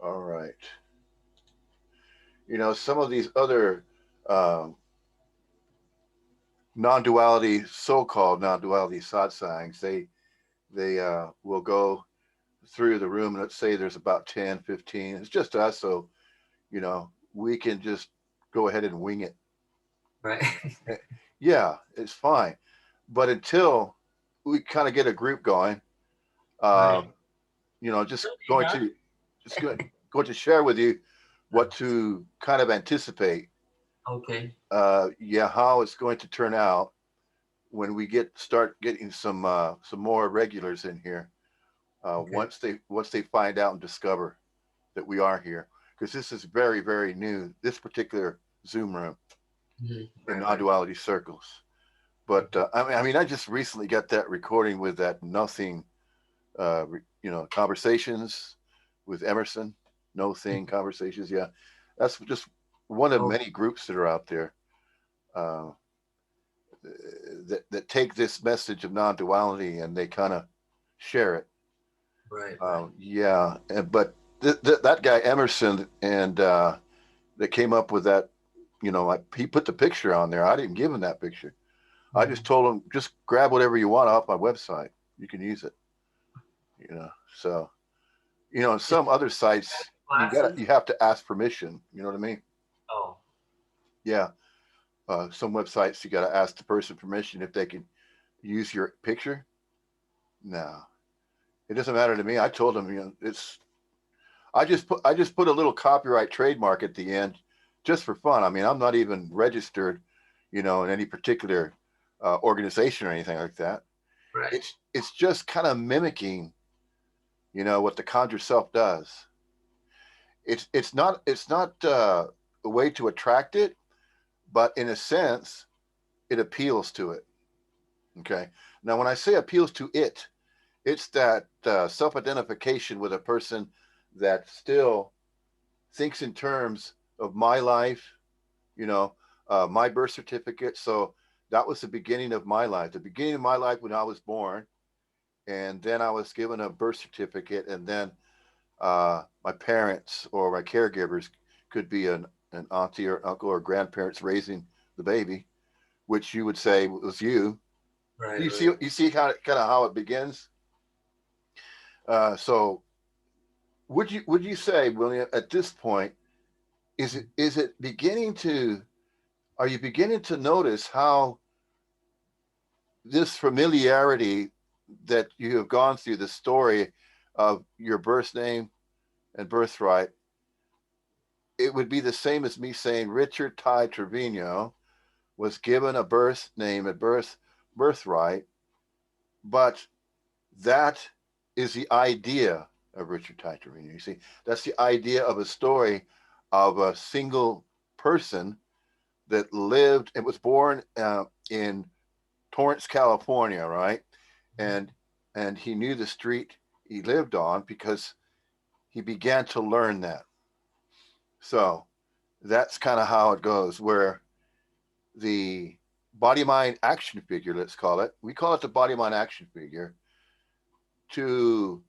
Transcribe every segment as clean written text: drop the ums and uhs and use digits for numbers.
All right. Some of these other um, non-duality, so-called non-duality satsangs, they will go through the room. Let's say there's about 10, 15. It's just us, so we can just go ahead and wing it. Right. Eh, Yeah, it's fine. But until we kind of get a group going, Right. um, So just do you going have? to just going to share with you what to kind of anticipate. Okay. Yeah, how it's going to turn out when we start getting some more regulars in here. Okay. Once they find out and discover that we are here, because this is very very new. This particular Zoom room in Right. Right. non-duality circles. But I mean, I just recently got that recording with that nothing, conversations with Emerson, no thing conversations. Yeah, that's just one of Oh, many groups that are out there uh, that take this message of non-duality and they kind of share it. right. Right. Yeah, but that guy Emerson and that came up with that, he put the picture on there. I didn't give him that picture. I just Mhm. told him just grab whatever you want off my website. You can use it. You know, so in Is some other that sites classes? you have to ask permission. You know what I mean? Oh, Yeah. Some websites you got to ask the person permission if they can use your picture. No, it doesn't matter to me. I told them, it's. I just put a little copyright trademark at the end, just for fun. I mean, I'm not even registered, in any particular organization or anything like that. right. It's just kind of mimicking, what the conjure self does. It's not a way to attract it, but in a sense, it appeals to it. Okay. Now, when I say appeals to it, it's that self-identification with a person that still thinks in terms of my life, you know, my birth certificate. So that was the beginning of my life. The beginning of my life when I was born, and then I was given a birth certificate, and then my parents or my caregivers could be an auntie or uncle or grandparents raising the baby, which you would say was you. Right. You see how kind of how it begins. So would you say, William, at this point, is it beginning to are you beginning to notice how this familiarity that you have gone through the story of your birth name and birthright, it would be the same as me saying Richard Ty Trevino was given a birth name and birthright, but that is the idea of Richard Ty Trevino. You see, that's the idea of a story of a single person that lived and was born in Torrance, California, right? Mhm. And he knew the street he lived on because he began to learn that. So that's kind of how it goes. Where the body mind action figure, let's call it, we call it the body mind action figure, to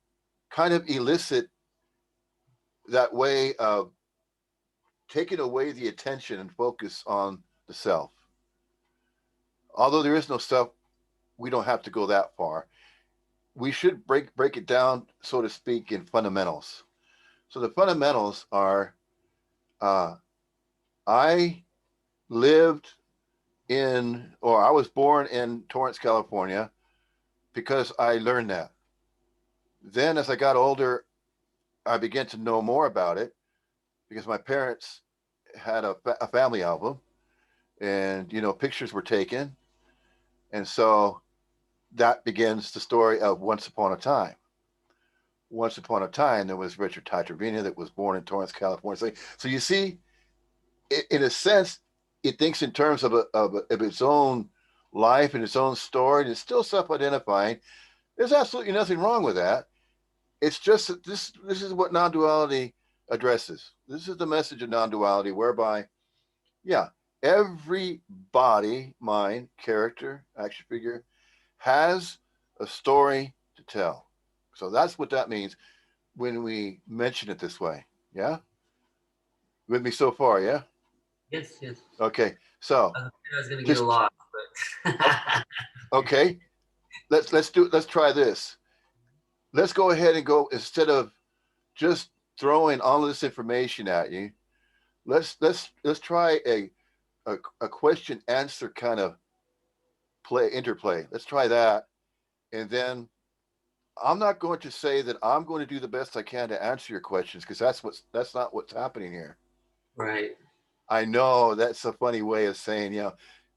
kind of elicit that way of taking away the attention and focus on the self. Although there is no self, we don't have to go that far. We should break it down, so to speak, in fundamentals. So the fundamentals are uh, I lived or I was born in Torrance, California, because I learned that. Then, as I got older, I began to know more about it because my parents had a family album, and pictures were taken, and so that begins the story of Once Upon a Time. Once upon a time, there was Richard Ty Trevino that was born in Torrance, California. So you see, in a sense, it thinks in terms of its own life and its own story, and it's still self-identifying. There's absolutely nothing wrong with that. It's just that this is what non-duality addresses. This is the message of non-duality, whereby, yeah, every body, mind, character, action figure has a story to tell. So that's what that means when we mention it this way. Yeah, with me so far. Yeah. Yes, yes. Okay. So I was gonna get a just lot, oh, but okay. Let's try this. Let's go ahead and go instead of just throwing all of this information at you. Let's try a question answer kind of play interplay. Let's try that, and then I'm not going to say that I'm going to do the best I can to answer your questions because that's not what's happening here. right. I know that's a funny way of saying,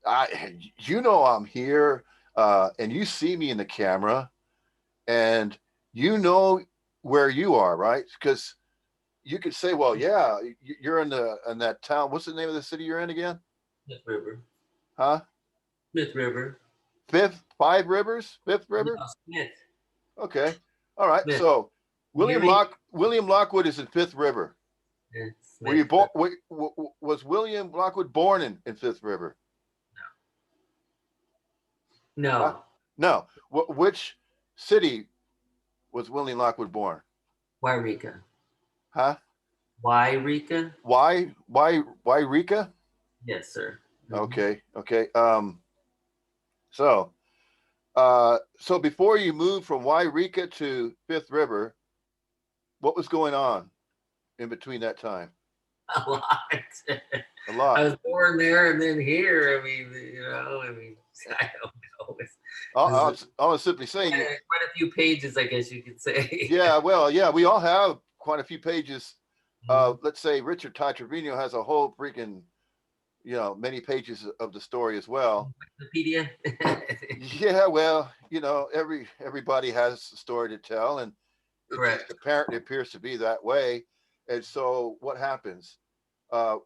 I'm here, and you see me in the camera, and you know where you are, right? Because you could say, well, yeah, you're in that town. What's the name of the city you're in again? Smith River. Huh? Smith River. Five Rivers, Fifth No, River. Smith. Okay, all right. Smith. So You hear me? William Lockwood is in Fifth River. Yeah, Were Smith. you born? Was William Lockwood born in Fifth River? Huh? No. No. Which city was William Lockwood born? Wairika. Huh? Wairika? Why Rika? Yes, sir. Hmm. Okay. Okay. So so before you moved from Wairika to Fifth River, what was going on in between that time? A lot. A I lot. was born there and then here. I mean, I don't know. I was simply saying you. Quite a few pages, I guess you could say. Yeah. Well. Yeah. We all have quite a few pages. Mhm. Let's say Richard Ty Trevino has a whole freaking many pages of the story as well. Wikipedia. Yeah, well, everybody has a story to tell, and it just Correct. apparently appears to be that way. And so, what happens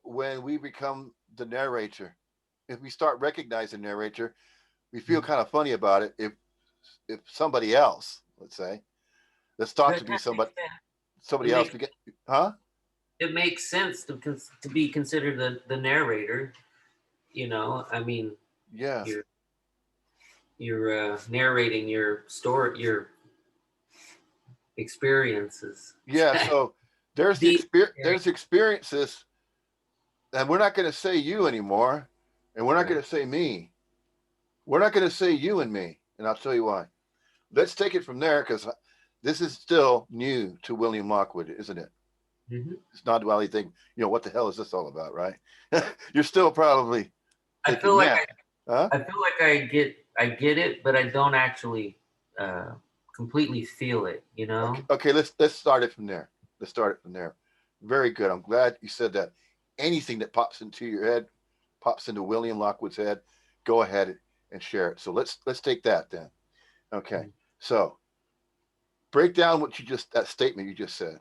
when we become the narrator? If we start recognizing the narrator, we feel Mhm. kind of funny about it. If somebody else, let's say, let's talk That to be kind of makes sense. It somebody else makes begin, huh? it makes sense to be considered the narrator. I mean, Yeah, you're narrating your story, your experiences. yeah. So The there's experiences, and we're not going to say you anymore, and we're not right. going to say me. We're not going to say you and me, and I'll tell you why. Let's take it from there because this is still new to William Lockwood, isn't it? Hmm. It's not while you think, what the hell is this all about, right? You're still probably I thinking, feel like yeah, huh? I feel like I get it, but I don't actually uh, completely feel it. Okay, okay. Let's start it from there. Let's start it from there. Very good. I'm glad you said that. Anything that pops into your head, pops into William Lockwood's head, go ahead and share it. So let's take that then. Okay. Mhm. So break down that statement you just said.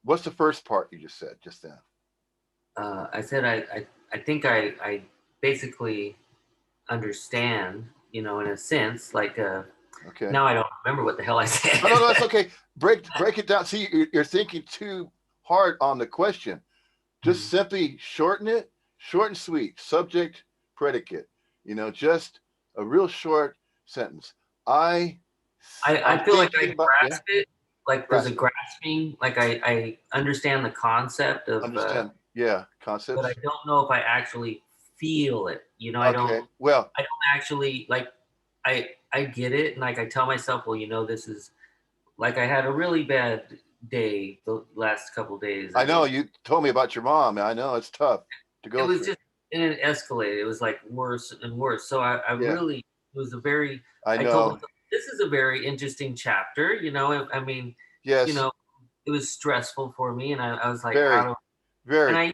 What's the first part you just said just then? I said I think I basically understand, in a sense. Like Okay. now I don't remember what the hell I No, no, said. no, that's okay. Break it down. See, you're thinking too hard on the question. Just Mhm. simply shorten it, short and sweet. Subject, predicate. Just a real short sentence. I, I'm I feel like I thinking about, yeah, grasp it. Like there's a grasp it. grasping. Like I understand the concept of, Understand, yeah, but I concepts. don't know if I actually feel it. Okay, well, I don't actually like. I get it, and like I tell myself, well, this is like I had a really bad day the last couple of days. I I know mean, you told me about your mom. I know it's tough to it go was through. just and it escalated. It was like worse and worse. So I Yeah, really it was a very. I I told know. myself this is a very interesting chapter. I mean, you Yes, know, it was stressful for me, and I was like, how very. do and Very. I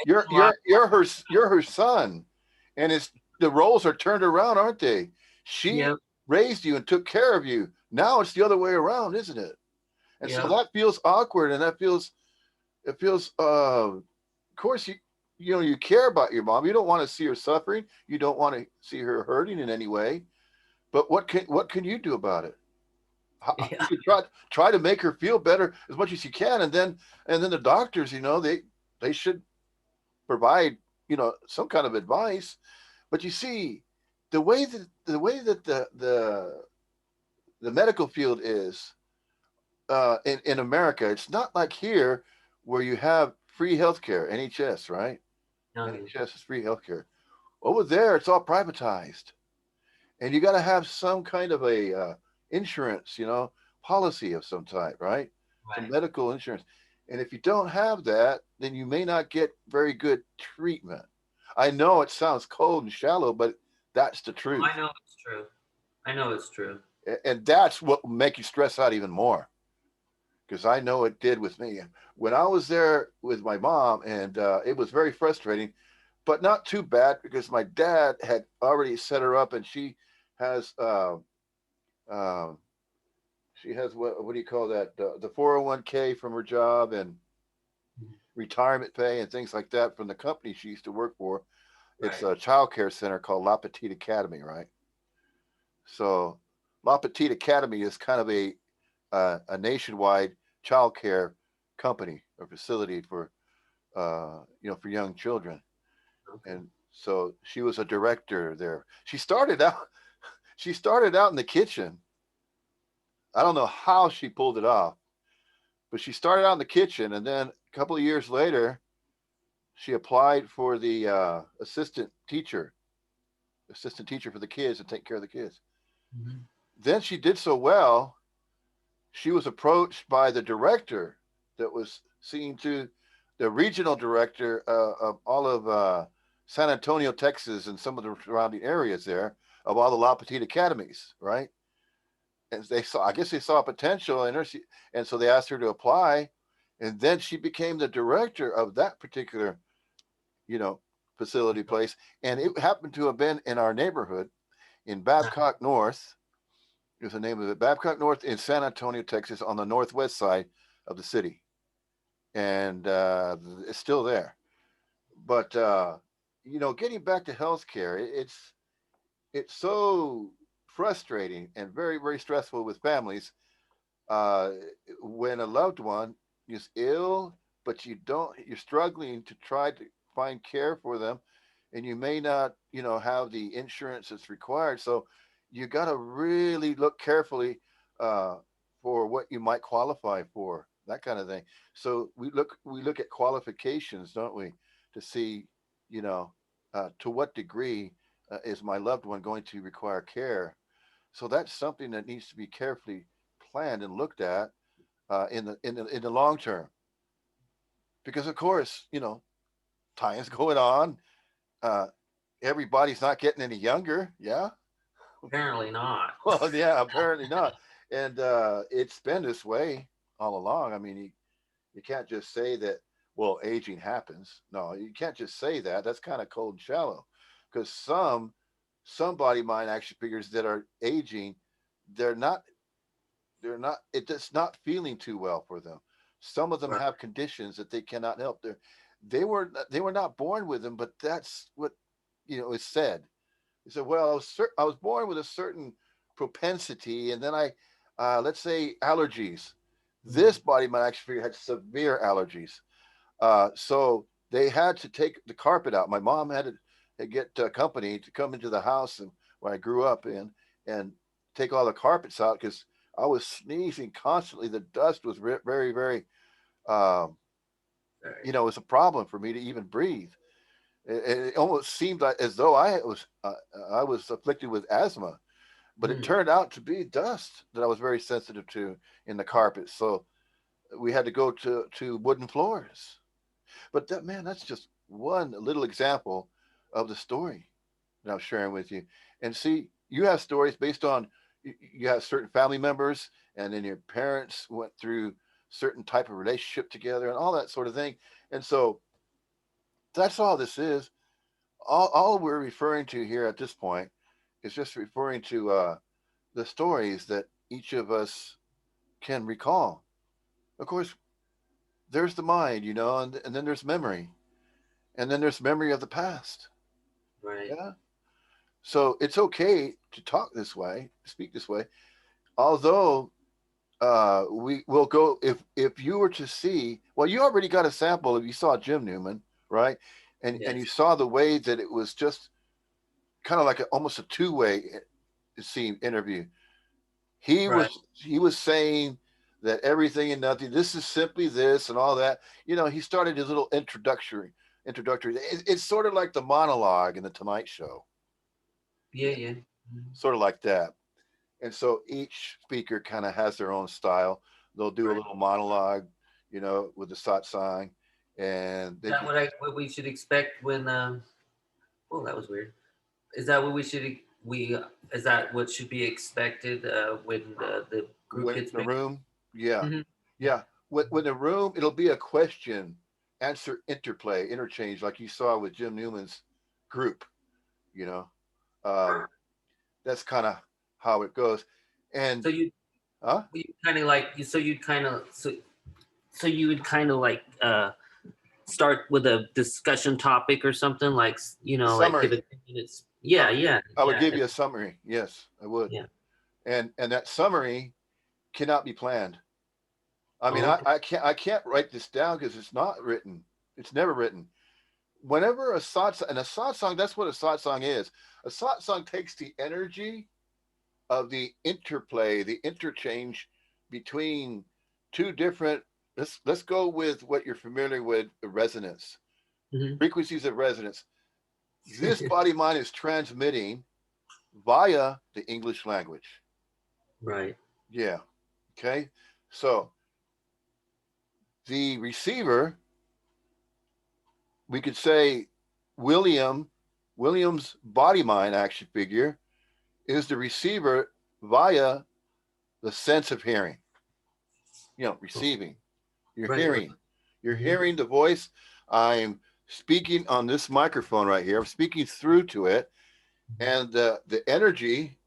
use a lot. You're her son, and it's the roles are turned around, aren't they? She Yeah, raised you and took care of you. Now it's the other way around, isn't it? And so yeah, that feels awkward, and it feels. Of course, you care about your mom. You don't want to see her suffering. You don't want to see her hurting in any way. But what can you do about it? yeah, You can try to make her feel better as much as you can, and then the doctors, they should provide some kind of advice. But you see, the way that the medical field is in America, it's not like here where you have free healthcare, NHS, right? Okay. NHS is free healthcare. Over there, it's all privatized, and you got to have some kind of a insurance, policy of some type, right? Some Right. medical insurance. And if you don't have that, then you may not get very good treatment. I know it sounds cold and shallow, but that's the Oh, truth. I know it's true. I know it's true. And that's what will make you stress out even more, because I know it did with me. When I was there with my mom, and it was very frustrating, but not too bad because my dad had already set her up, and has uh, what do you call that? The 401k from her job, and Mhm. retirement pay and things like that from the company she used to work for. It's Right. a child care center called La Petite Academy, right? So La Petite Academy is kind of a nationwide child care company or facility for for young children. Okay. And so she was a director there. She started out in the kitchen. I don't know how she pulled it off, but she started out in the kitchen, and then a couple of years later, she applied for the assistant teacher for the kids and take care of the kids. Hmm. Then she did so well, she was approached by the director that was seeing to the regional director of all of San Antonio, Texas, and some of the surrounding areas there of all the La Petite academies, right? And I guess they saw potential in her, and so they asked her to apply, and then she became the director of that particular, you know, facility place, and it happened to have been in our neighborhood in Babcock North. Is the name of it, Babcock North in San Antonio, Texas, on the northwest side of the city, and it's still there. But getting back to healthcare, it's so frustrating and very very stressful with families uh, when a loved one is ill, but you're struggling to try to find care for them, and you may not, have the insurance that's required. So you got to really look carefully uh, for what you might qualify for, that kind of thing. So we look at qualifications, don't we, to see, you know, to what degree is my loved one going to require care. So that's something that needs to be carefully planned and looked at in the long term, because of course, time is going on. Uh, Everybody's not getting any younger. Yeah. Apparently not. Well, yeah, apparently not. And it's been this way all along. I mean, you can't just say that, well, aging happens. No, you can't just say that. That's kind of cold and shallow, because somebody might actually figures that are aging, they're not it's not feeling too well for them. Some of them Right. have conditions that they cannot help. They were not born with them, but that's what is said. He said, "Well, I was born with a certain propensity, and then let's say allergies. This Mhm. body might actually had severe allergies, so they had to take the carpet out. My mom had to get a company to come into the house and where I grew up in, and take all the carpets out because I was sneezing constantly. The dust was very, very, um, Right. it was a problem for me to even breathe. It almost seemed like as though I was afflicted with asthma, but it Mm. turned out to be dust that I was very sensitive to in the carpet. So we had to go to wooden floors. But that, man, that's just one little example of the story that I'm sharing with you. And see, you have stories based on you have certain family members, and then your parents went through certain type of relationship together and all that sort of thing. And so that's all this is. All we're referring to here at this point is just referring to the stories that each of us can recall. Of course, there's the mind, and then there's memory, and then there's memory of the past. Right. Yeah. So it's okay to talk this way, speak this way. Although we will go if you were to see, well, you already got a sample if you saw Jim Newman, right? And you Yes. saw the way that it was just kind of like almost a two-way scene interview. He Right. was he was saying that everything and nothing, this is simply this and all that. He started his little introductory. It's sort of like the monologue in the Tonight Show, Yeah, yeah. Mhm. sort of like that. And so each speaker kind of has their own style. They'll do a Right. little monologue, with the satsang, and Is then that what we should expect when? Oh, that was weird. Is that what we should we? Is that what should be expected when the group when in gets the big? room, yeah, Hmm. yeah. When the room, it'll be a question answer interplay interchange, like you saw with Jim Newman's group. You know, um, that's kind of how it goes. And So huh? you kind of like so you'd kind of so you would kind of like start with a discussion topic or something like A like give summary. it 10 minutes. Yeah, yeah, I would yeah, give you a summary. Yes, I would. yeah. And that summary cannot be planned. I mean, Oh, okay. I can't write this down because it's not written. It's never written. Whenever a satsang, and a satsang, that's what a satsang is. A satsang takes the energy of the interplay, the interchange between two different. Let's go with what you're familiar with, the resonance, Hmm. frequencies of resonance. This body mind is transmitting via the English language. Right. Yeah. Okay. So the receiver, we could say William's body mind action figure is the receiver via the sense of hearing, receiving. You're Right. Right. hearing. You're Hmm. hearing the voice. I'm speaking on this microphone right here. I'm speaking through to it, and the energy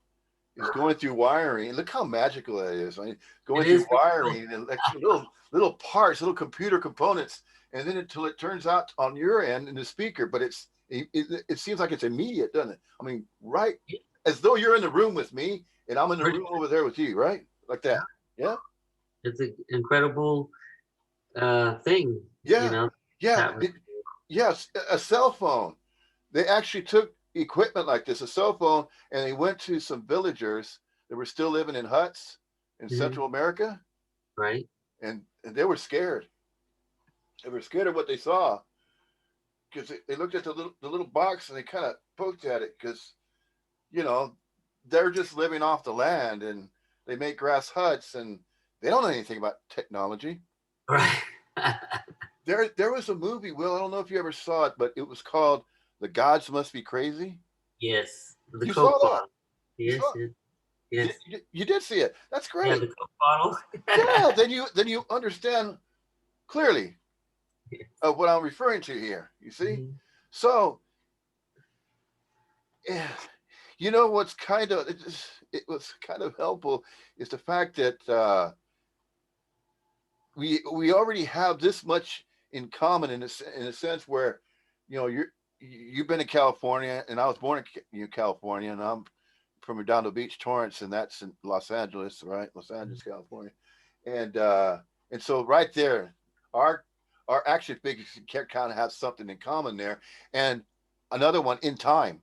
is going through wiring. Look how magical that is. I mean, It going through is pretty cool. wiring and little parts, little computer components, and then until it turns out on your end in the speaker. But it seems like it's immediate, doesn't it? I mean, right, Yeah, as though you're in the room with me and I'm in the pretty. room over there with you, right? Like Yeah. that. Yeah, It's an incredible thing, yeah, yeah. happening. Yes, a cell phone. They actually took equipment like this, a cell phone, and they went to some villagers that were still living in huts in Hmm. Central America, Right. and they were scared. They were scared of what they saw because they looked at the little box and they kind of poked at it because you know they're just living off the land and they make grass huts and they don't know anything about technology. Right. There was a movie, Will. I don't know if you ever saw it, but it was called "The Gods Must Be Crazy." Yes. The You saw Coke that? bottle. You Yes. saw? Yes. You did, Yes. you did see it. That's Yeah. great. The Coke bottle. Yeah. Then you understand clearly Yes. of what I'm referring to here. You see? Mhm. So, yeah, what's it was kind of helpful is the fact that we already have this much in common in a sense where you've been in California and I was born in California and I'm from Redondo Beach, Torrance, and that's in Los Angeles, right? Los Angeles, California, and uh, and so right there, our our action figures can kind of have something in common there, and another one in time.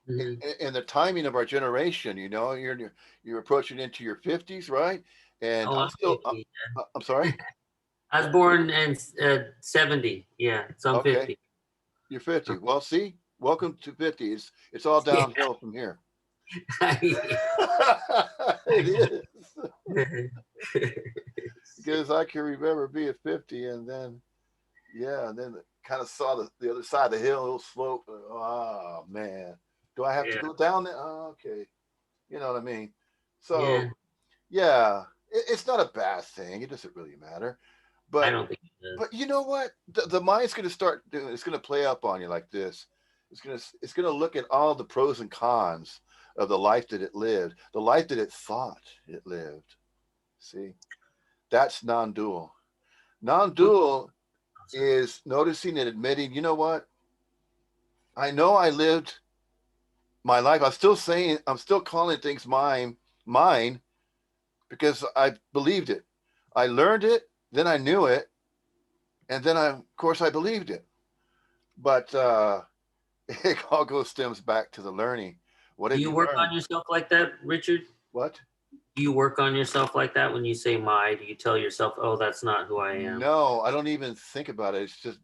Mhm. In the timing of our generation, you're approaching into your 50s, right? And Oh, I'm I'm still, 50. I'm sorry. I was born in 70. Yeah, so I'm Okay, 50. you're 50. Well, see, welcome to 50. It's all Yeah. downhill from here. Yeah. It is Yeah. because I can remember being 50, and then yeah, and then kind of saw the other side of the hill, a little slope. Oh man, do I have to Yeah. go down there? Oh, okay, you know what I mean. Yeah. So yeah, it's not a bad thing. It doesn't really matter. I But don't think it does. but you know what? The mind's going to start doing. It's going to play up on you like this. It's going to look at all the pros and cons of the life that it lived, the life that it thought it lived. See, that's non-dual. What? Non-dual I'm sorry. is noticing and admitting. You know what? I know I lived my life. I'm still calling things mine because I believed it. I learned it, then I knew it, and then of course, I believed it. But it all goes stems back to the learning. What Do have you you work learned? on yourself like that, Richard? What? Do you work on yourself like that when you say my? Do you tell yourself, "Oh, that's not who I am"? No, I don't even think about it. It's just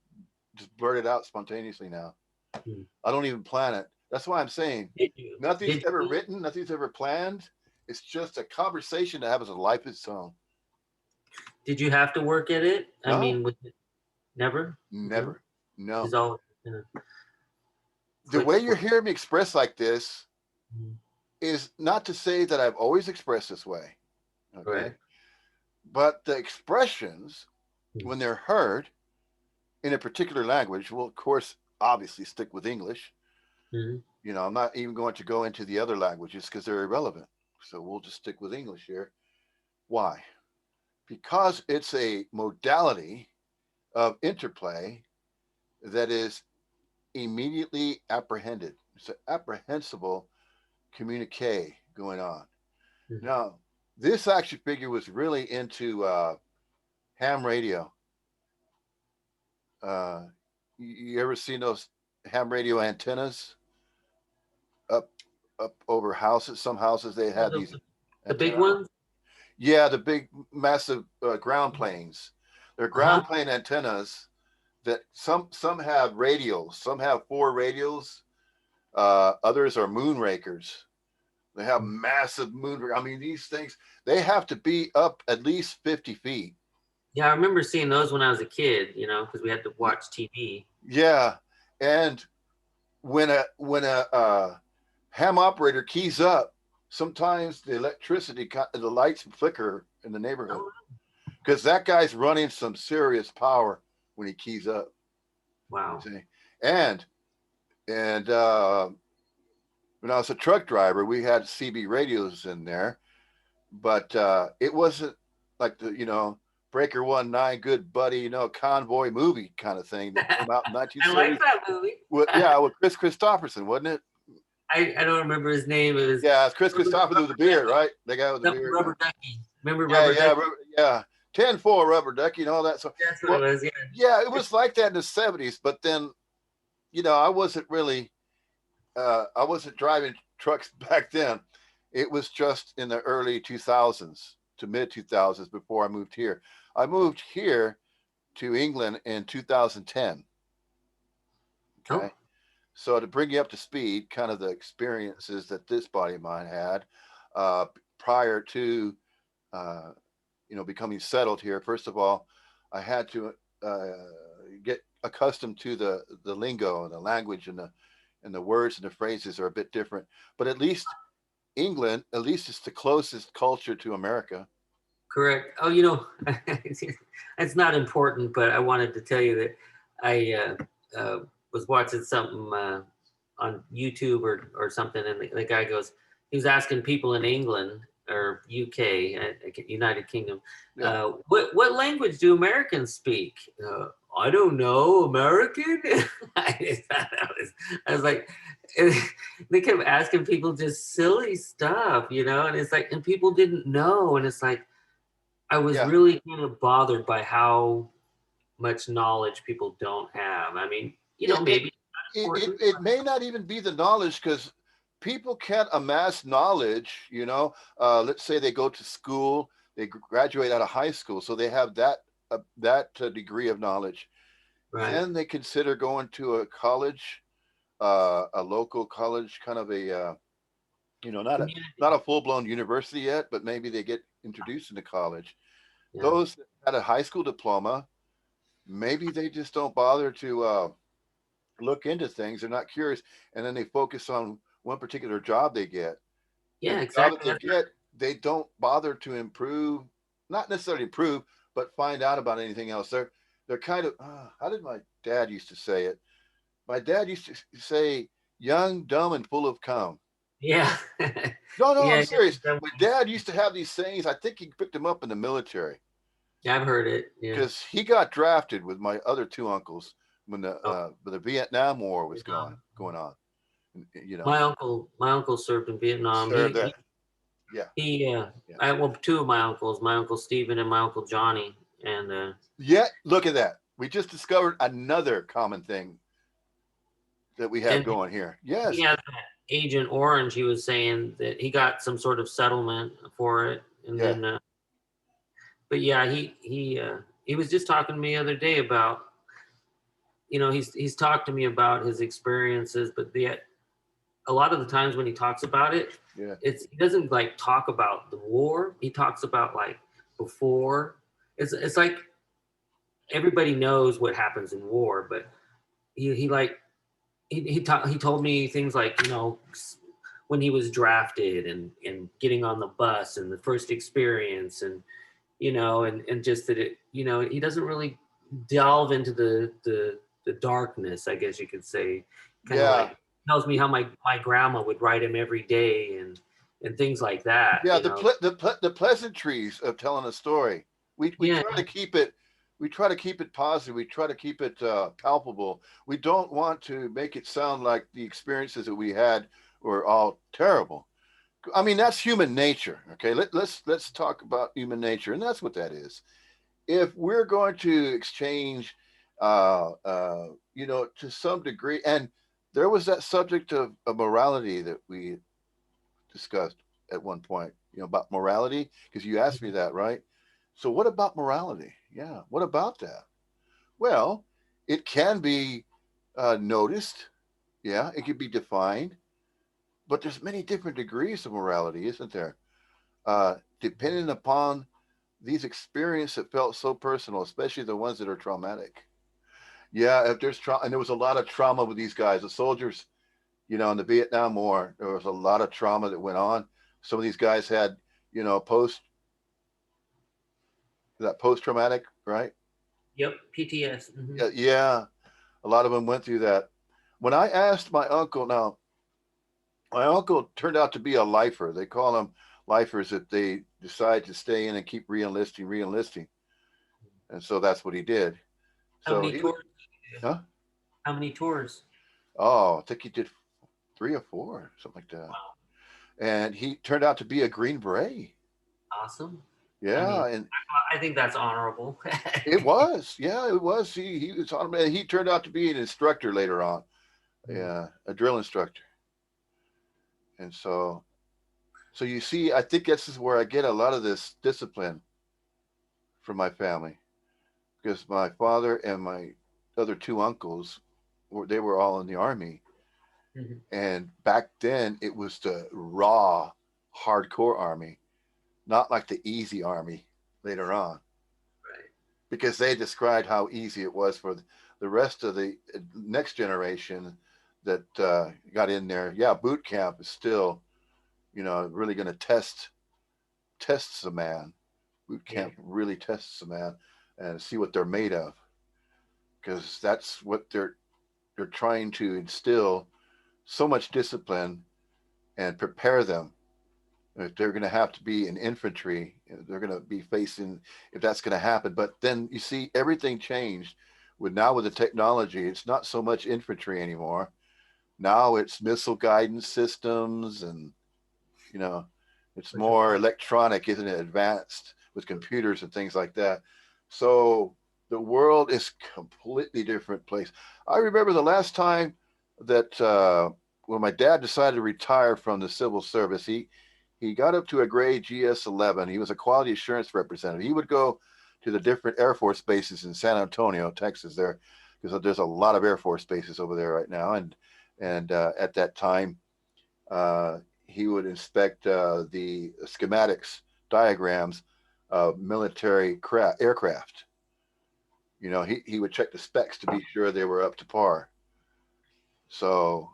blurted out spontaneously now. Hmm. I don't even plan it. That's why I'm saying Did you? nothing's Did ever you? written, nothing's ever planned. It's just a conversation that happens a life of its own. Did you have to work at it? I No, mean, with never, no, never. No. it's all The way click. you're hearing me express like this Mhm. is not to say that I've always expressed this way. Okay. Correct. But the expressions, Mhm. when they're heard in a particular language, will, of course, obviously stick with English. Mhm. I'm not even going to go into the other languages because they're irrelevant. So we'll just stick with English here. Why? Because it's a modality of interplay that is immediately apprehended. It's an apprehensible communique going on. Mhm. Now, this action figure was really into ham radio. Uh, you ever seen those ham radio antennas up up over houses? Some houses they Oh, have these the big antenna. ones. Yeah, the big, massive ground planes. They're Uh-huh. ground plane antennas that some have radios. Some have four radios. Others are moon rakers. They have massive moon. I mean, these things they have to be up at least 50 feet. Yeah, I remember seeing those when I was a kid. Because we had to watch TV. Yeah, and when a ham operator keys up, sometimes the electricity, the lights flicker in the neighborhood Oh, because that guy's running some serious power when he keys up. You wow. see, and and when I was a truck driver, we had CB radios in there, but it wasn't like the Breaker 19, Good Buddy, convoy movie kind of thing that came out in I like 1970s. that movie. With, yeah, with Chris Christopherson, wasn't it? I don't remember his name. It was Yeah, it's Chris Rubber, Christopherson with the Rubber beard, Ducky. right? The guy with the beard. Rubber Ducky. Remember Yeah, Rubber yeah, Ducky? yeah. 10-4 rubber ducky and all that. So, That's what it well, was. Yeah. yeah, it was like that in the 70s. But then, I wasn't really, I wasn't driving trucks back then. It was just in the early 2000s to mid 2000s before I moved here. I moved here to England in 2010. Oh, Okay. So to bring you up to speed, kind of the experiences that this body of mine had uh, prior to uh, becoming settled here. First of all, I had to uh, get accustomed to the lingo and the language and the words and the phrases are a bit different. But at least England, at least it's the closest culture to America. correct. Oh, it's not important, but I wanted to tell you that I was watching something on YouTube or something, and the guy goes, he was asking people in England or UK, United Kingdom, Yeah, what language do Americans speak? I don't know, American. I was like, they kept asking people just silly stuff, and it's like, and people didn't know, and it's like I was yeah. really kind of bothered by how much knowledge people don't have. I mean, It it maybe it's it, not it, important. it may not even be the knowledge because people can't amass knowledge. Let's say they go to school, they graduate out of high school, so they have that degree of knowledge. Right. Then they consider going to a college, a local college, kind of a not a Community. not a full blown university yet, but maybe they get introduced into college. Yeah. Those that had a high school diploma, maybe they just don't bother to look into things. They're not curious, and then they focus on one particular job they get. And Yeah, the job that exactly. they get, they don't bother to improve, not necessarily improve, but find out about anything else. They're kind of how did my dad used to say it? My dad used to say, "Young, dumb, and full of cum." Yeah. No, no, I'm Yeah. serious. My dad used to have these sayings. I think he picked them up in the military I've heard it. Yeah. because he got drafted with my other two uncles Oh, when the Vietnam War was Vietnam. going on. My uncle served in Vietnam. Served He that. Yeah, he. yeah. Two of my uncles, my uncle Stephen and my uncle Johnny, and Yet, look at that. We just discovered another common thing that we have and going here. he Yes, has that. Agent Orange, he was saying that he got some sort of settlement for it, and Yeah, then, but yeah, he was just talking to me the other day about, he's talked to me about his experiences, but a lot of the times when he talks about it, yeah, he doesn't like talk about the war. He talks about like before. It's like everybody knows what happens in war, but he like he told me things like, when he was drafted and getting on the bus and the first experience, and and just that he doesn't really delve into the darkness, I guess you could say. Kind of yeah, like tells me how my grandma would write him every day, and things like that, yeah. The pleasantries of telling a story. We yeah. try to keep it. We try to keep it positive. We try to keep it palpable. We don't want to make it sound like the experiences that we had were all terrible. I mean, that's human nature. Okay, let's talk about human nature, and that's what that is. If we're going to exchange, to some degree, and there was that subject of morality that we discussed at one point, about morality, because you asked me that, right? So, what about morality? Yeah, what about that? Well, it can be noticed. Yeah, it can be defined, but there's many different degrees of morality, isn't there? Depending upon these experiences that felt so personal, especially the ones that are traumatic. Yeah, if there's trauma, and there was a lot of trauma with these guys, the soldiers, in the Vietnam War, there was a lot of trauma that went on. Some of these guys had, post that post traumatic, right? Yep, PTS. Hmm. Yeah, yeah, a lot of them went through that. When I asked my uncle, now my uncle turned out to be a lifer. They call them lifers if they decide to stay in and keep re-enlisting, and so that's what he did. How So many he would, tours? huh? How many tours? Oh, I think he did 3 or 4, something like that. Wow, And he turned out to be a Green Beret. awesome. I mean, Yeah, and I think that's honorable. it was. Yeah, it was. He was on. And he turned out to be an instructor later on. Yeah, a drill instructor. And so you see, I think this is where I get a lot of this discipline from my family, because my father and my other two uncles they were all in the army, Mhm. and back then it was the raw, hardcore army, not like the easy army later on, Right. because they described how easy it was for the rest of the next generation that got in there. Yeah, boot camp is still, really going to tests a man. Boot Yeah. camp really tests a man and see what they're made of, because that's what they're trying to instill so much discipline and prepare them. If they're going to have to be in infantry, they're going to be facing if that's going to happen. But then you see everything changed with the technology. It's not so much infantry anymore. Now it's missile guidance systems, and you know it's Which is more awesome. electronic, isn't it? Advanced with computers and things like that. So the world is completely different place. I remember the last time that when my dad decided to retire from the civil service, he got up to a grade GS 11. He was a quality assurance representative. He would go to the different Air Force bases in San Antonio, Texas, there, because there's a lot of Air Force bases over there right now. And at that time, he would inspect the schematics diagrams of military aircraft. He would check the specs to be sure they were up to par. So,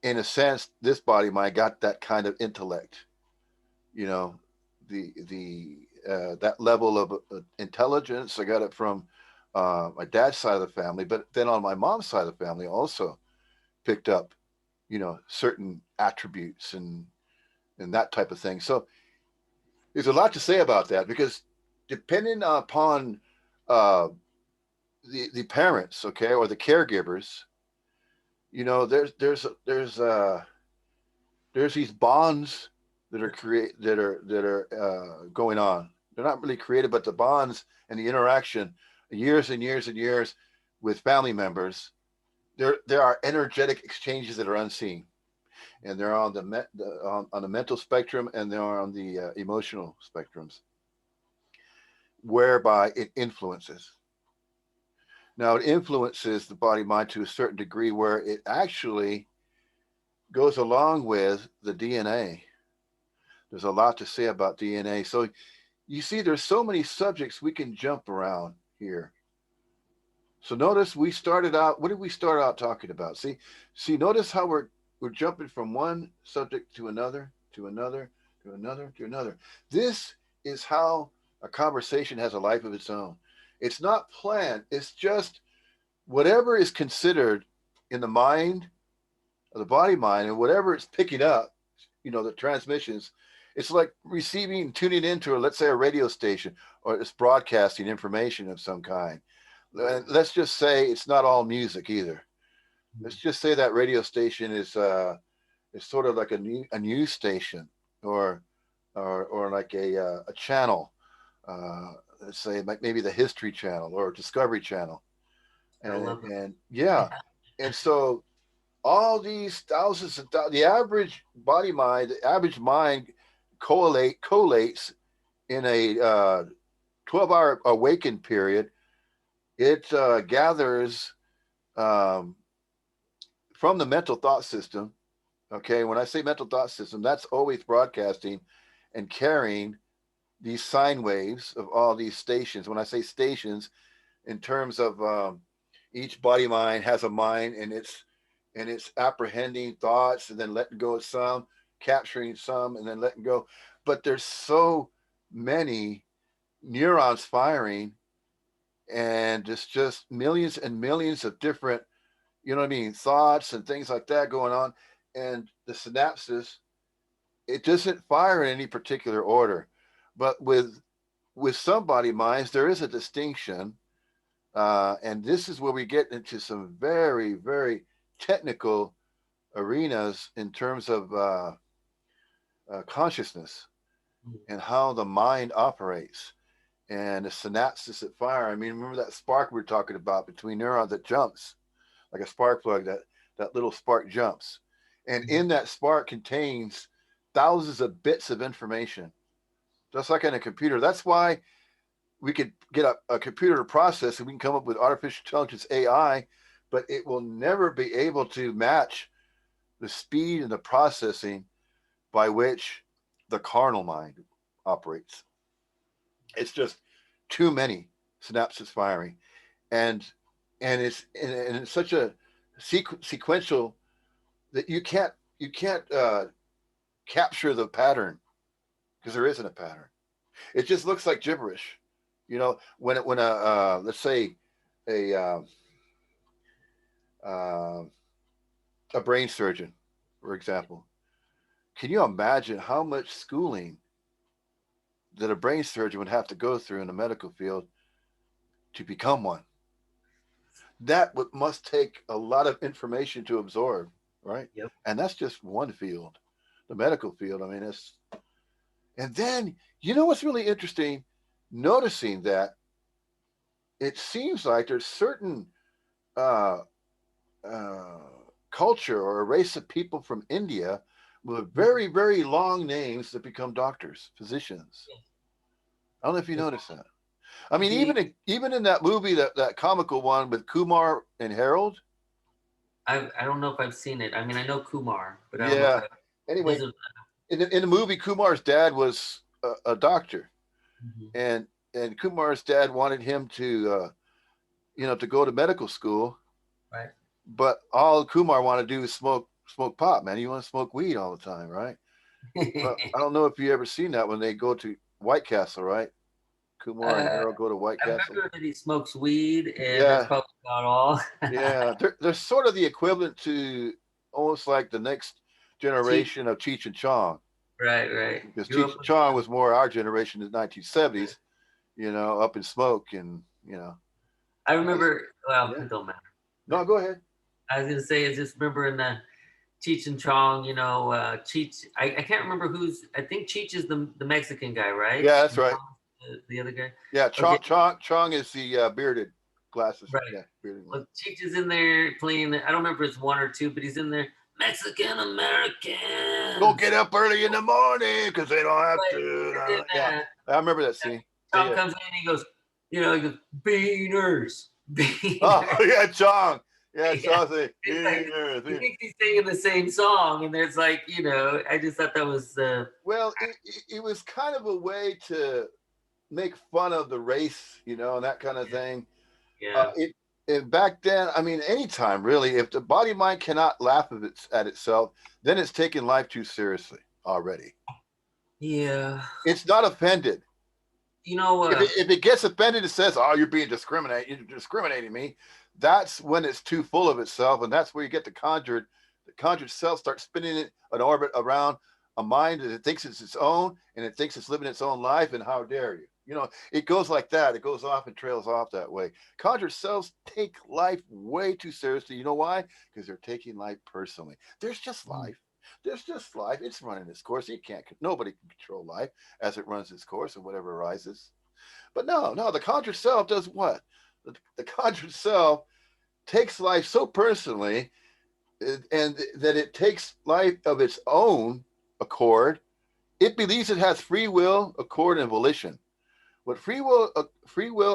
in a sense, this body of mine got that kind of intellect. You know, the that level of intelligence. I got it from my dad's side of the family, but then on my mom's side of the family also picked up, certain attributes and that type of thing. So there's a lot to say about that, because depending upon uh, the parents, okay, or the caregivers, there's these bonds that are going on. They're not really created, but the bonds and the interaction, years and years and years with family members, there are energetic exchanges that are unseen, and they're on on the mental spectrum, and they're on the emotional spectrums, whereby it influences. Now, it influences the body mind to a certain degree where it actually goes along with the DNA. There's a lot to say about DNA. So you see, there's so many subjects we can jump around here. So notice we started out. What did we start out talking about? Notice how we're jumping from one subject to another, to another, to another, to another. This is how a conversation has a life of its own. It's not planned. It's just whatever is considered in the mind, or the body mind, and whatever it's picking up. The transmissions. It's like receiving, tuning into, let's say, a radio station, or it's broadcasting information of some kind. Let's just say it's not all music either. Let's just say that radio station is sort of like a news station, or like a channel. Let's say maybe the History Channel or Discovery Channel, I and love it. and yeah, and so all these thousands and the average body mind, the average mind collates in a 12-hour awakened period. It gathers um, from the mental thought system. Okay, when I say mental thought system, that's always broadcasting and carrying these sine waves of all these stations. When I say stations, in terms of each body mind has a mind, and it's apprehending thoughts and then letting go of some, capturing some and then letting go. But there's so many neurons firing, and it's just millions and millions of different, thoughts and things like that going on. And the synapses, it doesn't fire in any particular order. But with some body minds, there is a distinction. And this is where we get into some very, very technical arenas in terms of consciousness and how the mind operates and the synapses that fire. I mean, remember that spark we were talking about between neurons that jumps like a spark plug, that little spark jumps. And in that spark contains thousands of bits of information, just like in a computer. That's why we could get a computer to process, and we can come up with artificial intelligence AI, but it will never be able to match the speed and the processing by which the carnal mind operates. It's just too many synapses firing, and it's such a sequential that you can't capture the pattern, because there isn't a pattern. It just looks like gibberish. When let's say a uh, a brain surgeon, for example, can you imagine how much schooling that a brain surgeon would have to go through in the medical field to become one? That must take a lot of information to absorb, right? Yep. And that's just one field, the medical field. I mean, it's and then what's really interesting, noticing that it seems like there's certain uh, uh, culture or a race of people from India with very, very long names that become doctors, physicians. I don't know if you noticed that. I mean, The even in that movie, that comical one with Kumar and Harold. I don't know if I've seen it. I mean, I know Kumar, but I don't know if Yeah. I his. Anyway, in the movie, Kumar's dad was a doctor, Mhm. and Kumar's dad wanted him to go to medical school, Right. but all Kumar wanted to do is smoke pot, man. You want to smoke weed all the time, right? Well, I don't know if you ever seen that when they go to White Castle, right? Kumar and uh, Harold go to White I Castle. remember that he smokes weed, and that's Yeah, probably about all. yeah. They're sort of the equivalent to almost like the next Cheech, generation of Cheech and Chong, right, right. because Grew Cheech up and with Chong them. was more our generation in the 1970s, up in smoke and I nice. remember. Well, Yeah. it don't matter. No, go ahead. I was gonna say, I just remember in the Cheech and Chong. Cheech. I can't remember who's. I think Cheech is the Mexican guy, right? Yeah, that's And right. Chong's the other guy. Yeah, Okay. Chong is the bearded. glasses. Right. Yeah, bearded Well, one. Cheech is in there playing. I don't remember if it's one or two, but he's in there. Mexican Go Americans. get up early in the morning because they don't have Right. to. And then Yeah, I remember that scene. Yeah, Tom yeah. comes in and he goes, he goes, beaners, Oh beaners. yeah, Chong. Yeah, Yeah. Chong say, It's like he thinks he's singing the same song, and there's like, I just thought that was well, it was kind of a way to make fun of the race, and that kind of thing. yeah. It and back then, I mean, anytime really, if the body mind cannot laugh at itself, then it's taking life too seriously already. Yeah. It's not offended. You know, If it gets offended, it says, "Oh, you're being discriminated. You're discriminating me." That's when it's too full of itself, and that's where you get the conjured. The conjured self starts spinning it an orbit around a mind that it thinks it's its own, and it thinks it's living its own life. And how dare you? It goes like that. It goes off and trails off that way. Conjured selves take life way too seriously. You know why? Because they're taking life personally. There's just life. There's just life. It's running its course. Nobody can control life as it runs its course and whatever arises. But no, no, the conjured self does what? The conjured self takes life so personally, and that it takes life of its own accord. It believes it has free will, accord, and volition. What free will,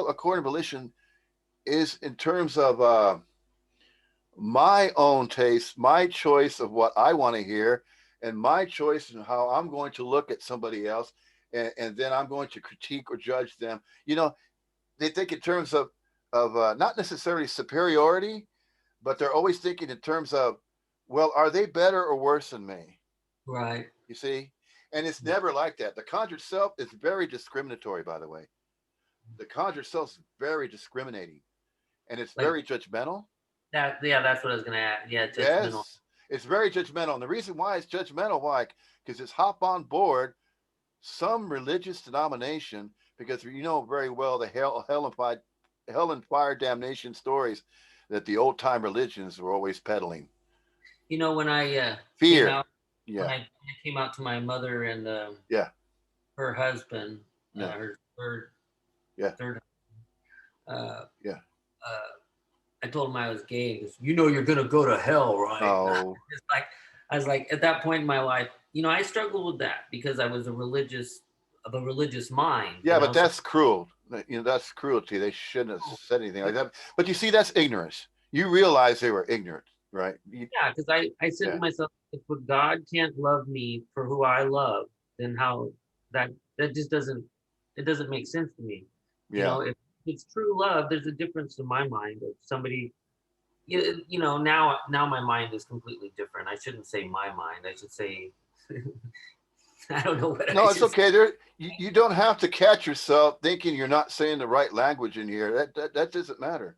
accord, and volition is in terms of my own taste, my choice of what I want to hear, and my choice in how I'm going to look at somebody else, and then I'm going to critique or judge them. They think in terms of not necessarily superiority, but they're always thinking in terms of, well, are they better or worse than me? right. You see, and it's never like that. The conjured self is very discriminatory, by the way. The conjured self is very discriminating, and it's Like very judgmental. that. Yeah, that's what I was gonna add. Yeah, judgmental. Yes, it's very judgmental, and the reason why it's judgmental, why? Because it's hop on board some religious denomination, because you know very well the hell and fire damnation stories that the old time religions were always peddling. When I came Fear. out, when Yeah. I came out to my mother and Yeah. her husband, No. her Yeah. third, uh, Yeah. uh, I told him I was gay. He goes, you're gonna go to hell, right? Oh. I was like, at that point in my life, I struggled with that because I was of a religious mind, Yeah, but So that's cruel. That's cruelty. They shouldn't have said anything like that. But you see, that's ignorance. You realize they were ignorant, right? yeah, because I said to Yeah. myself, if God can't love me for who I love, then how that that just doesn't it doesn't make sense to me. Yeah. If it's true love, there's a difference in my mind of somebody. Now my mind is completely different. I shouldn't say my mind. I should say I don't know what I No, it's should say. okay. You don't have to catch yourself thinking you're not saying the right language in here. That doesn't matter.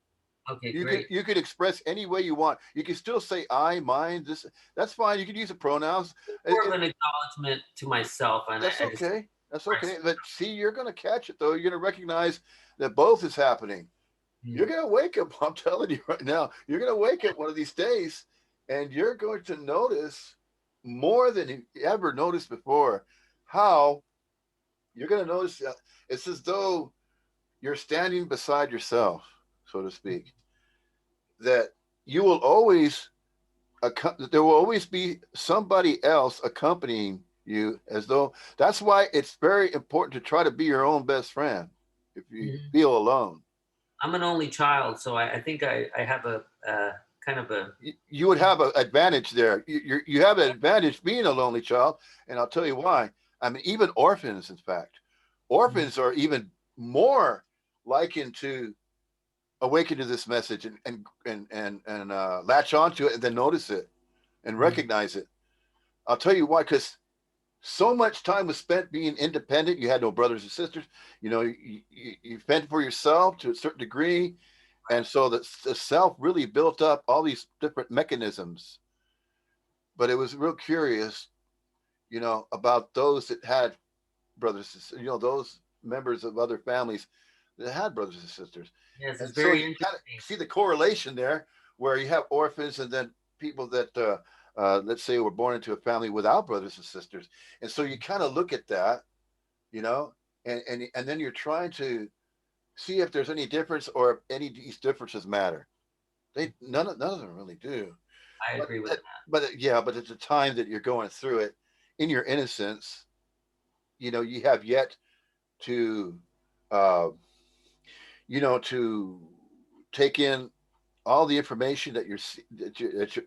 Okay, You could great. you could express any way you want. You can still say I, mine, this. That's fine. You can use the pronouns. More of an acknowledgement to myself, and That's I just okay. That's express. okay. But see, you're going to catch it though. You're going to recognize that both is happening. You're Mm. going to wake up. I'm telling you right now. You're going to wake up one of these days, and you're going to notice more than you ever noticed before how you're going to notice. It's as though you're standing beside yourself, so to speak. That you will always there will always be somebody else accompanying you, as though that's why it's very important to try to be your own best friend if you Mhm. feel alone. I'm an only child, so I think I have a kind of a You would have an advantage there. You have an advantage being a lonely child, and I'll tell you why. I mean, even orphans, in fact, Mhm. orphans are even more likened to awaken to this message and latch onto it and then notice it and Mhm. recognize it. I'll tell you why, because so much time was spent being independent. You had no brothers and sisters. You fend for yourself to a certain degree. And so the self really built up all these different mechanisms. But it was real curious, about those that had brothers and sisters, those members of other families that had brothers and sisters. Yes, it's And so very you kind of interesting. see the correlation there where you have orphans and then people that let's say were born into a family without brothers and sisters, and so you kind of look at that, you know and then you're trying to see if there's any difference or if any of these differences matter. They none of them really do. I But agree with at, that. yeah, but at the time that you're going through it, in your innocence, you have yet to, uh, to take in all the information that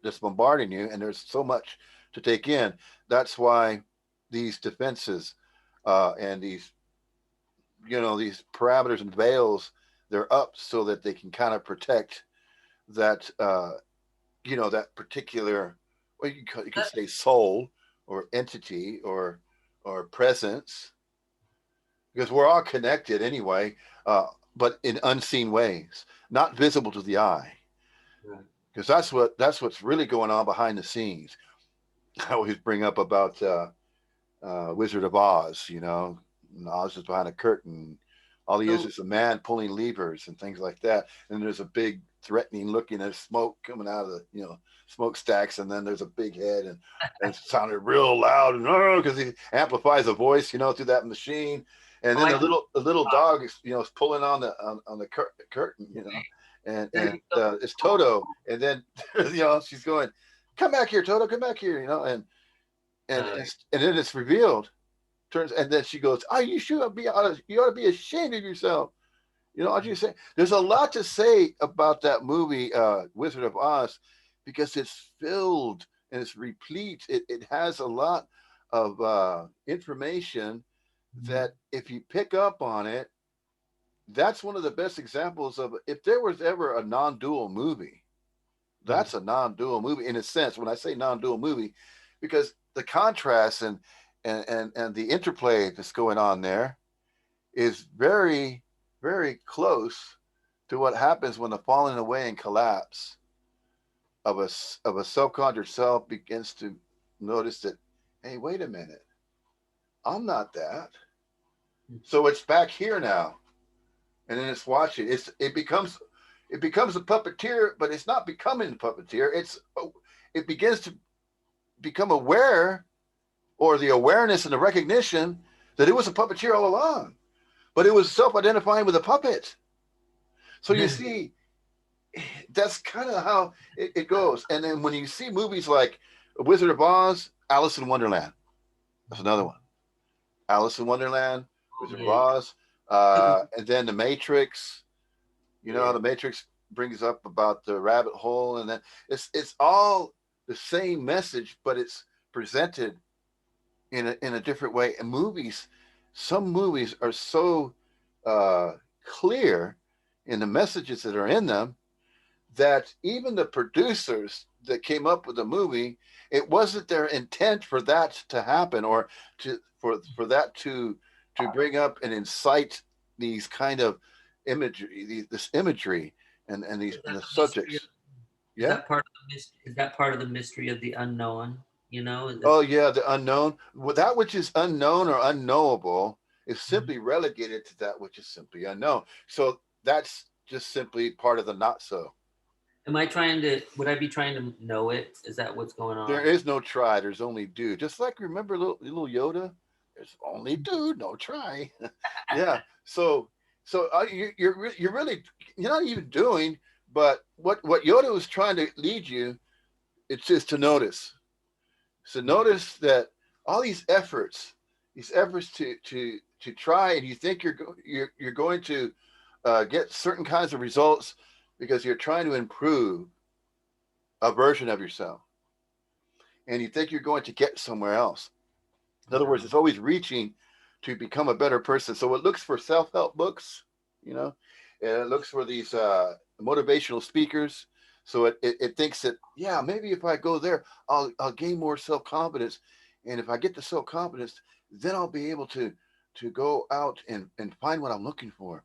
that's bombarding you, and there's so much to take in. That's why these defenses, and these parameters and veils, they're up so that they can kind of protect that, that particular, well, you could That, say soul or entity or presence, because we're all connected anyway, but in unseen ways, not visible to the eye, right. because that's what's really going on behind the scenes. I always bring up about Wizard of Oz. And Oz is behind a curtain. All he So is a man pulling levers and things like that. And there's a big threatening looking at smoke coming out of the smokestacks, and then there's a big head, and it sounded real loud, and because he amplifies the voice through that machine. And oh, then I the little dog is pulling on the curtain, there and you go. it's Toto. And then she's going, come back here, Toto, come back here, and Uh, and then it's revealed, and then she goes, oh, you ought to be ashamed of yourself. What you say? There's a lot to say about that movie, Wizard of Oz, because it's filled and it's replete. It has a lot of information that, if you pick up on it, that's one of the best examples of, if there was ever a non-dual movie, that's a non-dual movie in a sense. When I say non-dual movie, because the contrast and the interplay that's going on there is very, very close to what happens when the falling away and collapse of a self-conjured self begins to notice that, hey, wait a minute, I'm not that. So it's back here now, and then it's watching. It becomes a puppeteer, but it's not becoming a puppeteer. It begins to become aware, or the awareness and the recognition that it was a puppeteer all along, but it was self-identifying with a puppet. So you see, that's kind of how it goes. And then when you see movies like Wizard of Oz, Alice in Wonderland, that's another one. Alice in Wonderland, Wizard of yeah, Oz, and then The Matrix. yeah. The Matrix brings up about the rabbit hole, and then it's all the same message, but it's presented in a different way. And some movies are so uh, clear in the messages that are in them, that even the producers that came up with the movie, it wasn't their intent for that to happen, or for that to bring up and incite these kind of imagery, this imagery, and these Is and that the the mystery of, subjects. Yeah. is that part of the mystery of the unknown? Oh yeah, the unknown. Well, that which is unknown or unknowable is Mhm. simply relegated to that which is simply unknown. So that's just simply part of the not so. Would I be trying to know it? Is that what's going There on? is no try. There's only do. Just like, remember little Yoda. There's only do, no try. Yeah. So you're really, you're not even doing. But what Yoda was trying to lead you, it's just to notice. So notice that all these efforts to try, and you think you're going to get certain kinds of results because you're trying to improve a version of yourself, and you think you're going to get somewhere else. In other words, No. it's always reaching to become a better person. So it looks for self-help books, you know, and it looks for these motivational speakers. So it thinks that, yeah, maybe if I go there, I'll gain more self-confidence, and if I get the self-confidence, then I'll be able to go out and find what I'm looking for,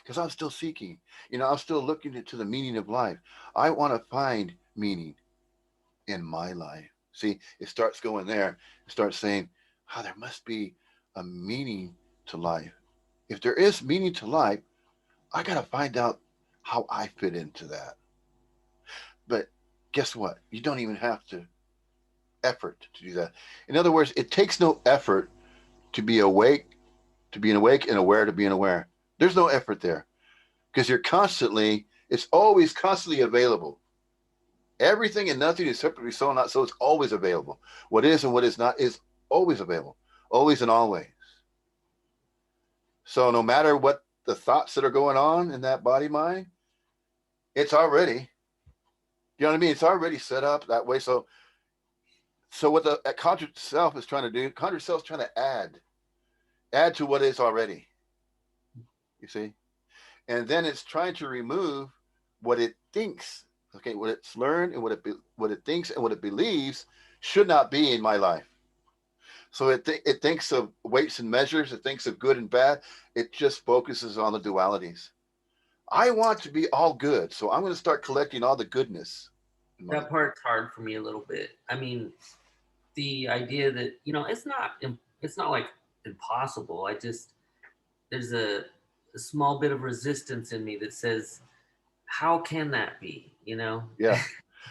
because I'm still seeking. I'm still looking into the meaning of life. I want to find meaning in my life. See, it starts going there. It starts saying, oh, there must be a meaning to life. If there is meaning to life, I got to find out how I fit into that. But guess what? You don't even have to effort to do that. In other words, it takes no effort to be awake, and aware to being aware. There's no effort there because it's always constantly available. Everything and nothing is separately so, not so. It's always available. What is and what is not is always available, always and always. So no matter what the thoughts that are going on in that body mind, it's already, you know what I mean? It's already set up that way. So what the conjured self is trying to do, conjured self is trying to add to what is already. You see, and then it's trying to remove what it thinks. Okay, what it's learned and what it thinks and what it believes should not be in my life. So it thinks of weights and measures. It thinks of good and bad. It just focuses on the dualities. I want to be all good, so I'm going to start collecting all the goodness in my life. That part's hard for me a little bit. I mean, the idea that, it's not like impossible. I just, there's a small bit of resistance in me that says, how can that be? Yeah,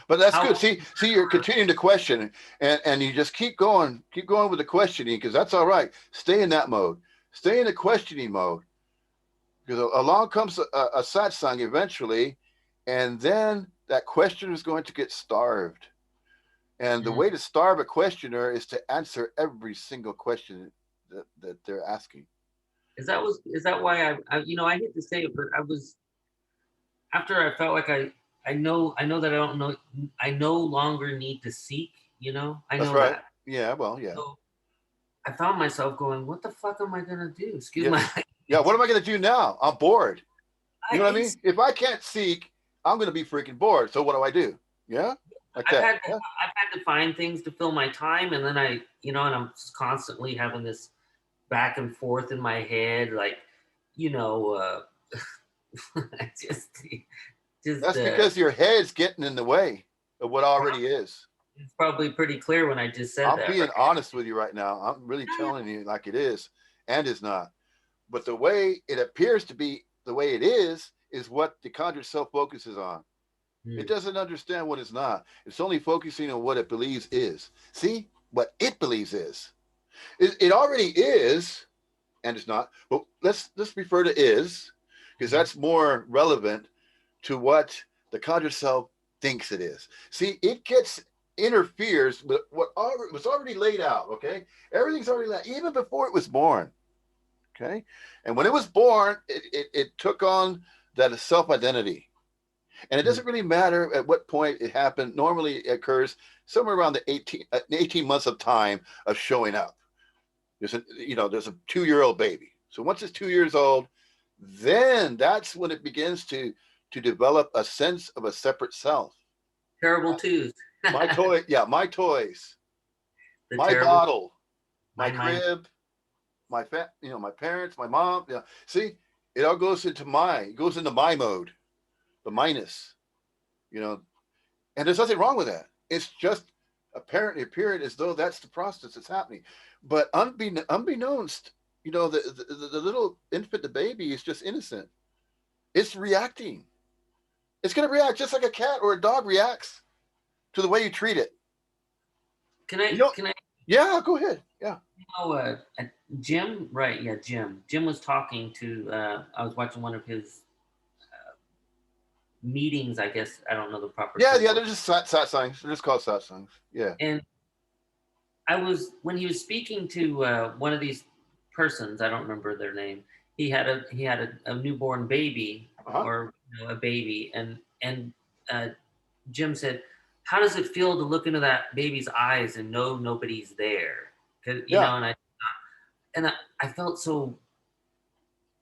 but that's How good. See, you're continuing to question, and you just keep going with the questioning because that's all right. Stay in that mode. Stay in the questioning mode because along comes a satsang eventually, and then that questioner is going to get starved. And the way to starve a questioner is to answer every single question that they're asking. is that why I hate to say it, but I was, after I felt like I know that I no longer need to seek, I That's know right. that. Yeah. Well. Yeah. So I found myself going, what the fuck am I gonna do? Excuse Yeah. my Yeah. What am I going to do now? I'm bored. You know what I mean? it's, If I can't seek, I'm going to be freaking bored. So what do? Yeah. Like that. Yeah. I've had to find things to fill my time, and then and I'm constantly having this back and forth in my head, like, you know, uh, just just That's because your head's getting in the way of what already is. it's probably pretty clear when I just said I'm that, being right? honest with you right now. I'm really telling you like it is and is not. But the way it appears to be, the way it is what the conjured self focuses on. It Hmm. doesn't understand what it's not. It's only focusing on what it believes is. See what it believes is. It already is, and it's not. But let's refer to is, because that's more relevant to what the conjured self thinks it is. See, it gets interferes with what was already laid out. Okay, everything's already laid, even before it was born. Okay, and when it was born, it took on that self identity. And it Hmm. doesn't really matter at what point it happened. Normally, it occurs somewhere around the 18 months of time of showing up. There's a 2-year-old baby. So once it's 2 years old, then that's when it begins to develop a sense of a separate self. Terrible twos. My toy, yeah, my toys, The my terrible bottle, my my crib, my parents, my mom. Yeah, see, it all goes into my mode, the minus. You know, and there's nothing wrong with that. It's just apparently appearing as though that's the process that's happening. But unbeknownst, the little infant, the baby is just innocent. It's reacting. It's going to react just like a cat or a dog reacts to the way you treat it. can You I know, can I yeah, go ahead. Yeah. Jim, right? Yeah, Jim was talking to. I was watching one of his meetings. I guess I don't know the proper Yeah, term yeah, for they're it. just satsangs. They're just called satsangs. Yeah. And I was when he was speaking to one of these persons. I don't remember their name. He had a newborn baby Uh-huh. or a baby, and uh, Jim said, "How does it feel to look into that baby's eyes and know nobody's there?" 'Cause, Yeah. and I felt so.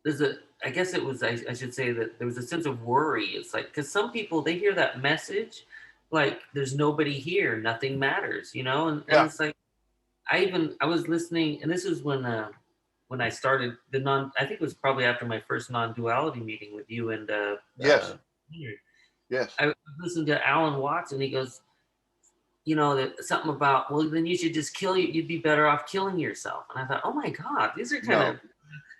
There's a I guess it was I should say that there was a sense of worry. It's like because some people they hear that message, like there's nobody here, nothing matters, and Yeah. it's like I was listening, and this is when I started the non. I think it was probably after my first non-duality meeting with you and Yes. Conjured. Yes. I listened to Alan Watts, and he goes, that something about, well, then you should just kill you. You'd be better off killing yourself. And I thought, oh my God, these are kind No. of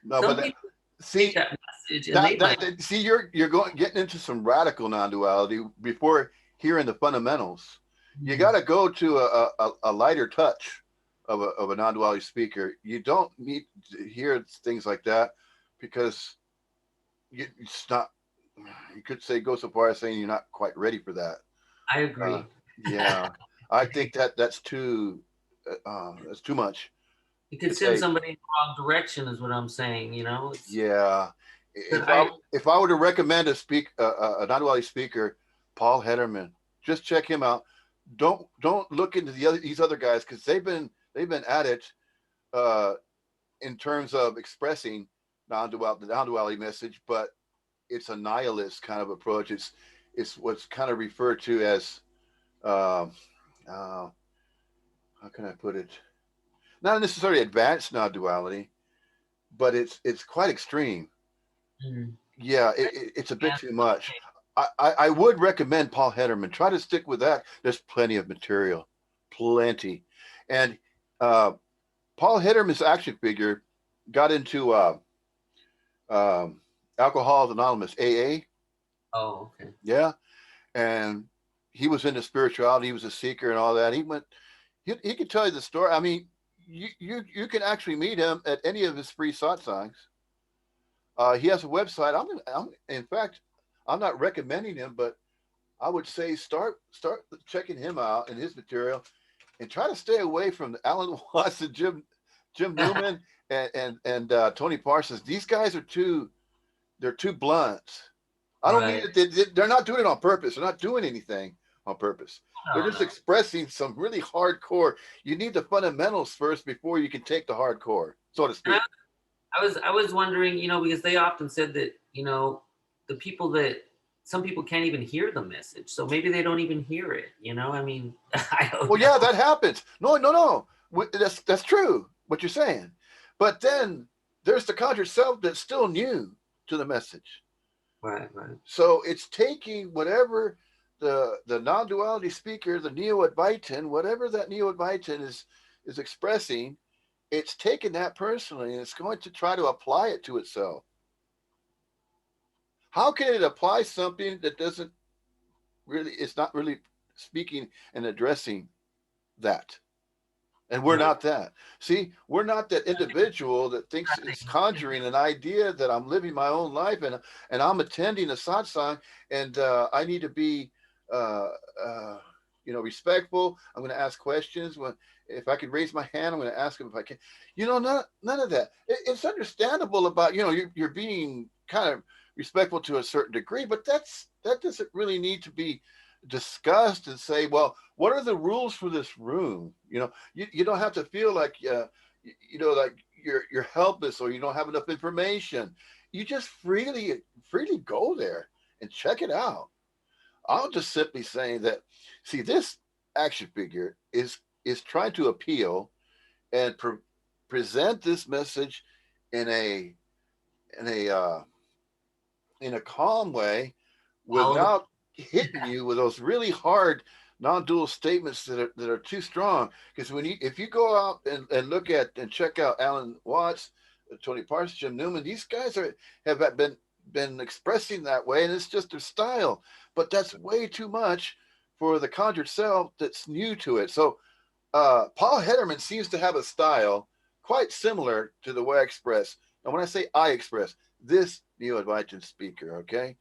No, some but people take see, that message and they might. see, you're getting into some radical non-duality before hearing the fundamentals. You got to go to a lighter touch of a non-duality speaker. You don't need to hear things like that because it's not. You could say go so far as saying you're not quite ready for that. I Uh, agree. yeah, I think that's too much It to could send take. somebody in the wrong direction, is what I'm saying. It's Yeah, because I if I were to recommend a non-duality speaker, Paul Hederman, just check him out. Don't look into these other guys because they've been at it uh, in terms of expressing the non-duality message, but it's a nihilist kind of approach. It's what's kind of referred to as um, uh, how can I put it? Not necessarily advanced non-duality, but it's quite extreme. mm, Yeah, it's a bit too much. I would recommend Paul Hederman. Try to stick with that. There's plenty of material, plenty, and uh, Paul Hederman's action figure got into um, Alcoholics Anonymous AA. oh, okay. Yeah, and he was into spirituality. He was a seeker and all that. He went. He could tell you the story. I mean, you can actually meet him at any of his free satsangs. He has a website. In fact, I'm not recommending him, but I would say start checking him out and his material, and try to stay away from Alan Watts and Jim Newman and Tony Parsons. These guys are they're too blunt. I don't mean Right. it. They're not doing it on purpose. They're not doing anything on purpose. They're No, just no. expressing some really hardcore. You need the fundamentals first before you can take the hardcore, so to And speak. I was wondering, because they often said that, the people that some people can't even hear the message, so maybe they don't even hear it. I mean, I don't Well, yeah, know. that happens. No, no, no. That's true. What you're saying, but then there's the conjured self that's still new to the message. Right, right. So it's taking whatever the non-duality speaker, the neo-Advaitin, whatever that neo-Advaitin is expressing, it's taking that personally and it's going to try to apply it to itself. How can it apply something that doesn't really? It's not really speaking and addressing that. And we're Right. not that. See, we're not that individual that thinks it's conjuring an idea that I'm living my own life and I'm attending a satsang and I need to be, uh, uh, respectful. I'm going to ask questions. If I could raise my hand, I'm going to ask them if I can. None of that. It's understandable about you're being kind of respectful to a certain degree, but that doesn't really need to be discussed and say, well, what are the rules for this room? You don't have to feel like like you're helpless or you don't have enough information. You just freely go there and check it out. I'll just simply say that, see, this action figure is trying to appeal and present this message in a in a uh, in a calm way Follow the. without hitting you with those really hard non-dual statements that are too strong. Because if you go out and look at and check out Alan Watts, Tony Parsons, Jim Newman, these guys have been expressing that way, and it's just their style. But that's way too much for the conjured self that's new to it. So Paul Hederman seems to have a style quite similar to the way I express. And when I say I express, this neo-Advaitin speaker, okay?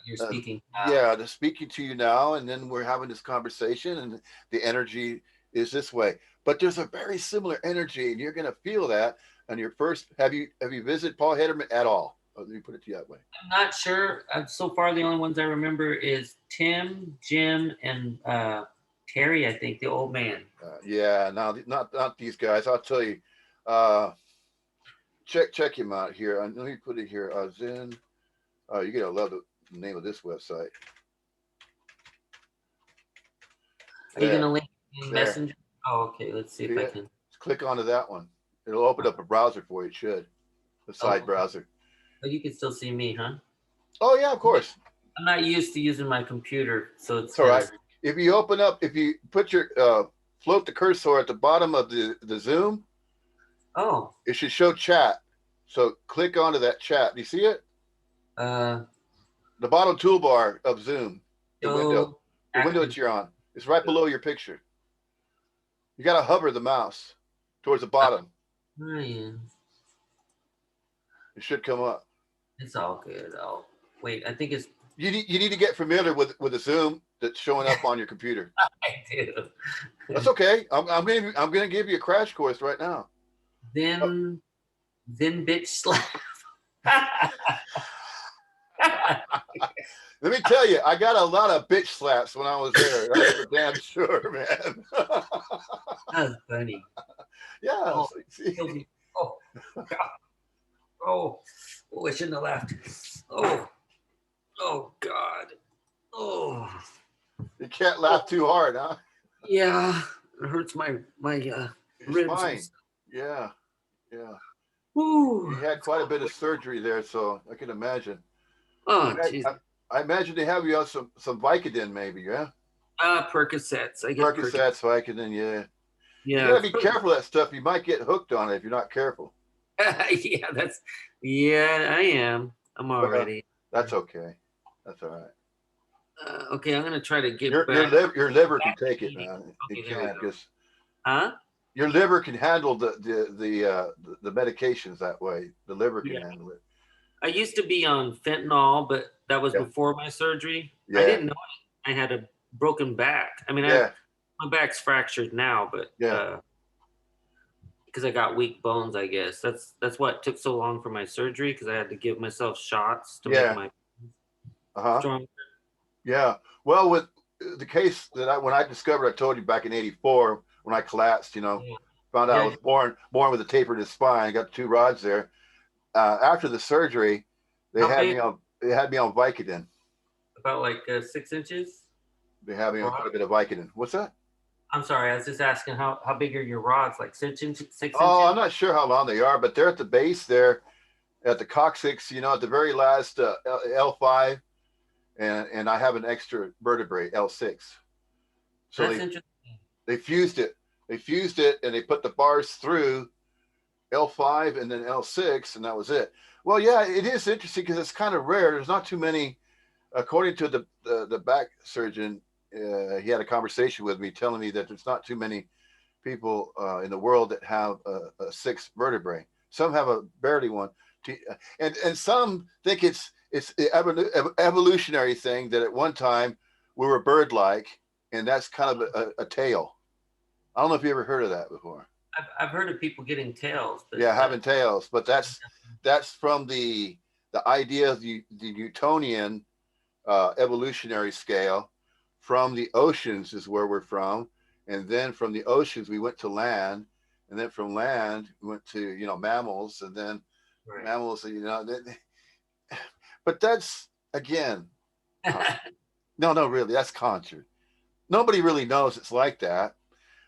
You're speaking now. Yeah, they're speaking to you now, and then we're having this conversation, and the energy is this way. But there's a very similar energy, and you're going to feel that on your first. Have you visited Paul Hederman at all? Oh, let me put it to you that way. I'm not sure. So far, the only ones I remember is Tim, Jim, and Terry. I think the old man. Yeah, now not these guys. I'll tell you. Uh, check him out here. Let me put it here. Zen. Oh, you're gonna love the name of this website. Are you There, gonna link in there. Messenger? Oh, okay. Let's see See if I it? can. Just click onto that one. It'll open up a browser for you. It should. The side Oh, browser. but you can still see me, huh? Oh yeah, of course. I'm not used to using my computer, so it's It's all kind of. right. If you put your float the cursor at the bottom of the Zoom, Oh, it should show chat. So click onto that chat. Do you see it? uh, The bottom toolbar of Zoom, show the window active. that you're on, is right below your picture. You got to hover the mouse towards the bottom. Oh, yeah. It should come up. It's all good. Oh, wait, I think it's. You need to get familiar with the Zoom that's showing up on your computer. I do. That's okay. I'm gonna give you a crash course right now. Oh, Then, then bitch slap. let me tell you, I got a lot of bitch slaps when I was there. That's for damn sure, man. That's funny. Yeah. Oh, kills me. Oh, God. Oh, oh, I shouldn't have laughed. Oh, oh, God. Oh, You can't oh, laugh too hard, huh? yeah. It hurts my It's ribs and fine. stuff. Yeah, yeah. Ooh, You had it's quite a cold. bit of surgery there, so I can imagine. Oh, jeez. I imagine they have you on some Vicodin, maybe, yeah? Percocets. I get Percocets. Percocets, Vicodin, yeah. You Yeah. got to be careful of that stuff. You might get hooked on it if you're not careful. Yeah, yeah, I am. I'm Well, already. that's okay. That's all right. Okay, I'm gonna try to get back Your liver can back take to it, eating. man. It Okay, there we can go. because Huh? your liver can handle the medications that way. The liver can Yeah. handle it. I used to be on fentanyl, but that was Yeah, before my surgery. I yeah, didn't know I had a broken back. I mean, yeah, my back's fractured now, but yeah. because I got weak bones, I guess that's what took so long for my surgery because I had to give myself shots to make Yeah. my Uh huh. strong. Yeah. Well, with the case that when I discovered, I told you back in '84 when I collapsed. Yeah, Found out I yeah. was born with a tapered spine. I got two rods there. After the surgery, How big? they had me on Vicodin. About like 6 inches. They had me on quite Rod? a bit of Vicodin. What's that? I'm sorry, I was just asking how big are your rods? Like 6 inches, six Oh, I'm inches? not sure how long they are, but they're at the base there at the coccyx. At the very last L5, and I have an extra vertebrae L6. So That's interesting. they fused it. They fused it, and they put the bars through L5 and then L6, and that was it. Well, yeah, it is interesting because it's kind of rare. There's not too many. According to the back surgeon, he had a conversation with me telling me that there's not too many people in the world that have a sixth vertebrae. Some have a barely one, and some think it's evolutionary thing that at one time we were bird-like, and that's kind of a tail. I don't know if you ever heard of that before. I've heard of people getting tails, but Yeah, having tails, but that's from the idea of the Newtonian evolutionary scale. From the oceans is where we're from, and then from the oceans we went to land, and then from land we went to mammals, and then right. mammals. But that's again, no, no, really, that's conjured. Nobody really knows it's like that,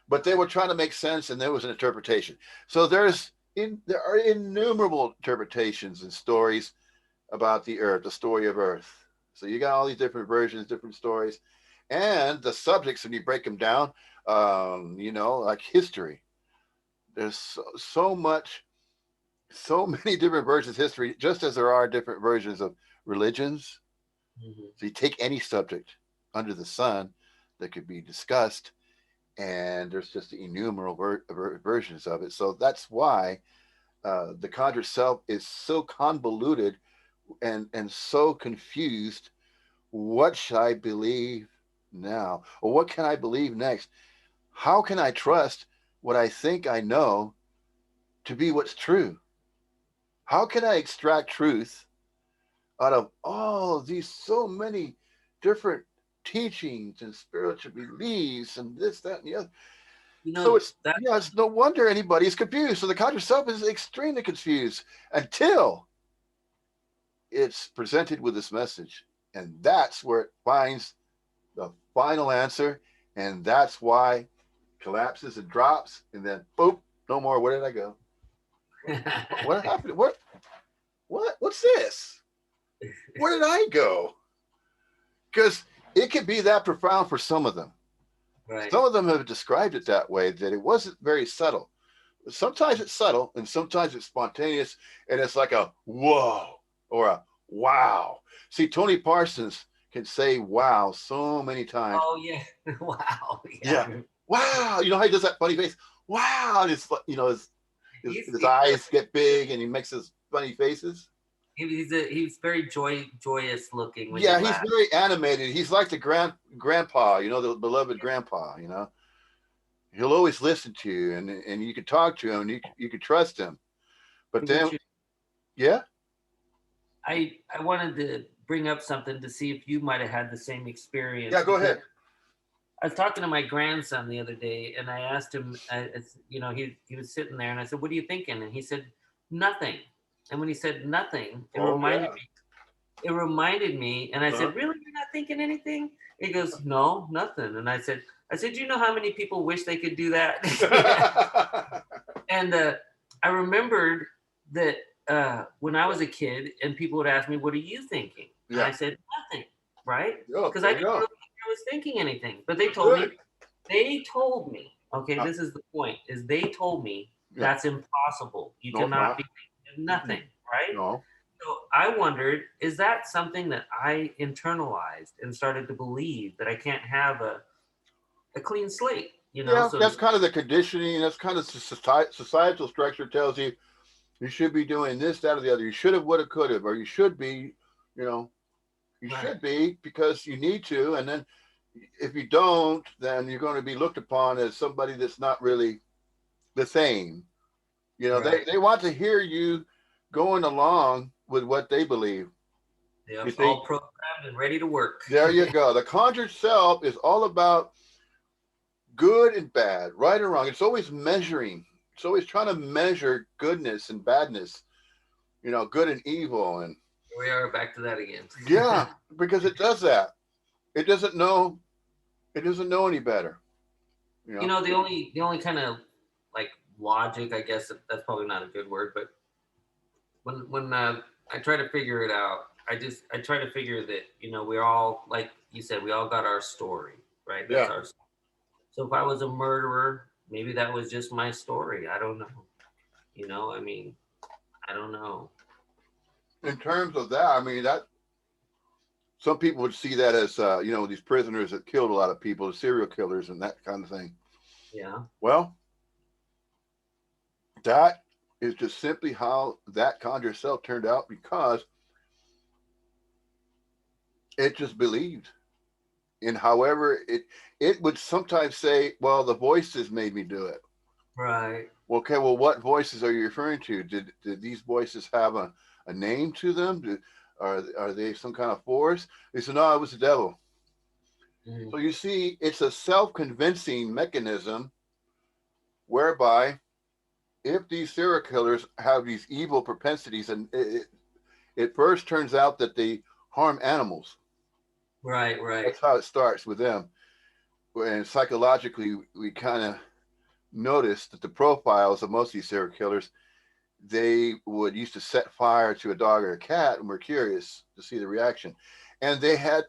but they were trying to make sense, and there was an interpretation. So there are innumerable interpretations and stories about the Earth, the story of Earth. So you got all these different versions, different stories, and the subjects when you break them down. Like history. There's so much, so many different versions of history, just as there are different versions of religions. Mhm. So you take any subject under the sun that could be discussed, and there's just innumerable versions of it. So that's why the conjure self is so convoluted and so confused. What should I believe now? Or what can I believe next? How can I trust what I think I know to be what's true? How can I extract truth out of all of these so many different teachings and spiritual beliefs and this, that, and the other? You So know that it's no wonder anybody is confused. So the conjure self is extremely confused until it's presented with this message. And that's where it finds the final answer. And that's why it collapses and drops. And then, boop, no more. Where did I go? What happened? What's this? Where did I go? Because it can be that profound for some of them. right. Some of them have described it that way, that it wasn't very subtle. Sometimes it's subtle and sometimes it's spontaneous, and it's like a whoa or a wow. See, Tony Parsons can say wow so many times. Oh yeah. Wow. Yeah. Yeah. Wow. You know how he does that funny face? Wow. And it's, his He does. eyes get big and he makes his funny faces. He's very joyous looking when you Yeah, he's laugh. very animated. He's like the grandpa, the beloved grandpa. He'll always listen to you, and you can talk to him, and you can trust him. But then, Richard, yeah, I wanted to bring up something to see if you might have had the same yeah, experience go because ahead. I was talking to my grandson the other day, and I asked him, he was sitting there, and I said, "What are you thinking?" And he said, "Nothing." And when he said nothing, Oh yeah. it reminded me, and I Uh-huh. said, "Really, you're not thinking anything?" He goes, "No, nothing." And I said, "You know how many people wish they could do that?" And I remembered that when I was a kid, and people would ask me, "What are you thinking?" And I Yeah. said, "Nothing," right? Oh, Because I there you didn't really go. think I was thinking anything. But Good. they told me, okay, Uh, this is the point, is they told me yeah. that's impossible. You No, it's cannot not. be thinking of Mm-mm. nothing, right? No. So I wondered, is that something that I internalized and started to believe that I can't have a clean slate, Yeah, so to that's kind of the conditioning. That's kind of societal structure tells you you should be doing this, that, or the other. You should have, would have, could have, or you should be, you know, you right. should be because you need to. And then if you don't, then you're going to be looked upon as somebody that's not really the same. Right. They want to hear you going along with what they believe. You Yep. see, All programmed and ready to work. there you go. The conjured self is all about good and bad, right or wrong. It's always measuring. It's always trying to measure goodness and badness, good and evil. And Here we are back to that again. yeah, because it does that. It doesn't know. It doesn't know any better. You know. The only kind of like logic, I guess that's probably not a good word, but when I try to figure it out, I try to figure that we're all, like you said, we all got our story, right? That's Yeah. our. So if I was a murderer, maybe that was just my story. I don't know. I mean, I don't know. In terms of that, I mean that some people would see that as these prisoners that killed a lot of people, the serial killers, and that kind of thing. Yeah. Well, that is just simply how that conjured self turned out because it just believed. And however it would sometimes say, well, the voices made me do it. Right. Okay, well, what voices are you referring to? Did these voices have a name to them? Are they some kind of force? They said, no, it was the devil. Mm. So you see, it's a self-convincing mechanism whereby if these serial killers have these evil propensities, and it first turns out that they harm animals. Right. Right. That's how it starts with them. And psychologically, we kind of noticed that the profiles of most of these serial killers, they would used to set fire to a dog or a cat, and we're curious to see the reaction. And they had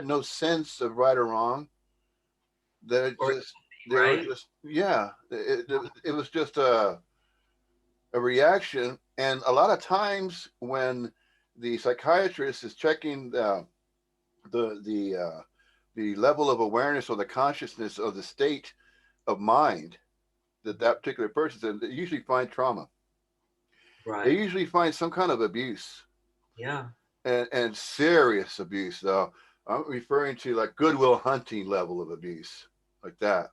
no sense of right or wrong. They Or just they were right. just yeah. It was just a reaction, and a lot of times when the psychiatrist is checking the the uh, the level of awareness or the consciousness of the state of mind that particular person's in, they usually find trauma. They Right. usually find some kind of abuse Yeah. and serious abuse. Though I'm referring to like Goodwill Hunting level of abuse, like that.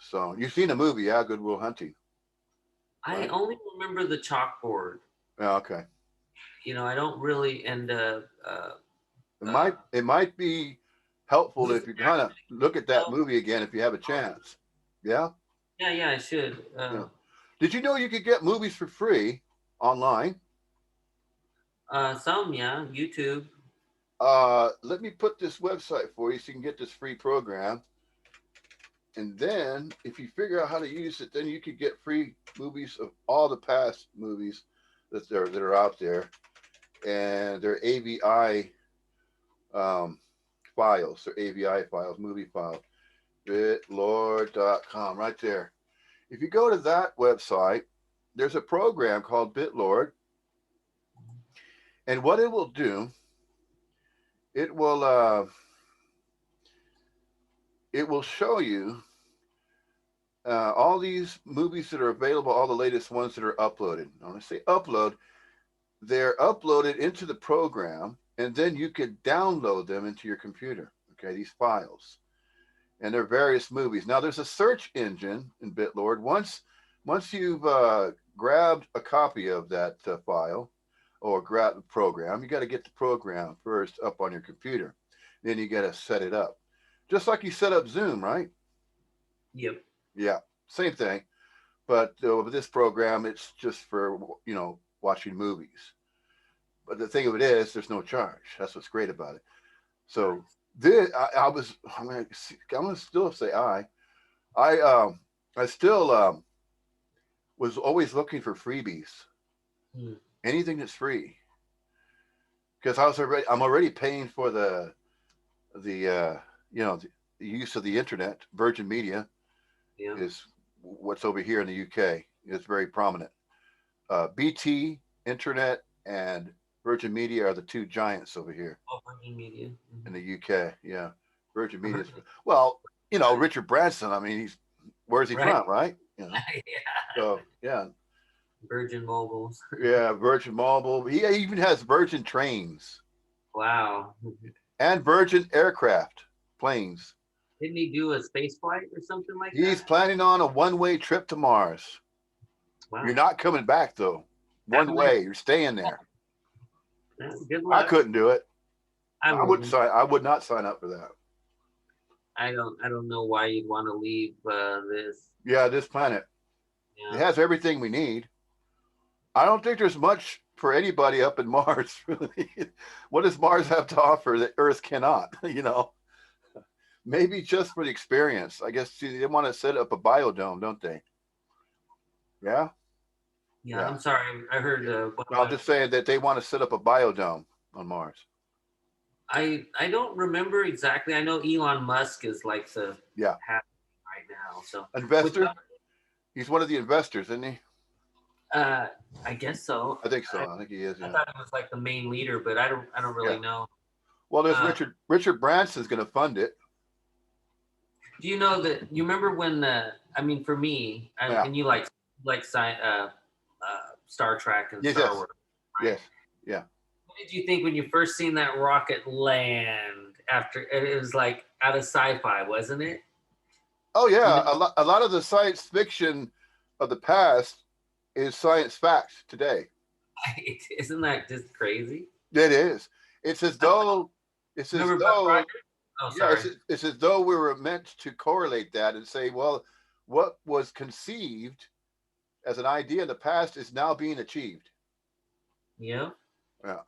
So you've seen the movie, yeah, Goodwill Hunting, I right? only remember the chalkboard. Yeah, okay. I don't really. And It uh, might it might be helpful who's if you kind of look at that oh, movie again if you have a chance. Yeah, yeah, yeah, I should. yeah. Did you know you could get movies for free online? Some, yeah, YouTube. Let me put this website for you so you can get this free program. And then, if you figure out how to use it, then you could get free movies of all the past movies that are out there, and they're AVI um, files. They're AVI files, movie files. Bitlord.com, right there. If you go to that website, there's a program called BitLord, and what it will do, it will uh, it will show you all these movies that are available, all the latest ones that are uploaded. When I say upload, they're uploaded into the program, and then you could download them into your computer. Okay, these files, and there are various movies. Now, there's a search engine in BitLord. Once you've grabbed a copy of that file or grab the program, you got to get the program first up on your computer. Then you got to set it up, just like you set up Zoom, right? Yep. Yeah, same thing. But with this program, it's just for watching movies. But the thing of it is, there's no charge. That's what's great about it. So this, I'm gonna still say I I still was always looking for freebies, Hmm. anything that's free, because I'm already paying for the the use of the internet. Virgin Media Yeah. is what's over here in the UK. It's very prominent. BT Internet and Virgin Media are the two giants over here Oh, Virgin Media. in Hmm. the UK. Yeah, Virgin I Media. heard Well, Richard Branson. I mean, where's he right. from, right? Yeah. So yeah, Virgin Mobiles. yeah, Virgin Mobile. He even has Virgin Trains Wow. and Virgin Aircraft planes. Didn't he do a space flight or something like He's that? planning on a one-way trip to Mars. You're Wow. not coming back though. That One went. way. You're staying there. Good I luck. couldn't do it. I wouldn't. I would not sign up for that. I don't know why you'd want to leave this. Yeah, this planet. It Yeah. has everything we need. I don't think there's much for anybody up in Mars, really. What does Mars have to offer that Earth cannot? Maybe just for the experience. I guess they want to set up a biodome, don't they? Yeah, Yeah. yeah. I'm sorry. I heard. No, I'm just saying that they want to set up a biodome on Mars. I don't remember exactly. I know Elon Musk is like the Yeah, happening right now. So which investor. He's one of the investors, isn't he? uh, I guess so. I think so. I think he is. I Yeah, thought it was like the main leader, but I don't really yeah. know. Well, there's Uh, Richard Branson's going to fund it. do you know that you remember when I mean for me Yeah. and you like Star Trek and Yes. Star Yes. Wars, right? Yes. Yeah. What did you think when you first seen that rocket land after it was like out of sci-fi, wasn't it? Oh You yeah. know, A lot of the science fiction of the past is science fact today. isn't that just crazy? It is. It's as though it's as Remember Buck though Rogers? Oh, yeah, sorry. it's as though we were meant to correlate that and say, well, what was conceived as an idea in the past is now being achieved. Yeah. Yeah.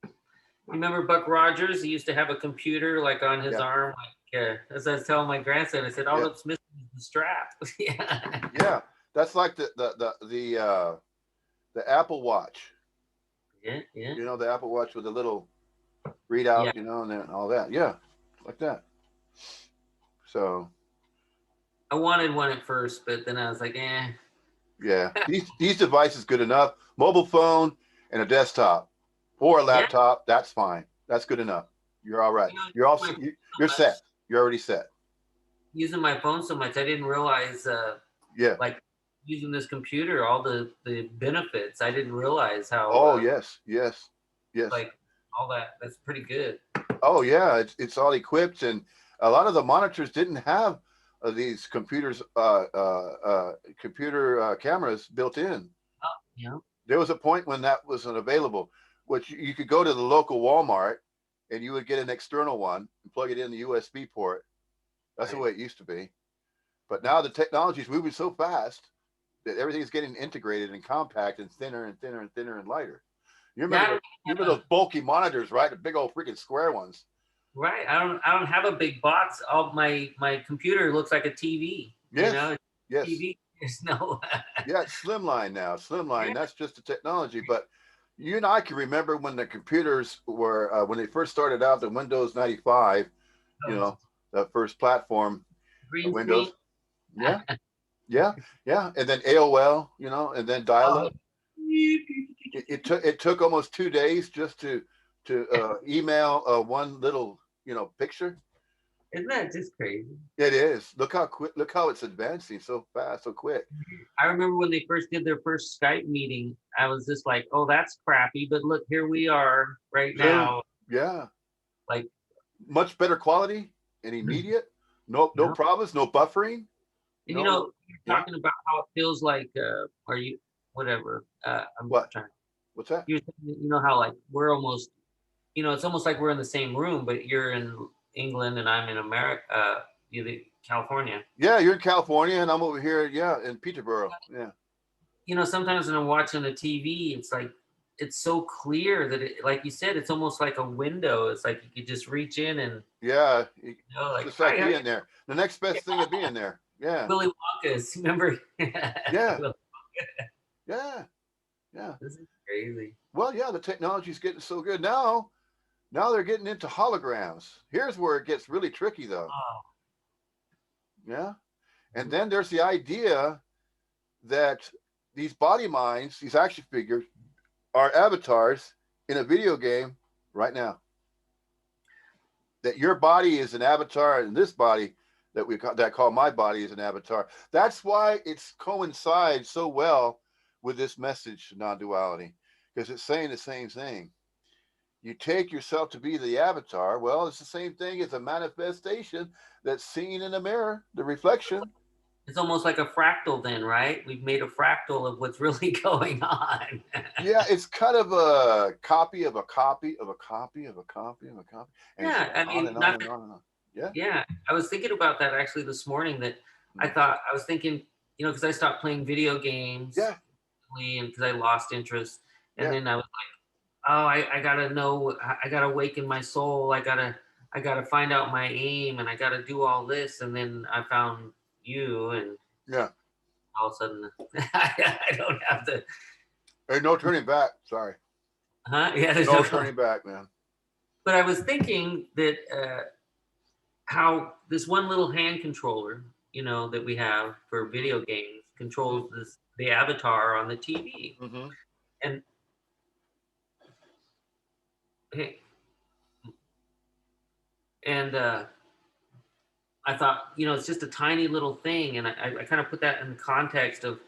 You remember Buck Rogers? He used to have a computer like on his Yeah. arm. Like as I was telling my grandson, I said, "All Yeah. that's missing is the strap." Yeah. Yeah. That's like the Apple Watch. Yeah. Yeah. The Apple Watch with the little readout, Yeah. and then all that. Yeah. Like that. So I wanted one at first, but then I was like, eh. yeah. These devices good enough. Mobile phone and a desktop or a Yeah. laptop, that's fine. That's good enough. You're all right. You know, You're all my- you're set. You're already set. using my phone so much, I didn't realize Yeah. like using this computer, all the benefits. I didn't realize how Oh yes. Yes. Yes. like all that. That's pretty good. Oh yeah. It's all equipped, and a lot of the monitors didn't have these computer cameras built in. You know. There was a point when that wasn't available, which you could go to the local Walmart and you would get an external one and plug it in the USB port. That's the way it used to be. But now the technology is moving so fast that everything's getting integrated and compact and thinner and thinner and thinner and lighter. You remember those bulky monitors, right? The big old freaking square ones. Right. I don't have a big box. All my computer looks like a TV. Yes. You know, Yes. TV. There's no. Yeah, it's slimline now. Slimline. Yeah. That's just the technology. But you and I can remember when the computers were when they first started out, the Windows 95. The first platform, Green Windows. screen. Yeah, and then AOL. And then dial-up. Oh. It took almost 2 days just to email one little picture. Isn't that just crazy? It is. Look how quick. Look how it's advancing so fast, so quick. I remember when they first did their first Skype meeting, I was just like, "Oh, that's crappy," but look, here we are right Zoom. now, Yeah. like, Much better quality and immediate. No, no no. problems. No buffering. And, you No. know, you're Yeah. talking about how it feels like, are you whatever, I'm What? trying What's that? you're saying, you know, how, like, we're almost it's almost like we're in the same room, but you're in England and I'm in America, California. Yeah, you're in California, and I'm over here. Yeah, in Peterborough. Yeah. Sometimes when I'm watching the TV, it's like it's so clear that like you said, it's almost like a window. It's like you could just reach in and Yeah. It's like, just hi, like how you being there. The next best thing of being there. Yeah. Willy Wonka's. Remember? Yeah. Will- Yeah. Yeah. this is crazy. Well, yeah, the technology's getting so good now. Now they're getting into holograms. Here's where it gets really tricky, though. Oh, Yeah. And then there's the idea that these body minds, these action figures, are avatars in a video game right now. That your body is an avatar, and this body that call my body is an avatar. That's why it's coincides so well with this message to non-duality, because it's saying the same thing. You take yourself to be the avatar. Well, it's the same thing as a manifestation that's seen in a mirror, the reflection. it's almost like a fractal, then, right? We've made a fractal of what's really going on. Yeah, it's kind of a copy of a copy of a copy of a copy of a copy, and it's Yeah, I on mean, and on not and on and on. Yeah. yeah, I was thinking about that actually this morning. That Mm. I was thinking, because I stopped playing video games, Yeah. and because I lost interest, and Yeah. then I was like, oh, I gotta know, I gotta awaken my soul, I gotta find out my aim, and I gotta do all this, and then I found you, and Yeah. all of a sudden, I don't have to, Hey, no turning back. Sorry. huh? Yeah, there's No no. turning back, man. But I was thinking that how this one little hand controller, that we have for video games controls the avatar on the TV. Mm-hmm. And hey, and I thought, it's just a tiny little thing, and I kind of put that in the context of,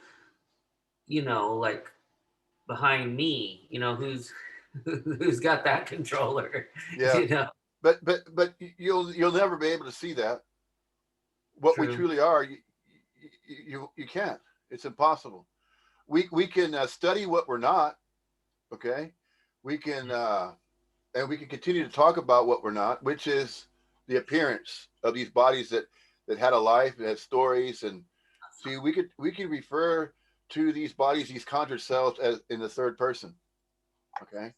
like behind me, who's got that controller, Yeah. you know. But you'll never be able to see that. What we True. truly are, you can't. It's impossible. We can study what we're not. Okay. We can and we can continue to talk about what we're not, which is the appearance of these bodies that had a life and had stories. And see, we could refer to these bodies, these conjured selves, as in the third person. Okay,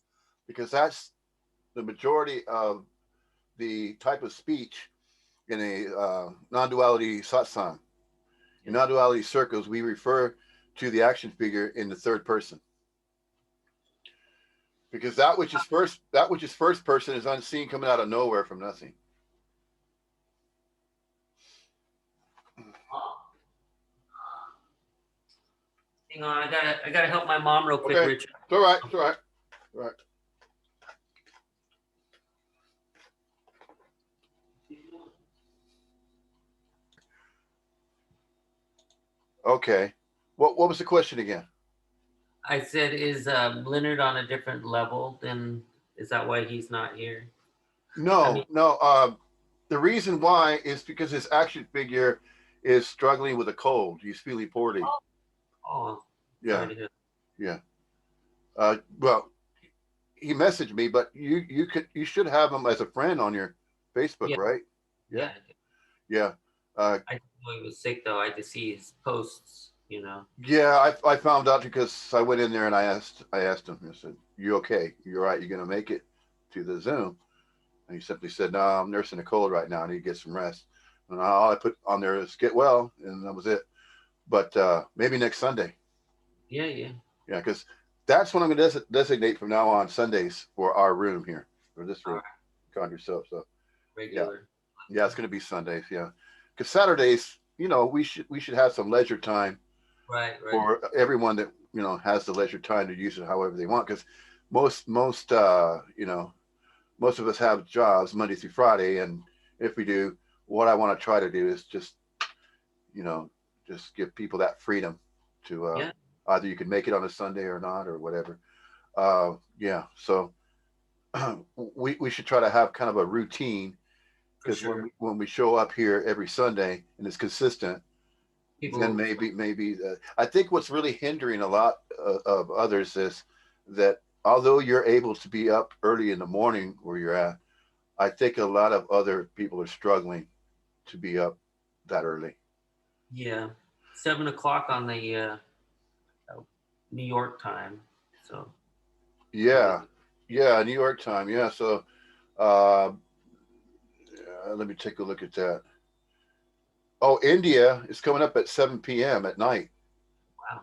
because that's the majority of the type of speech in a non-duality satsang. In non-duality circles, we refer to the action figure in the third person, because that which is first person is unseen, coming out of nowhere from nothing. Hang on, I gotta help my mom real quick, Okay, Richard. it's all right. It's all right. All right. Okay. What was the question again? I said, is Leonard on a different level than? Is that why he's not here? I No, mean, no. The reason why is because his action figure is struggling with a cold. He's feeling poorly. oh, sorry Yeah, to hear. yeah. Well, he messaged me, but you should have him as a friend on your Facebook, Yeah, right? Yeah, yeah. yeah. Uh, I didn't know he was sick though. I just see his posts. yeah, I found out because I went in there and I asked him. I said, "You okay? You all right? You gonna make it to the Zoom?" And he simply said, "No, I'm nursing a cold right now. I need to get some rest." And all I put on there is "get well," and that was it. But maybe next Sunday. Yeah, yeah. Yeah, because that's what I'm going to designate from now on, Sundays, for our room here, for this All room. right, Count yourself. So yeah, regular. yeah, it's going to be Sundays. Yeah, because Saturdays, we should have some leisure time Right, right. for everyone that has the leisure time to use it however they want. Because most of us have jobs Monday through Friday, and if we do, what I want to try to do is just, you know, just give people that freedom to Yeah, either you can make it on a Sunday or not or whatever. Yeah, so we should try to have kind of a routine for because sure. when we show up here every Sunday and it's consistent, then People, maybe I think what's really hindering a lot of others is that although you're able to be up early in the morning where you're at, I think a lot of other people are struggling to be up that early. yeah, 7 o'clock on the New York time. So maybe Yeah, yeah, New York time. Yeah, so uh, let me take a look at that. Oh, India is coming up at 7 p.m. at night. wow.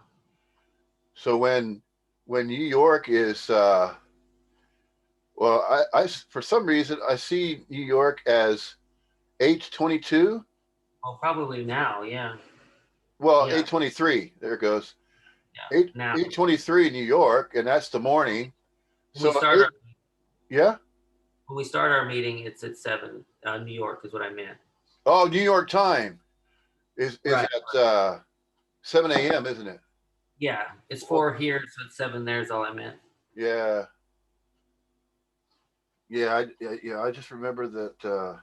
So when New York is well, I for some reason I see New York as 8:22. Oh, probably now. Yeah, Well, yeah, 8:23. There it goes. yeah. Eight Now 8:23 New York, and that's the morning. when we So start eight. our Yeah. when we start our meeting, it's at 7. New York is what I meant. Oh, New York time is Right. at 7 a.m., isn't it? Yeah, it's Well, 4 here, so it's 7 there. Is all I meant. yeah, yeah, yeah. I just remember that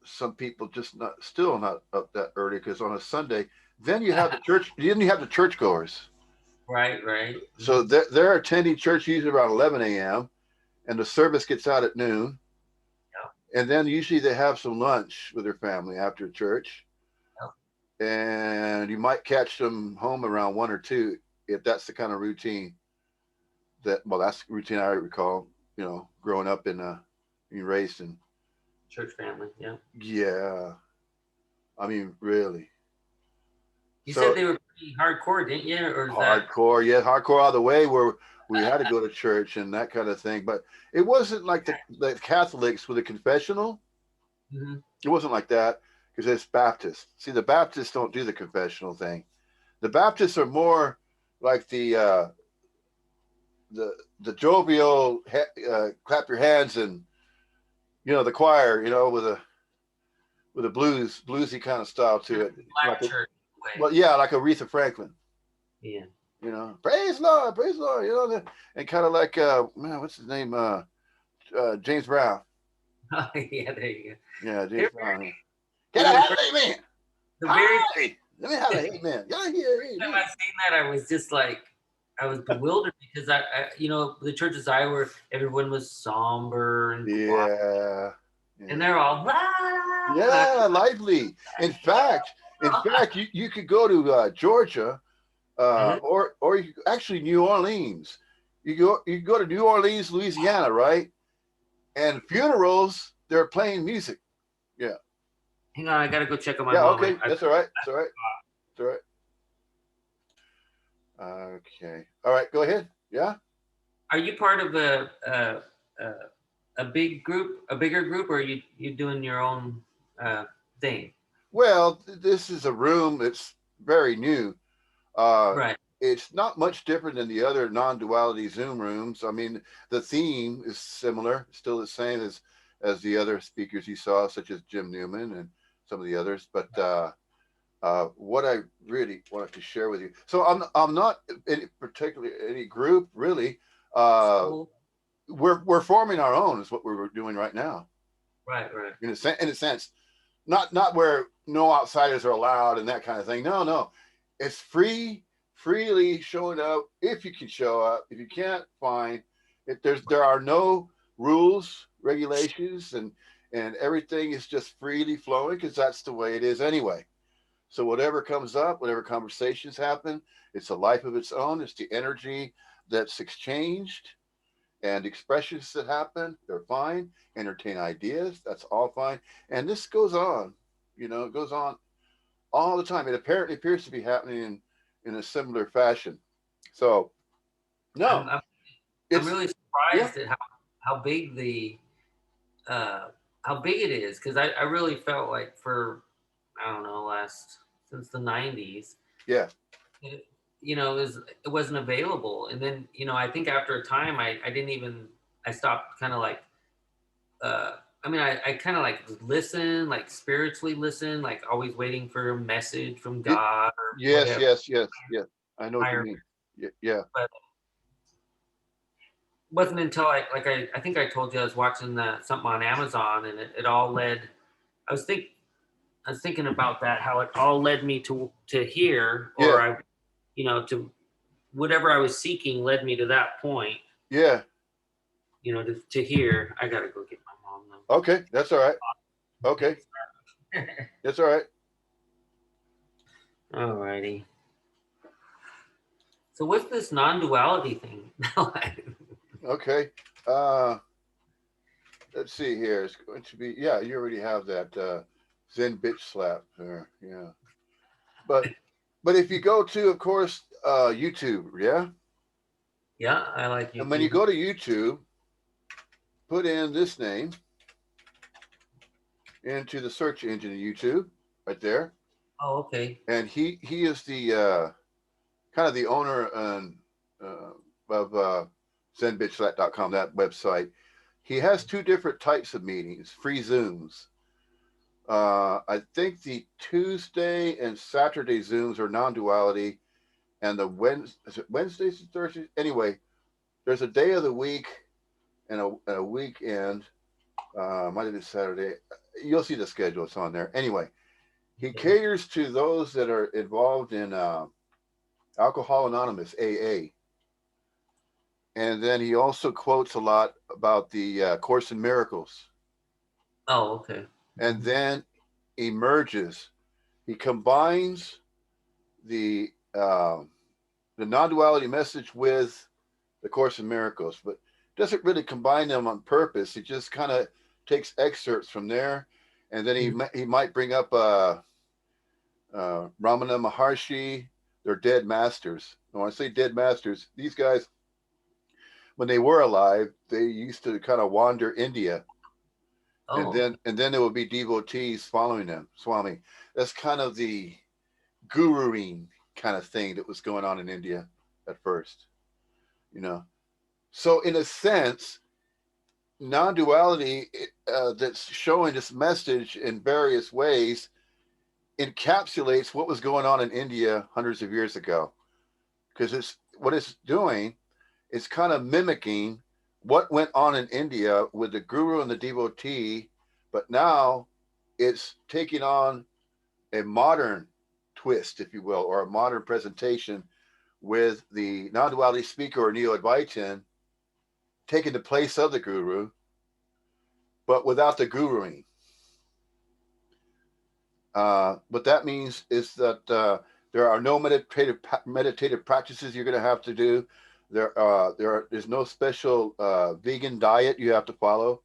some people just not still not up that early because on a Sunday, then you have the church. Then you have the churchgoers. Right, right. So they're attending church usually around 11 a.m. and the service gets out at noon. Yeah, And then usually they have some lunch with their family after church. yeah. And you might catch them home around 1 or 2 if that's the kind of routine that's the routine I recall, growing up being raised in. Church family. Yeah. Yeah. I mean, really. You said So they were pretty hardcore, didn't you? Or is that hardcore, yeah, hardcore all the way where we had to go to church and that kind of thing. But it wasn't like the Catholics with a confessional. mhm. It wasn't like that because it's Baptist. See, the Baptists don't do the confessional thing. The Baptists are more like the jovial clap your hands and the choir, with a bluesy kind of style to it. Black Like church way? well, yeah, like Aretha Franklin. Yeah. Praise Lord, and kind of like man, what's his name? James Brown. Oh, yeah, there you go. Yeah, James They're Brown. Yeah. Can I they're the have first, an amen? the very Hi. Let me have an amen. Y'all hear time amen? I seen that, I was just like, I was bewildered because the churches I were, everyone was somber and quiet, Yeah. and Yeah. they're all Yeah, lively. In fact, you could go to Georgia, uh-huh. or actually New Orleans. You go to New Orleans, Louisiana, right? And funerals, they're playing music. Yeah. Hang on, I gotta go check on my Yeah. mom. Okay. That's all right. It's all right. It's all right. Okay. All right. Go ahead. Yeah. Are you part of a a big group, a bigger group, or are you doing your own thing? Well, this is a room that's very new. Uh, Right. it's not much different than the other non-duality Zoom rooms. I mean, the theme is similar, still the same as the other speakers you saw, such as Jim Newman and some of the others. But what I really wanted to share with you, so I'm not in particularly any group really. Uh, So we're forming our own is what we're doing right now. right, right. In a sense, not where no outsiders are allowed and that kind of thing. No, no, it's freely showing up if you can show up. If you can't, fine. There are no rules, regulations, and everything is just freely flowing because that's the way it is anyway. So whatever comes up, whatever conversations happen, it's a life of its own. It's the energy that's exchanged and expressions that happen, they're fine. Entertain ideas, that's all fine. And this goes on, it goes on all the time. It apparently appears to be happening in a similar fashion. So, no, I'm I'm, I'm it's, really yeah, surprised at how big the uh, how big it is because I really felt like for I don't know last since the '90s yeah, it, it wasn't available, and then I think after a time I didn't even I stopped kind of like uh, I mean, I kind of like listen, like spiritually listen, like always waiting for a message from Ye- God or yes, whatever, yes, yes, yes. I know what you higher. mean. Yeah. But it wasn't until I think I told you I was watching something on Amazon, and it all led. I was think I was thinking about that, how it all led me to here, or Yeah. I, to whatever I was seeking led me to that point. Yeah. To here. I gotta go get my mom Okay. That's all right. Okay. though. That's all right. Alrighty. So what's this non-duality thing? Okay. Uh, let's see here. It's going to be, yeah, you already have that Zen bitch slap there. Yeah. But if you go to, of course, YouTube, yeah, Yeah, I like and when you YouTube. go to YouTube, put in this name into the search engine of YouTube, right there, Oh, okay. and he is the kind of the owner uh, of ZenBitchSlat.com, that website. He has two different types of meetings, free Zooms. I think the Tuesday and Saturday Zooms are non-duality, and the Wednesdays and Thursdays. Anyway, there's a day of the week and a weekend. Monday to Saturday. You'll see the schedule. It's on there. Anyway, he Okay. caters to those that are involved in Alcohol Anonymous (AA), and then he also quotes a lot about the Course in Miracles, Oh, okay. and then emerges. He combines the uh, the non-duality message with the Course in Miracles, but doesn't really combine them on purpose. He just kind of takes excerpts from there, and then Mhm. he might bring up Ramana Maharshi. They're dead masters. And when I say dead masters, these guys, when they were alive, they used to kind of wander India, and Oh, then there would be devotees following them. Swami, that's kind of the guruing kind of thing that was going on in India at first, you know. So in a sense, non-duality that's showing this message in various ways encapsulates what was going on in India hundreds of years ago, because it's what it's doing is kind of mimicking what went on in India with the guru and the devotee, but now it's taking on a modern twist, if you will, or a modern presentation with the non-duality speaker or neo-Advaitin taking the place of the guru, but without the guruing. What that means is that there are no meditative practices you're going to have to do. There's no special vegan diet you have to follow.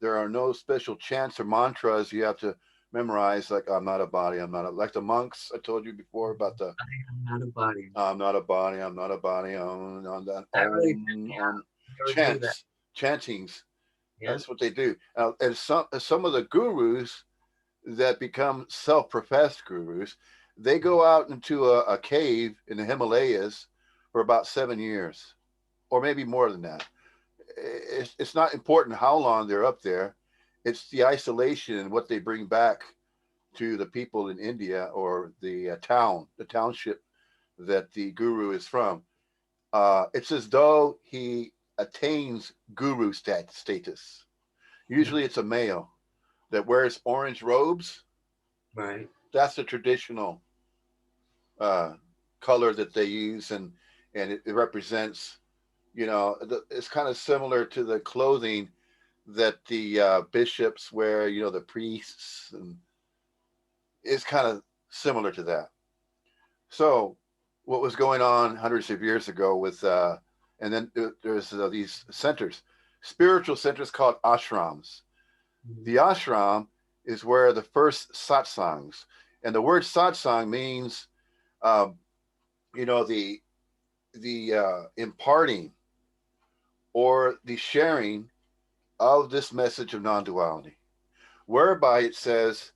There are no special chants or mantras you have to memorize, like I'm not a body, I'm not a, like the monks I told you before about the I am not a body. I'm not a body, I'm not a body, on that That really tripped me out. Never do that. chantings. Yeah. That's what they do. And some of the gurus that become self-professed gurus, they go out into a cave in the Himalayas for about 7 years, or maybe more than that. It's not important how long they're up there. It's the isolation and what they bring back to the people in India or the township that the guru is from. It's as though he attains guru status. Mhm. Usually it's a male that wears orange robes. Right. That's the traditional uh, color that they use, and it represents, it's kind of similar to the clothing that the bishops wear, the priests, and it's kind of similar to that. So, what was going on hundreds of years ago with, and then there's these centers, spiritual centers called ashrams. Mhm. The ashram is where the first satsangs, and the word satsang means, um, the imparting or the sharing of this message of non-duality, whereby it says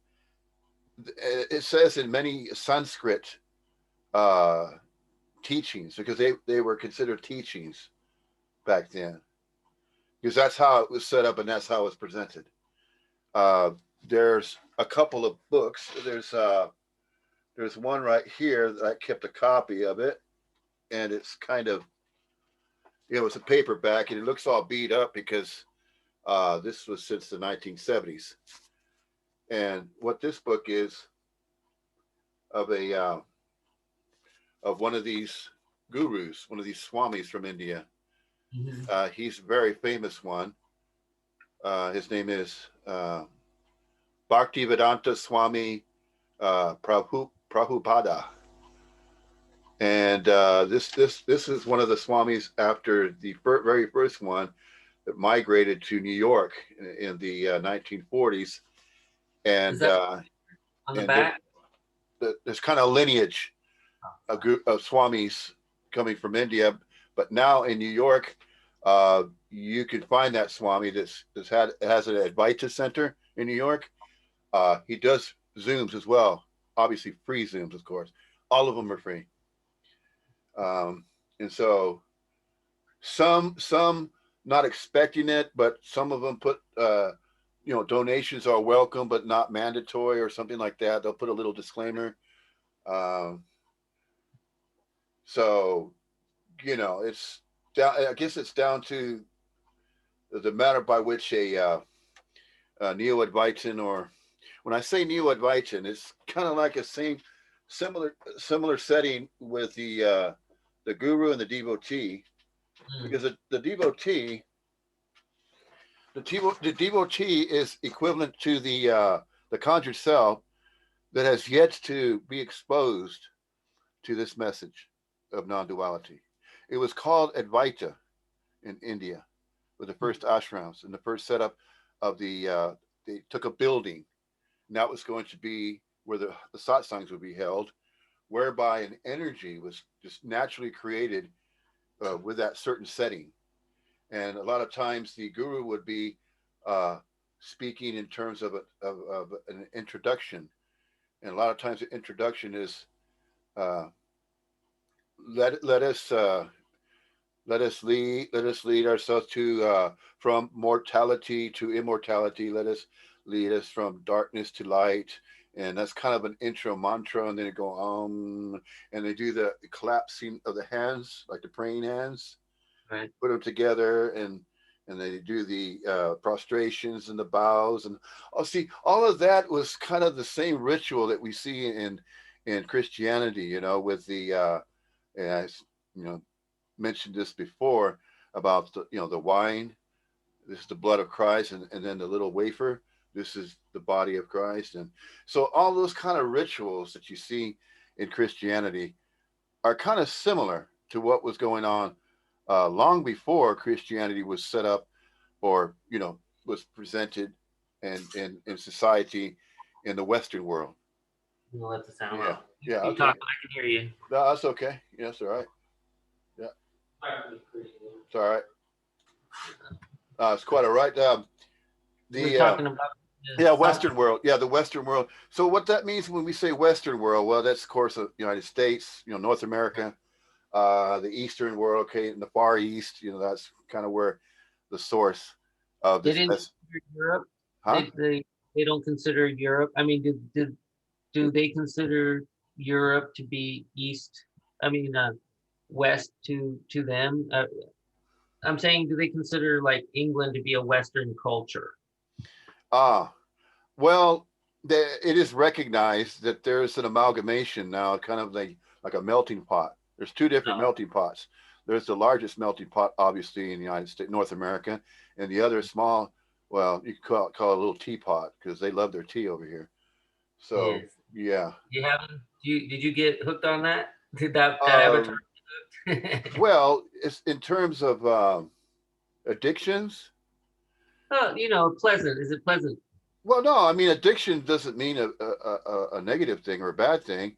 in many Sanskrit uh, teachings, because they were considered teachings back then. because that's how it was set up and that's how it was presented. Uh, there's a couple of books. There's one right here that I kept a copy of it, and it's kind of, it's a paperback, and it looks all beat up because this was since the 1970s. And what this book is of a of one of these gurus, one of these swamis from India. Mhm. He's a very famous one. His name is Bhaktivedanta Swami Prabhupada, and this is one of the swamis after the very first one that migrated to New York in the 1940s, Is and that on the and back? there's kind of lineage of, of swamis coming from India, but now in New York, you can find that swami that's had has an Advaita center in New York. He does Zooms as well, obviously free Zooms, of course. All of them are free, and so some not expecting it, but some of them put donations are welcome but not mandatory or something like that. They'll put a little disclaimer. Um, so it's down. I guess it's down to the matter by which a neo-Advaitin, or when I say neo-Advaitin, it's kind of like a similar setting with the guru and the devotee, Mm. because the devotee is equivalent to the conjured self that has yet to be exposed to this message of non-duality. It was called Advaita in India with the first ashrams and the first setup of they took a building, and that was going to be where the satsangs would be held, whereby an energy was just naturally created with that certain setting. And a lot of times the guru would be uh, speaking in terms of an introduction, and a lot of times the introduction is uh, let us let us lead ourselves to from mortality to immortality. Let us lead us from darkness to light. And that's kind of an intro mantra, and then it go and they do the collapsing of the hands, like the praying hands, Right. put them together, and they do the prostrations and the bows, and see, all of that was kind of the same ritual that we see in Christianity, with the as you know mentioned this before about the wine. This is the blood of Christ, and then the little wafer. This is the body of Christ, and so all those kind of rituals that you see in Christianity are kind of similar to what was going on long before Christianity was set up, or was presented in society in the Western world. I'm gonna let the sound Yeah, off. yeah, Keep okay, talking. I can hear you. no, that's okay. Yes, all right. Yeah, it's all right. It's quite all right. We're The talking about the Yeah, sat. Western world. Yeah, the Western world. So what that means when we say Western world, well, that's of course the United States, North America, the Eastern world, okay, in the Far East. That's kind of where the source of They this didn't mess. consider Europe. Huh? They don't consider Europe. I mean, do they consider Europe to be east? I mean, west to them? I'm saying, do they consider like England to be a Western culture? Ah, well, it is recognized that there's an amalgamation now, kind of like a melting pot. There's two different No. melting pots. There's the largest melting pot, obviously, in the United States, North America, and the other small. Well, you could call it a little teapot because they love their tea over here. So Yes. yeah. You haven't? Did you get hooked on that? Did that Avatar? Um, well, it's in terms of addictions. Oh, pleasant. Is it pleasant? Well, no, I mean addiction doesn't mean a negative thing or a bad thing.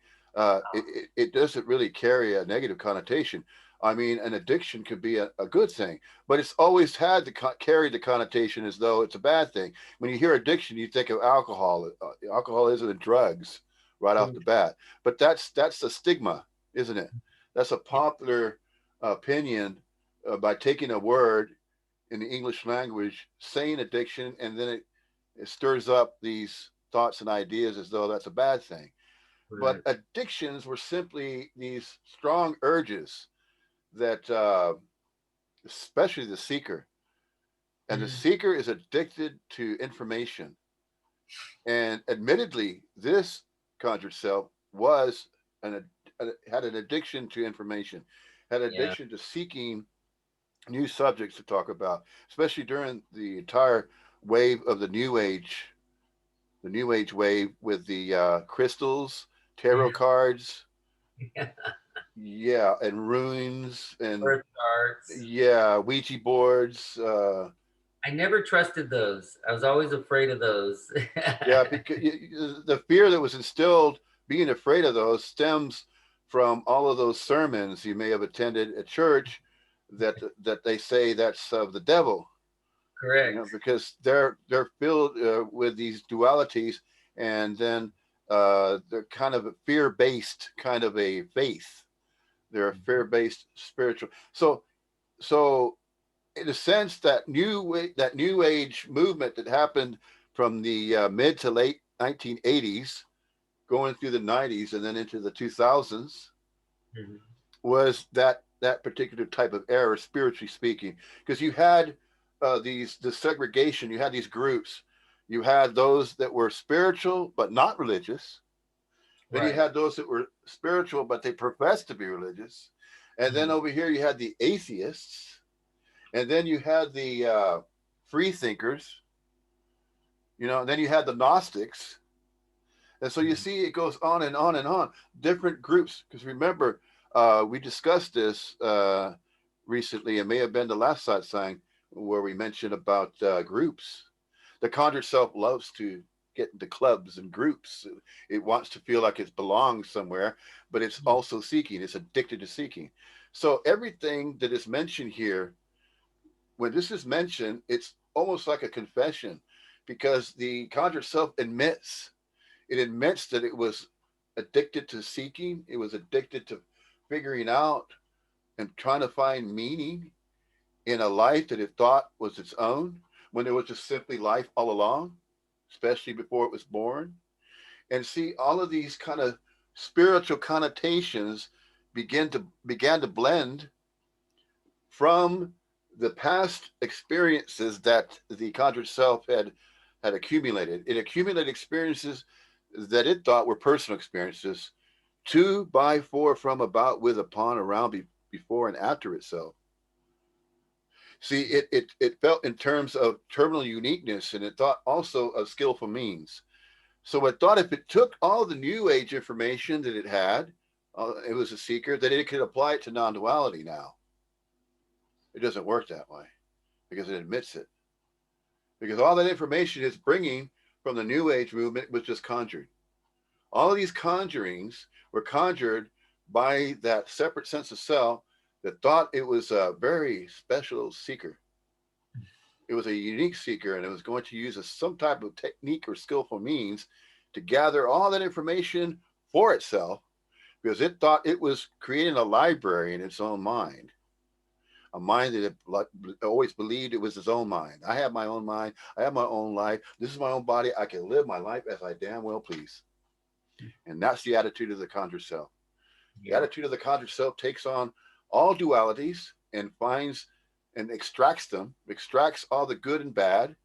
It doesn't really carry a negative connotation. I mean, an addiction could be a good thing, but it's always had to carry the connotation as though it's a bad thing. When you hear addiction, you think of alcoholism, and drugs right off the bat. But that's a stigma, isn't it? That's a popular opinion by taking a word in the English language saying addiction, and then it stirs up these thoughts and ideas as though that's a bad thing. But Right. addictions were simply these strong urges that, especially the seeker, and the Mhm. seeker is addicted to information. And admittedly, this conjured self was had an addiction to information, had an Yeah. addiction to seeking new subjects to talk about, especially during the entire wave of the New Age wave with the crystals, tarot Mhm. cards, yeah, and runes, and Birth charts. yeah, Ouija boards. I never trusted those. I was always afraid of those. Yeah, because the fear that was instilled, being afraid of those, stems from all of those sermons you may have attended at church that they say that's of the devil. You know, Correct. because they're filled with these dualities, and then they're kind of a fear-based kind of a faith. They're a fear-based spiritual. So in a sense, that new age movement that happened from the mid to late 1980s, going through the 90s and then into the 2000s, Mhm. was that particular type of era, spiritually speaking, because you had the segregation. You had these groups. You had those that were spiritual but not religious. Then you Right. had those that were spiritual but they professed to be religious. And then Mhm. over here you had the atheists. And then you had the free thinkers. And then you had the Gnostics. And so you Mhm. see, it goes on and on and on. Different groups. Because remember, we discussed this recently. It may have been the last satsang where we mentioned about groups. The conjured self loves to get into clubs and groups. It wants to feel like it belongs somewhere, but it's also seeking. It's addicted to seeking. So everything that is mentioned here, when this is mentioned, it's almost like a confession, because the conjured self admits that it was addicted to seeking. It was addicted to figuring out and trying to find meaning in a life that it thought was its own, when there was just simply life all along, especially before it was born. And see, all of these kind of spiritual connotations began to blend from the past experiences that the conjured self had accumulated. It accumulated experiences that it thought were personal experiences, to, by, for, from, about, with, upon, around, before, and after itself. See, it felt in terms of terminal uniqueness, and it thought also of skillful means. So it thought if it took all the new age information that it had, it was a seeker, that it could apply it to non duality now. It doesn't work that way, because it admits it. Because all that information it's bringing from the new age movement was just conjured. All of these conjurings were conjured by that separate sense of self that thought it was a very special seeker. It was a unique seeker, and it was going to use some type of technique or skillful means to gather all that information for itself, because it thought it was creating a library in its own mind. A mind that it always believed it was its own mind. I have my own mind. I have my own life. This is my own body. I can live my life as I damn well please. And that's the attitude of the conjured self. The Yeah. attitude of the conjured self takes on all dualities and finds and extracts all the good and bad.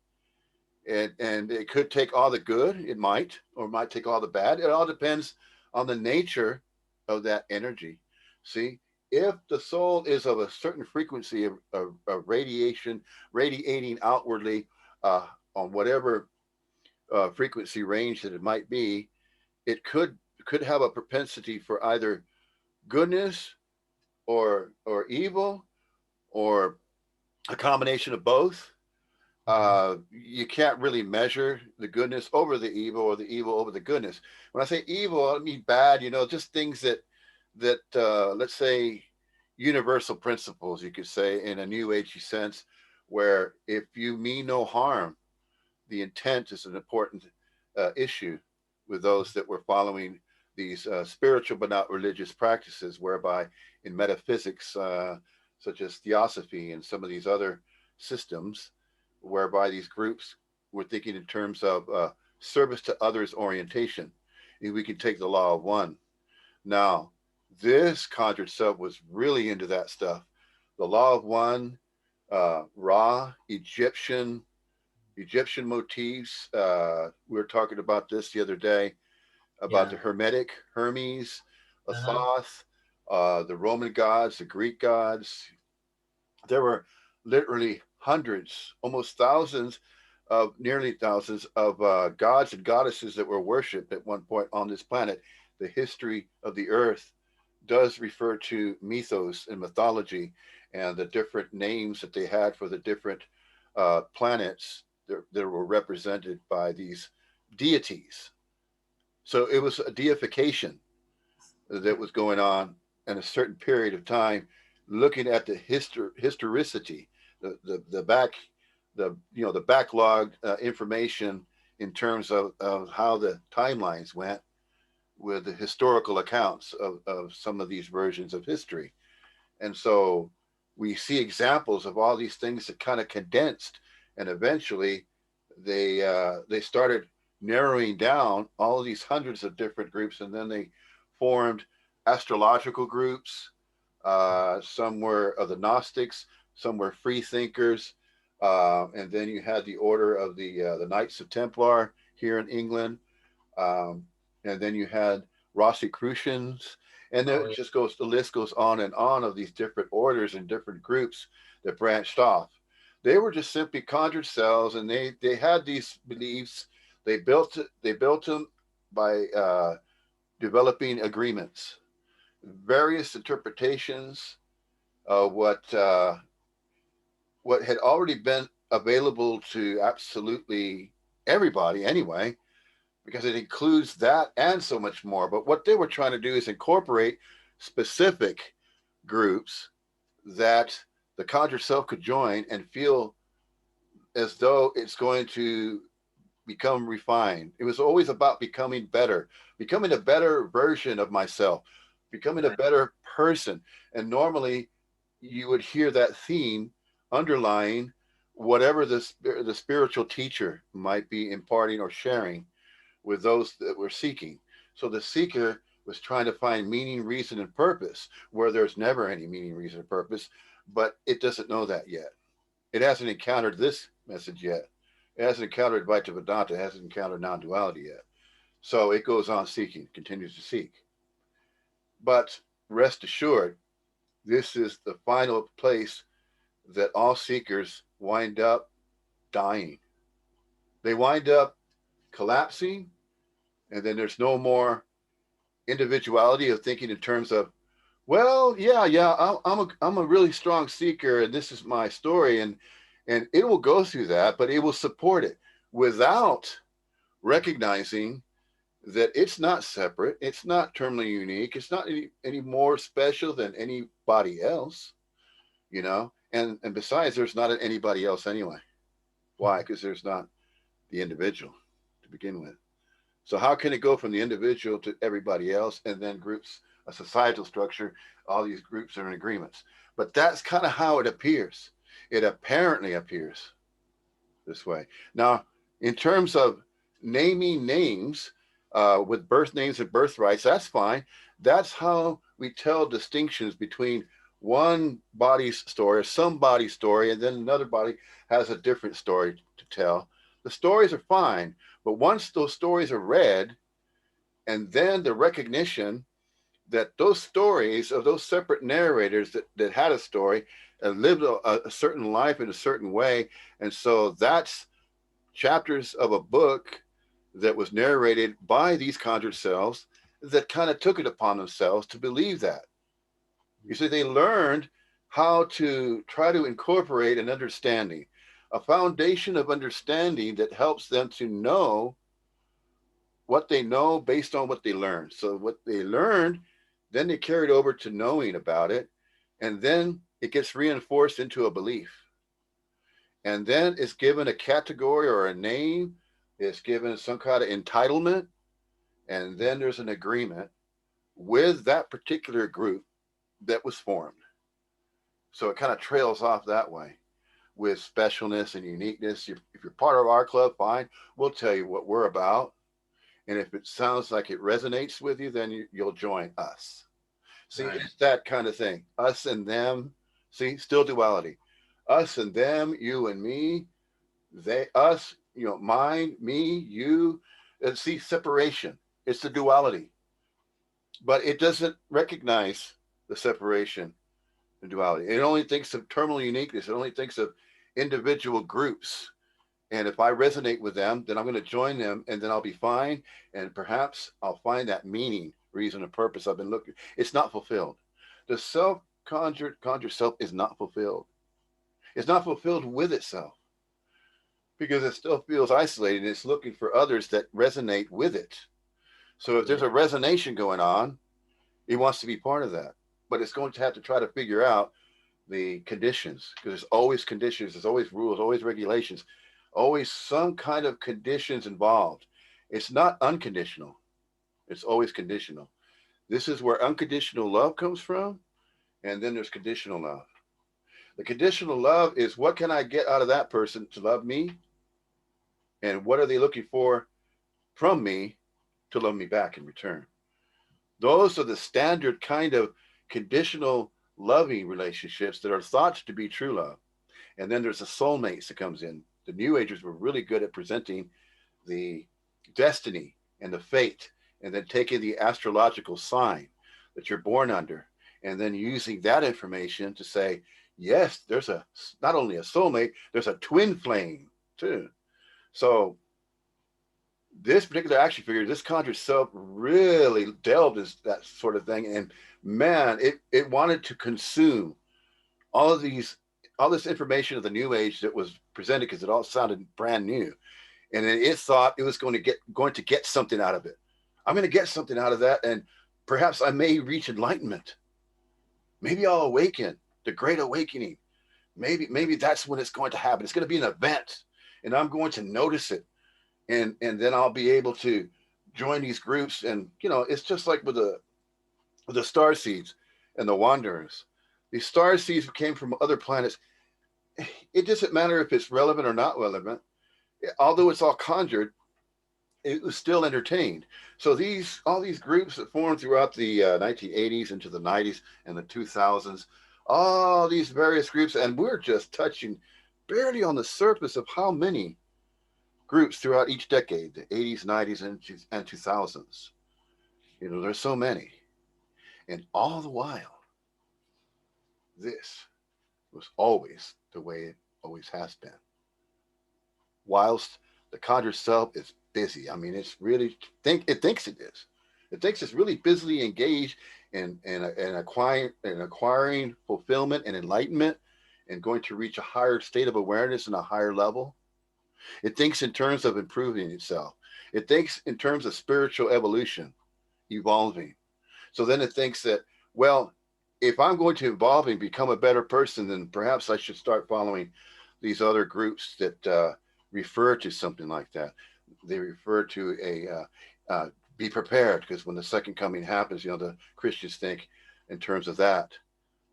And it could take all the good, it might, or it might take all the bad. It all depends on the nature of that energy. See, if the soul is of a certain frequency of radiation, radiating outwardly uh, on whatever frequency range that it might be, it could have a propensity for either goodness or evil, or a combination of both. Mhm. You can't really measure the goodness over the evil or the evil over the goodness. When I say evil, I don't mean bad. Just things that let's say universal principles. You could say in a new agey sense, where if you mean no harm, the intent is an important issue with those that were following these spiritual but not religious practices, whereby in metaphysics, such as theosophy and some of these other systems, whereby these groups were thinking in terms of service to others orientation. And we can take the law of one. Now, this conjured sub was really into that stuff. The law of one, Ra, Egyptian motifs. We were talking about this the other day about Yeah. the Hermetic, Hermes, Uh-huh. Thoth, the Roman gods, the Greek gods. There were literally hundreds, almost thousands of nearly thousands of gods and goddesses that were worshipped at one point on this planet. The history of the earth does refer to mythos and mythology and the different names that they had for the different planets that were represented by these deities. So it was a deification that was going on in a certain period of time, looking at the historicity, the back, the backlog information in terms of how the timelines went with the historical accounts of some of these versions of history. And so we see examples of all these things that kind of condensed, and eventually they started narrowing down all of these hundreds of different groups, and then they formed astrological groups. Some were of the Gnostics, some were free thinkers, and then you had the order of the Knights of Templar here in England, um, and then you had Rosicrucians, and then Oh, it yeah. just goes. The list goes on and on of these different orders and different groups that branched off. They were just simply conjured cells, and they had these beliefs. They built them by developing agreements, various interpretations of what had already been available to absolutely everybody anyway, because it includes that and so much more. But what they were trying to do is incorporate specific groups that the conjured self could join and feel as though it's going to become refined. It was always about becoming better, becoming a better version of myself, becoming a Right. better person. And normally you would hear that theme underlying whatever the spiritual teacher might be imparting or sharing with those that were seeking. So the seeker was trying to find meaning, reason, and purpose where there's never any meaning, reason, or purpose, but it doesn't know that yet. It hasn't encountered this message yet. It hasn't encountered Advaita Vedanta. It hasn't encountered non duality yet. So it goes on seeking, continues to seek. But rest assured, this is the final place that all seekers wind up dying. They wind up collapsing, and then there's no more individuality of thinking in terms of, well, yeah, I'm a really strong seeker, and this is my story, and it will go through that, but it will support it without recognizing that it's not separate, it's not terminally unique, it's not any more special than anybody else, and besides, there's not anybody else anyway. Why? Because there's not the individual to begin with. So how can it go from the individual to everybody else and then groups, a societal structure, all these groups are in agreements. But that's kind of how it appears. It apparently appears this way. Now, in terms of naming names with birth names and birthrights, that's fine. That's how we tell distinctions between one body's story, somebody's story, and then another body has a different story to tell. The stories are fine, but once those stories are read, and then the recognition that those stories of those separate narrators that had a story and lived a certain life in a certain way, and so that's chapters of a book that was narrated by these conjured selves that kind of took it upon themselves to believe that. You see, they learned how to try to incorporate an understanding, a foundation of understanding that helps them to know what they know based on what they learned. So what they learned, then they carried over to knowing about it, and then it gets reinforced into a belief. And then it's given a category or a name, it's given some kind of entitlement, and then there's an agreement with that particular group that was formed. So it kind of trails off that way. with specialness and uniqueness. If you're part of our club, fine. We'll tell you what we're about. And if it sounds like it resonates with you, then you'll join us. See, Right. it's that kind of thing. Us and them. See, still duality. Us and them, you and me, they, us, mine, me, you. And see, separation. It's the duality. But it doesn't recognize the separation and duality. It only thinks of terminal uniqueness. It only thinks of individual groups. And if I resonate with them, then I'm going to join them and then I'll be fine. And perhaps I'll find that meaning, reason, and purpose I've been looking. It's not fulfilled. The self conjured self is not fulfilled. It's not fulfilled with itself because it still feels isolated and it's looking for others that resonate with it. So if there's Yeah. a resonation going on, it wants to be part of that. But it's going to have to try to figure out the conditions because there's always conditions, there's always rules, always regulations, always some kind of conditions involved. It's not unconditional, it's always conditional. This is where unconditional love comes from, and then there's conditional love. The conditional love is what can I get out of that person to love me, and what are they looking for from me to love me back in return. Those are the standard kind of conditional loving relationships that are thought to be true love. And then there's the soulmates that comes in. The New Agers were really good at presenting the destiny and the fate, and then taking the astrological sign that you're born under, and then using that information to say, yes, there's a not only a soulmate, there's a twin flame too. So this particular action figure, this conjured self really delved into that sort of thing, and man, it wanted to consume all of these all this information of the new age that was presented because it all sounded brand new, and then it thought it was going to get something out of it. I'm going to get something out of that, and perhaps I may reach enlightenment. Maybe I'll awaken, the great awakening. Maybe that's when it's going to happen. It's going to be an event, and I'm going to notice it, and then I'll be able to join these groups. And it's just like with the star seeds and the wanderers. These star seeds came from other planets. It doesn't matter if it's relevant or not relevant. Although it's all conjured, it was still entertained. So all these groups that formed throughout the 1980s into the 90s and the 2000s, all these various groups, and we're just touching barely on the surface of how many groups throughout each decade, the 80s, 90s, and 2000s. There's so many. And all the while, this was always the way it always has been. Whilst the conjured self is busy. I mean, it thinks it is. It thinks it's really busily engaged in acquiring fulfillment and enlightenment and going to reach a higher state of awareness and a higher level. It thinks in terms of improving itself. It thinks in terms of spiritual evolution, evolving. So then it thinks that, well, if I'm going to evolve and become a better person, then perhaps I should start following these other groups that refer to something like that. They refer to be prepared, because when the second coming happens, the Christians think in terms of that.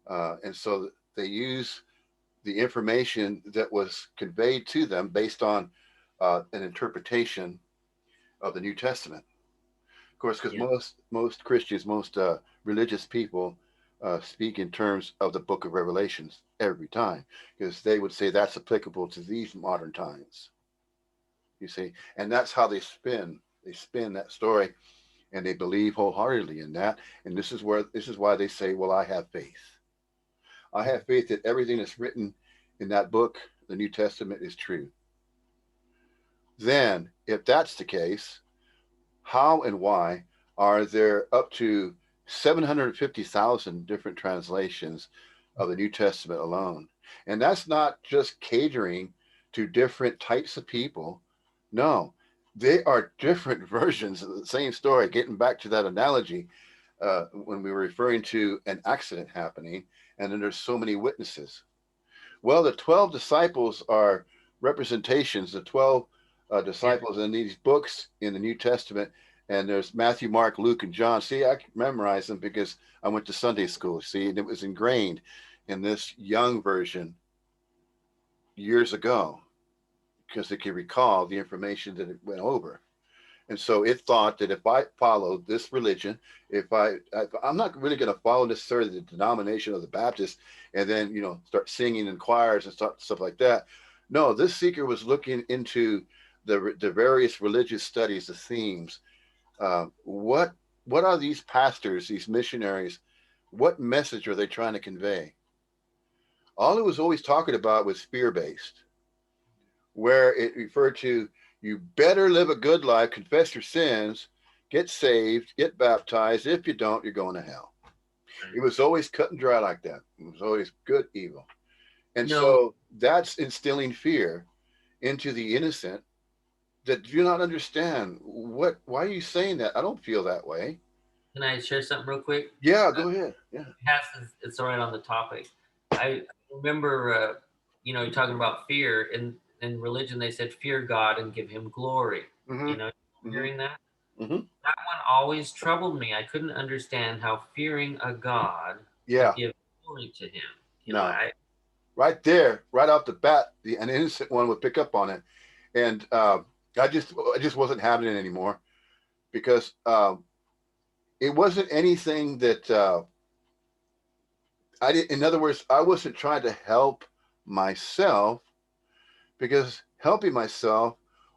And so they use the information that was conveyed to them based on an interpretation of the New Testament. Of course, because Yeah. most Christians, most religious people speak in terms of the Book of Revelations every time, because they would say that's applicable to these modern times. You see, and that's how they spin that story, and they believe wholeheartedly in that. And this is why they say, well, I have faith. I have faith that everything that's written in that book, the New Testament, is true. Then, if that's the case, how and why are there up to 750,000 different translations of the New Testament alone? And that's not just catering to different types of people. No, they are different versions of the same story. Getting back to that analogy, when we were referring to an accident happening, and then there's so many witnesses. Well, the 12 disciples are representations, the 12 Yeah. disciples in these books in the New Testament. And there's Matthew, Mark, Luke, and John. See, I can memorize them because I went to Sunday school. See, and it was ingrained in this young version, years ago because it could recall the information that it went over. And so it thought that if I followed this religion, I'm not really going to follow necessarily the denomination of the Baptist, and then start singing in choirs and stuff like that. No, this seeker was looking into the various religious studies, the themes. What are these pastors, these missionaries? What message are they trying to convey? All it was always talking about was fear based, where it referred to you better live a good life, confess your sins, get saved, get baptized. If you don't, you're going to hell. It was always cut and dry like that. It was always good, evil. And You know, so that's instilling fear into the innocent that do not understand why are you saying that? I don't feel that way. can I share something real quick? Yeah, go ahead. Yeah. It's right on the topic. I remember, you're talking about fear in religion. They said, "Fear God and give Him glory." Mm-hmm. You know, Mm-hmm. hearing that, Mm-hmm. that one always troubled me. I couldn't understand how fearing a God could Yeah. give glory to Him. No. I Right there, right off the bat, an innocent one would pick up on it, and I just wasn't having it anymore because it wasn't anything that I did. In other words, I wasn't trying to help myself because helping myself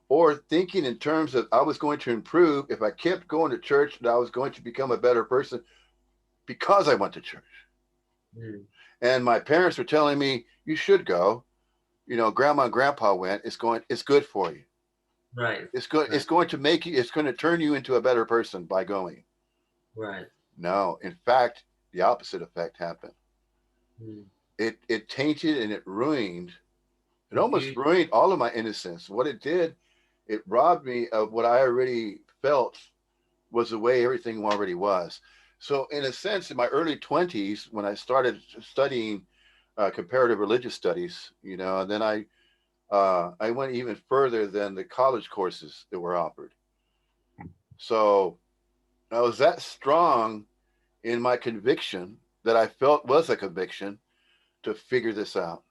or thinking in terms of I was going to improve if I kept going to church, that I was going to become a better person because I went to church. mm, And my parents were telling me you should go. Grandma and grandpa went. It's good for you. right, It's right, going to make you. It's going to turn you into a better person by going. right. No, in fact, the opposite effect happened. Mm. It tainted and it ruined. It almost Confusion. ruined all of my innocence. What it did, it robbed me of what I already felt was the way everything already was. So, in a sense, in my early 20s, when I started studying comparative religious studies, and then I went even further than the college courses that were offered. So I was that strong in my conviction that I felt was a conviction to figure this out.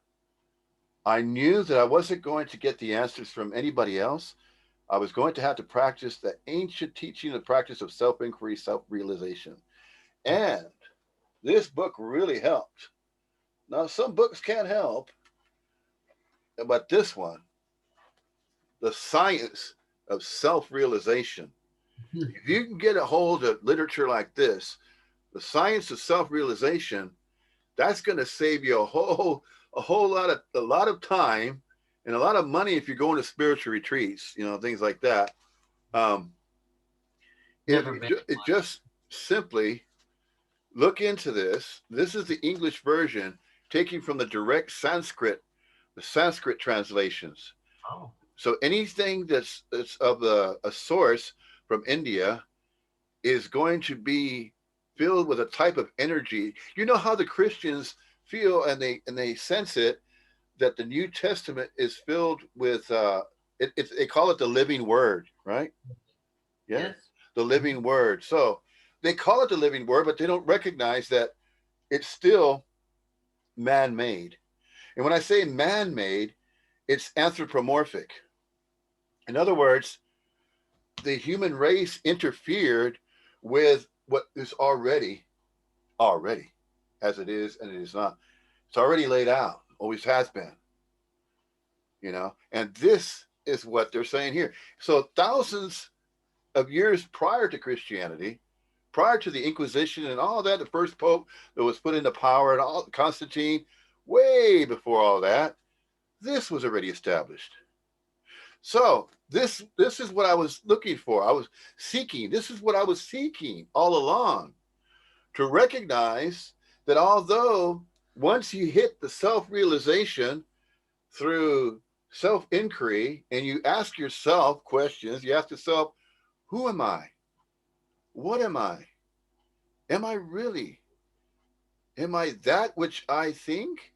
I knew that I wasn't going to get the answers from anybody else. I was going to have to practice the ancient teaching, the practice of self inquiry, self realization. And this book really helped. Now, some books can't help, but this one, The Science of Self Realization. If you can get a hold of literature like this, The Science of Self Realization, that's going to save you a lot of time and a lot of money if you're going to spiritual retreats, things like that. Um, if Never you been. just simply look into this, this is the English version taken from the Sanskrit translations. Oh, So anything that's of a source from India is going to be filled with a type of energy. You know how the Christians feel and they sense it that the New Testament is filled with they call it the living word, right? Yeah, yes. the Mhm. living word. So they call it the living word, but they don't recognize that it's still man-made. And when I say man-made, it's anthropomorphic. In other words, the human race interfered with what is already as it is and it is not. It's already laid out, always has been, and this is what they're saying here. So thousands of years prior to Christianity, prior to the Inquisition and all that, the first pope that was put into power and all Constantine, way before all that, this was already established. So this is what I was looking for. I was seeking. This is what I was seeking all along, to recognize that although once you hit the self-realization through self-inquiry and you ask yourself questions, you ask yourself, who am I? What am I? Am I really? Am I that which I think?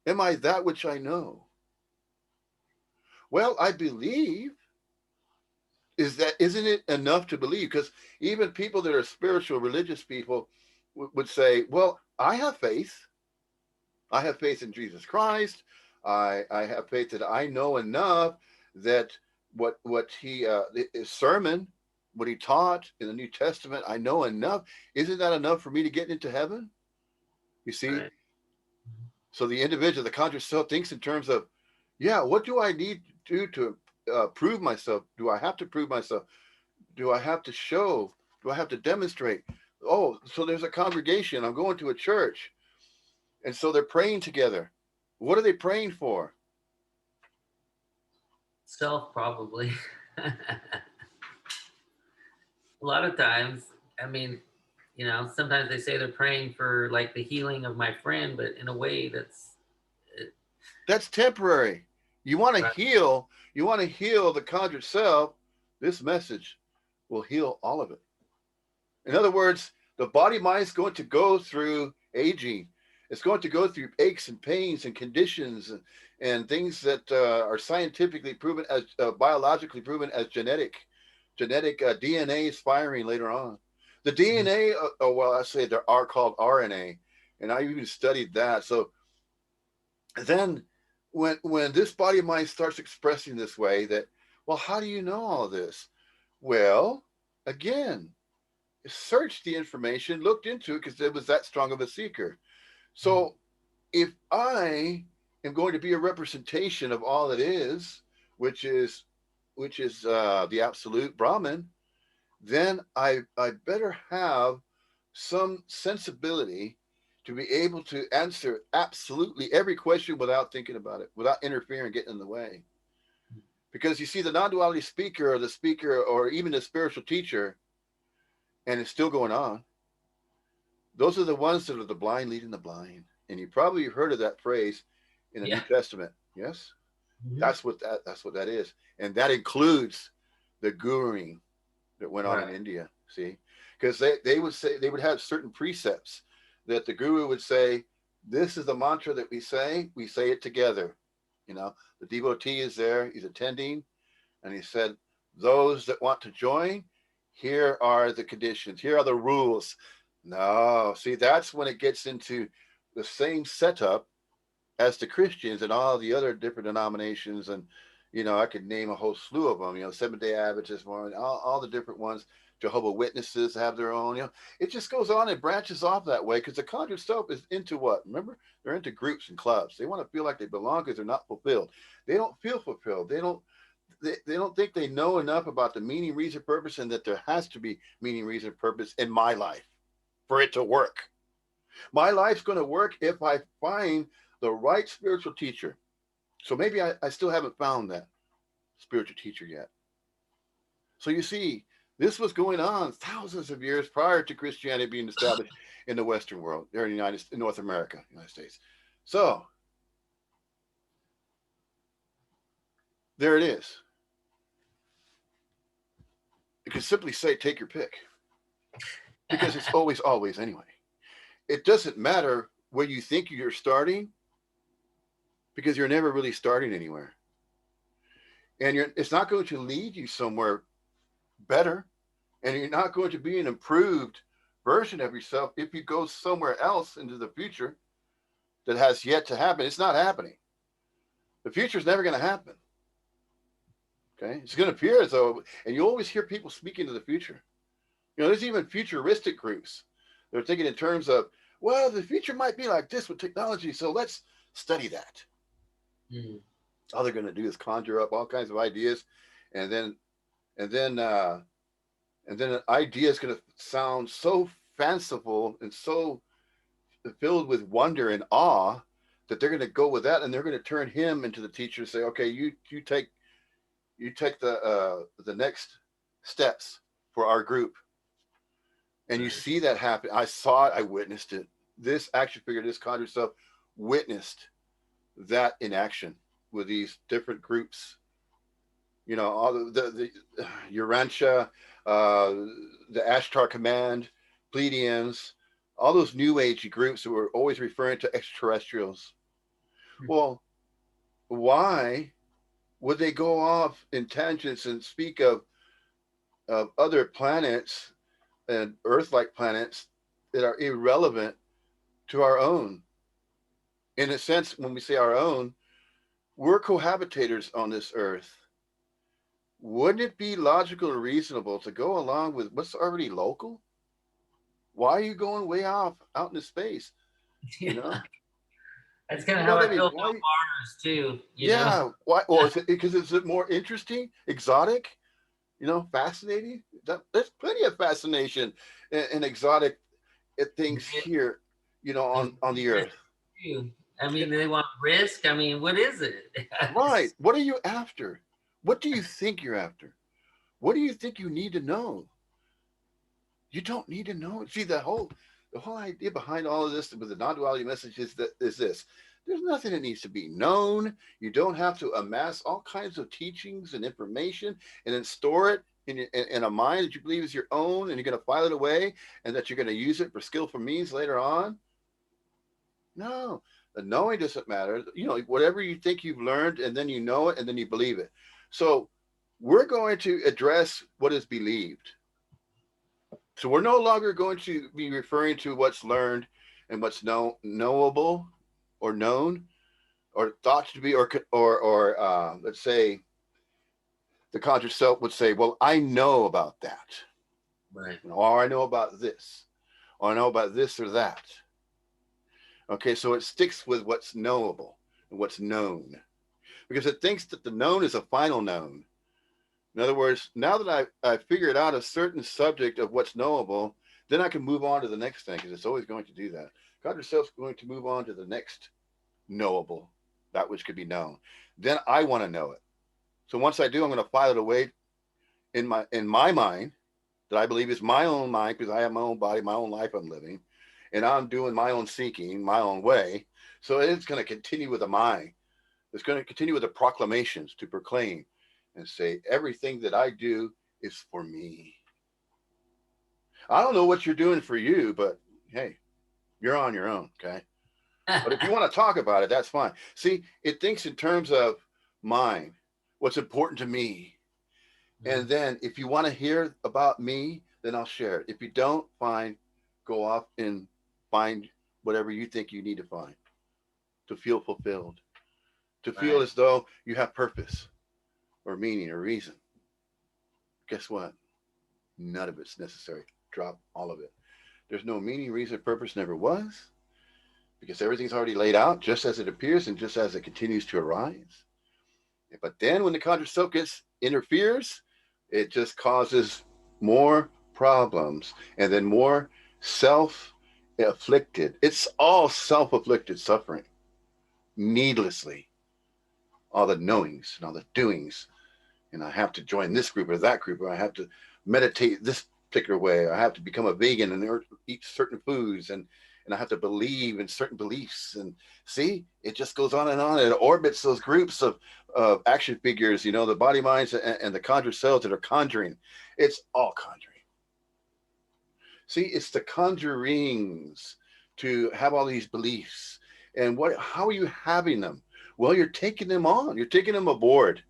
Am I that which I know? Well, I believe. Isn't it enough to believe? Because even people that are spiritual, religious people would say, well, I have faith. I have faith in Jesus Christ. I have faith that I know enough that what he his sermon, what he taught in the New Testament, I know enough. Isn't that enough for me to get into heaven? You see, Right. so the individual, the conscious self, thinks in terms of, yeah, what do I need to do to prove myself? Do I have to prove myself? Do I have to show? Do I have to demonstrate? Oh, so there's a congregation. I'm going to a church, and so they're praying together. What are they praying for? Self, probably. A lot of times, I mean, sometimes they say they're praying for like the healing of my friend, but in a way that's uh, That's temporary. You want to right. heal. You want to heal the conjured self. This message will heal all of it. In other words, the body mind is going to go through aging. It's going to go through aches and pains and conditions and things that are scientifically proven as biologically proven as genetic DNA is firing later on. The Mhm. DNA, oh, well, I say there are called RNA, and I even studied that. So then when this body of mind starts expressing this way that, well, how do you know all this? Well, again, searched the information, looked into it because it was that strong of a seeker. Mhm. So if I am going to be a representation of all it is, which is the absolute Brahman, then I better have some sensibility to be able to answer absolutely every question without thinking about it, without interfering, getting in the way. Because you see, the non-duality speaker or the speaker or even the spiritual teacher, and it's still going on, those are the ones that are the blind leading the blind. And you probably heard of that phrase in the New Yeah. Testament. Yes? Hmm. That's what that is. And that includes the guruing that went on in Right. India. See? Because they would say they would have certain precepts that the guru would say, this is the mantra that we say it together. The devotee is there, he's attending, and he said, those that want to join, here are the conditions, here are the rules. No, see, that's when it gets into the same setup as the Christians and all the other different denominations. And, I could name a whole slew of them, Seventh day Adventists, all the different ones. Jehovah Witnesses have their own, it just goes on and branches off that way because the conjured self is into what? Remember, they're into groups and clubs. They want to feel like they belong because they're not fulfilled. They don't feel fulfilled. They don't think they know enough about the meaning, reason, purpose, and that there has to be meaning, reason, purpose in my life for it to work. My life's going to work if I find the right spiritual teacher. So maybe I still haven't found that spiritual teacher yet. So you see, this was going on thousands of years prior to Christianity being established in the Western world, there in North America, United States. So there it is. You can simply say, take your pick, because it's always anyway. It doesn't matter where you think you're starting because you're never really starting anywhere. And it's not going to lead you somewhere better. And you're not going to be an improved version of yourself if you go somewhere else into the future that has yet to happen. It's not happening. The future is never going to happen. Okay. It's going to appear as though, and you always hear people speaking to the future. There's even futuristic groups. They're thinking in terms of, well, the future might be like this with technology. So let's study that. Mm. All they're going to do is conjure up all kinds of ideas, and then and then uh, and then an idea is going to sound so fanciful and so filled with wonder and awe that they're going to go with that, and they're going to turn him into the teacher and say, okay, you take the next steps for our group. And you Right. see that happen. I saw it. I witnessed it. This action figure, this conjured stuff, witnessed that in action with these different groups. All the Urantia, uh, the Ashtar Command, Pleiadians, all those New Age groups that were always referring to extraterrestrials. Well, why would they go off in tangents and speak of other planets and Earth-like planets that are irrelevant to our own? In a sense, when we say our own, we're cohabitators on this earth. Wouldn't it be logical and reasonable to go along with what's already local? Why are you going way off out into space? You Yeah, know, that's kind of you know how what I I feel mean? about Why? Mars too. You know. Yeah. Why? Well, is it because is it more interesting, exotic? You know, fascinating. There's plenty of fascination and exotic things here. You know, There's on the earth. too. I mean, they want risk. I mean, what is it? Right. What are you after? What do you think you're after? What do you think you need to know? You don't need to know. See, the whole idea behind all of this with the non-duality message is this. There's nothing that needs to be known. You don't have to amass all kinds of teachings and information and then store it in a mind that you believe is your own, and you're going to file it away, and that you're going to use it for skillful means later on. No, the knowing doesn't matter. You know, whatever you think you've learned, and then you know it, and then you believe it. So we're going to address what is believed. So we're no longer going to be referring to what's learned and what's knowable or known or thought to be, or let's say the conscious self would say, well, I know about that, Right. or I know about this, or I know about this or that. Okay, so it sticks with what's knowable and what's known because it thinks that the known is a final known. In other words, now that I figured out a certain subject of what's knowable, then I can move on to the next thing because it's always going to do that. God yourself is going to move on to the next knowable, that which could be known. Then I want to know it. So once I do, I'm going to file it away in my mind that I believe is my own mind because I have my own body, my own life I'm living, and I'm doing my own seeking, my own way. So it's going to continue with the mind. It's going to continue with the proclamations to proclaim and say everything that I do is for me. I don't know what you're doing for you, but hey, you're on your own, okay? But if you want to talk about it, that's fine. See, it thinks in terms of mine, what's important to me. And then if you want to hear about me, then I'll share it. If you don't, fine, go off and find whatever you think you need to find to feel fulfilled, to feel Right. as though you have purpose or meaning or reason. Guess what? None of it's necessary. Drop all of it. There's no meaning, reason, purpose, never was, because everything's already laid out just as it appears and just as it continues to arise. But then when the conscious self gets interferes, it just causes more problems and then more self afflicted. It's all self afflicted suffering needlessly. All the knowings and all the doings. And I have to join this group or that group, or I have to meditate this particular way. I have to become a vegan and eat certain foods, and I have to believe in certain beliefs. And see, it just goes on and on. It orbits those groups of action figures, you know, the body minds and the conjured cells that are conjuring. It's all conjuring. See, it's the conjurings to have all these beliefs. And how are you having them? Well, you're taking them on. You're taking them aboard.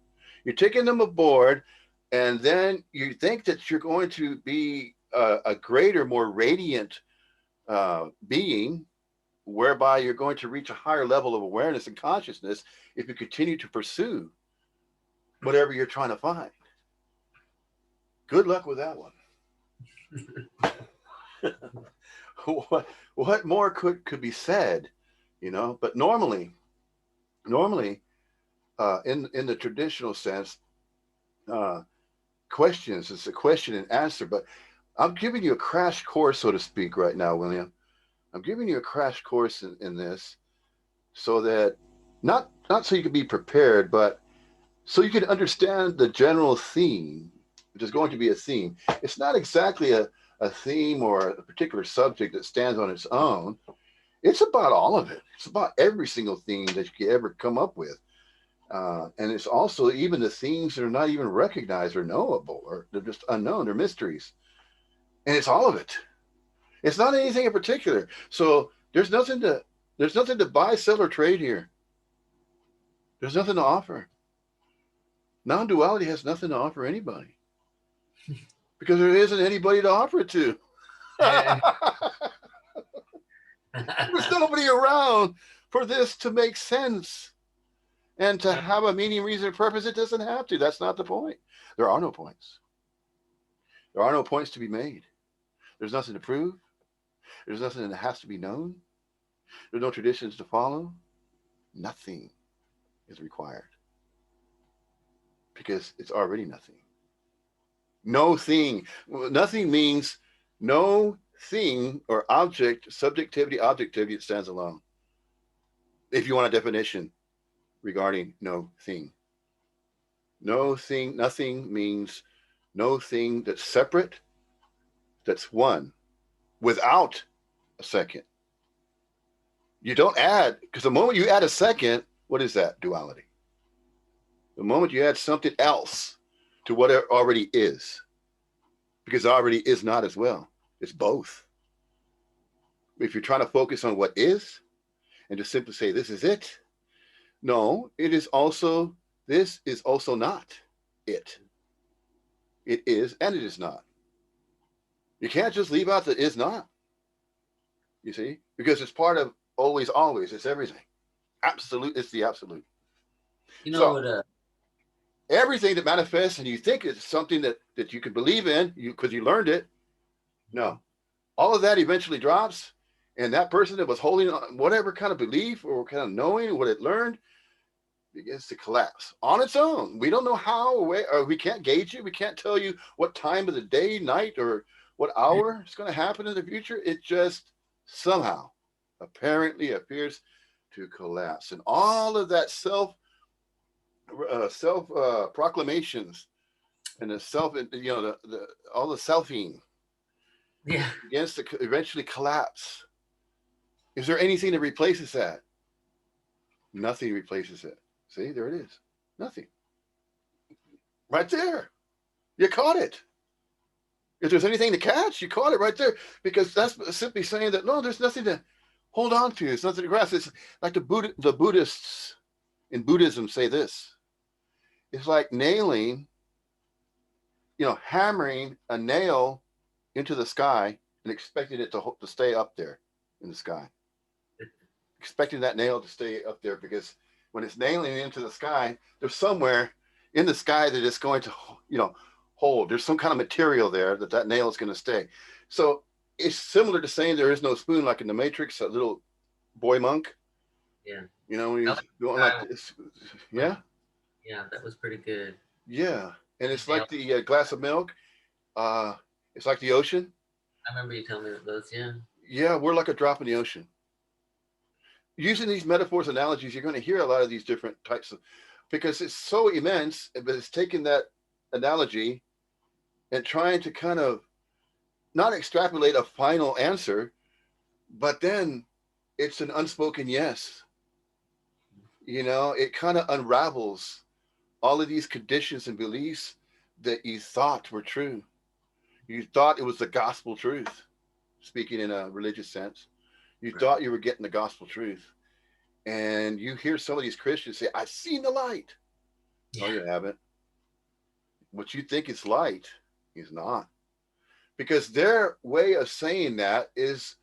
You're taking them aboard, and then you think that you're going to be a greater, more radiant being, whereby you're going to reach a higher level of awareness and consciousness if you continue to pursue whatever you're trying to find. Good luck with that one. what more could be said, you know? But normally, in the traditional sense, uh, questions it's a question and answer. But I'm giving you a crash course, so to speak, right now, William. I'm giving you a crash course in this, so that not so you can be prepared, but so you can understand the general theme, which is going to be a theme. It's not exactly a theme or a particular subject that stands on its own. It's about all of it. It's about every single theme that you could ever come up with. And it's also even the themes that are not even recognized or knowable, or they're just unknown, they're mysteries. And it's all of it. It's not anything in particular. So there's nothing to buy, sell, or trade here. There's nothing to offer. Non-duality has nothing to offer anybody because there isn't anybody to offer it to. There's nobody around for this to make sense. And to Uh, have a meaning, reason, and purpose, it doesn't have to. That's not the point. There are no points. There are no points to be made. There's nothing to prove. There's nothing that has to be known. There's no traditions to follow. Nothing is required because it's already nothing. No thing. Nothing means no thing or object, subjectivity, objectivity, it stands alone. If you want a definition regarding no thing, no thing, nothing means no thing that's separate, that's one, without a second. You don't add, because the moment you add a second, what is that? Duality. The moment you add something else to what it already is, because it already is not as well, it's both. If you're trying to focus on what is and just simply say, this is it, no, it is also, this is also not it. It is and it is not. You can't just leave out the is not, you see, because it's part of always, always. It's everything. Absolute. It's the absolute. you know So what? everything that manifests and you think it's something that you can believe in, because you learned it. No, all of that eventually drops, and that person that was holding on whatever kind of belief or kind of knowing what it learned begins to collapse on its own. We don't know how, or we can't gauge it. We can't tell you what time of the day, night, or what hour it's going to happen in the future. It just somehow apparently appears to collapse, and all of that self proclamations and the self, the all the selfing Yeah. begins to eventually collapse. Is there anything that replaces that? Nothing replaces it. See, there it is. Nothing. Right there. You caught it. If there's anything to catch, you caught it right there. Because that's simply saying that no, there's nothing to hold on to. It's nothing to grasp. It's like the Buddhists in Buddhism say this. It's like nailing, hammering a nail into the sky and expecting it to stay up there in the sky. Expecting that nail to stay up there, because when it's nailing into the sky, there's somewhere in the sky that it's going to, hold. There's some kind of material there that nail is going to stay. So it's similar to saying there is no spoon, like in the Matrix, a little boy monk. Yeah. When he's going like this. Yeah. Yeah, that was pretty good. Yeah. And it's Yeah, like the glass of milk. It's like the ocean. I remember you telling me those. Yeah. Yeah, we're like a drop in the ocean. Using these metaphors, analogies, you're going to hear a lot of these different types of, because it's so immense, but it's taking that analogy and trying to kind of not extrapolate a final answer, but then it's an unspoken yes. It kind of unravels all of these conditions and beliefs that you thought were true. You thought it was the gospel truth, speaking in a religious sense. You Right. thought you were getting the gospel truth. And you hear some of these Christians say, I've seen the light. No, Yeah. you haven't. What you think is light is not. Because their way of saying that is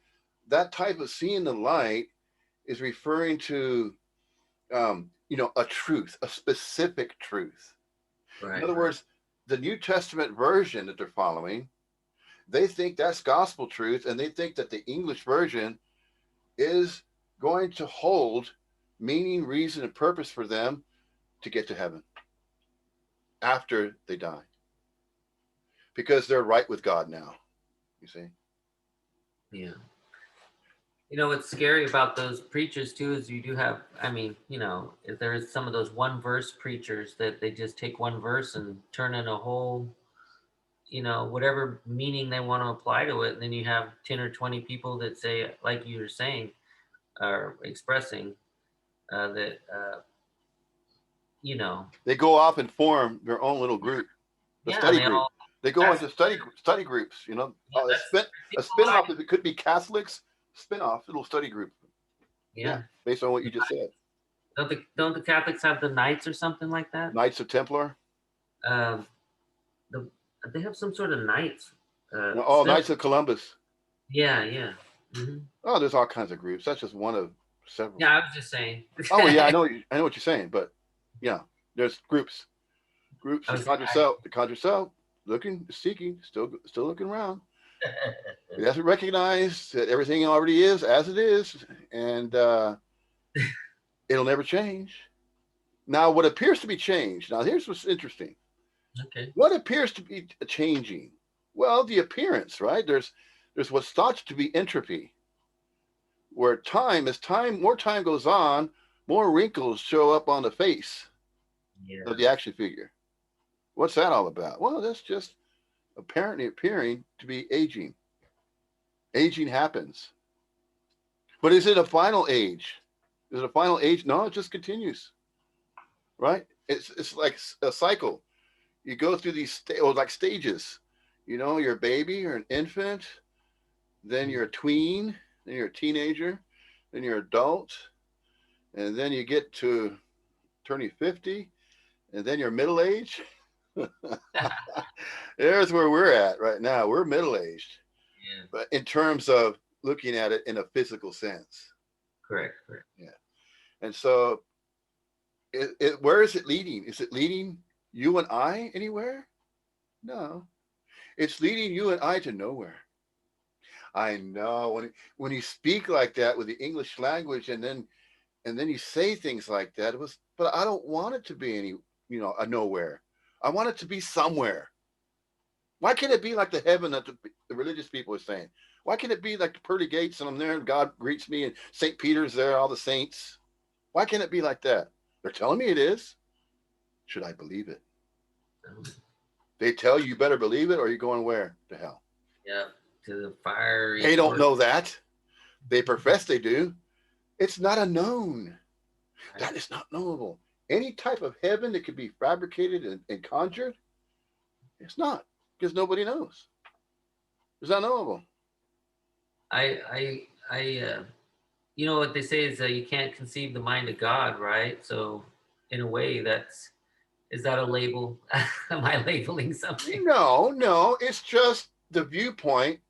that type of seeing the light is referring to, a truth, a specific truth. In Right. other words, the New Testament version that they're following, they think that's gospel truth, and they think that the English version is going to hold meaning, reason, and purpose for them to get to heaven after they die, because they're right with God now. You see? Yeah. What's scary about those preachers too is you do have, I mean, if there is some of those one verse preachers that they just take one verse and turn in a whole, whatever meaning they want to apply to it. And then you have 10 or 20 people that say, like you were saying, or expressing that, you know, They go off and form their own little group, the yeah, and study they group. all, They go that's, into study groups. yeah, that's, A people like, spin-off, if it could be Catholics, spin-off little study group. Yeah, yeah. based on what you just said. Don't the Catholics have the Knights or something like that? Knights of Templar. Um, the they have some sort of Knights. Oh, Still, Knights of Columbus. yeah, yeah. Hmm. Oh, there's all kinds of groups. That's just one of several. Yeah, I was just saying. Oh, well, yeah, I know what you're saying, but Yeah, there's groups. Groups. I The was, conjure self. The conjure self. Looking, seeking, still looking around. It doesn't recognize that everything already is as it is, and it'll never change. Now, what appears to be changed. Now, here's what's interesting. okay. What appears to be changing? Well, the appearance, right? There's what's thought to be entropy, where more time goes on, more wrinkles show up on the face of Yeah. the action figure. What's that all about? Well, that's just apparently appearing to be aging. Aging happens. But is it a final age? Is it a final age? No, it just continues, right? It's like a cycle. You go through like stages. You know, you're a baby, you're an infant, then you're a tween, then you're a teenager, then you're an adult, and then you get to turning 50, and then you're middle aged. There's where we're at right now. We're middle aged, Yeah. but in terms of looking at it in a physical sense. Correct. Correct. Yeah. And so, where is it leading? Is it leading you and I anywhere? No. It's leading you and I to nowhere. I know when you speak like that with the English language, and then you say things like that. It was, but I don't want it to be a nowhere. I want it to be somewhere. Why can't it be like the heaven that the religious people are saying? Why can't it be like the pearly gates and I'm there and God greets me and St. Peter's there, all the saints? Why can't it be like that? They're telling me it is. Should I believe it? Um, They tell you better believe it or you're going where? To hell. yeah. To the fiery They don't torch. know that. They profess they do. It's not a known. Right. That is not knowable. Any type of heaven that could be fabricated and conjured, it's not because nobody knows. It's not knowable. I you know what they say is that you can't conceive the mind of God, right? So in a way, is that a label? Am I labeling something? No, no, it's just the viewpoint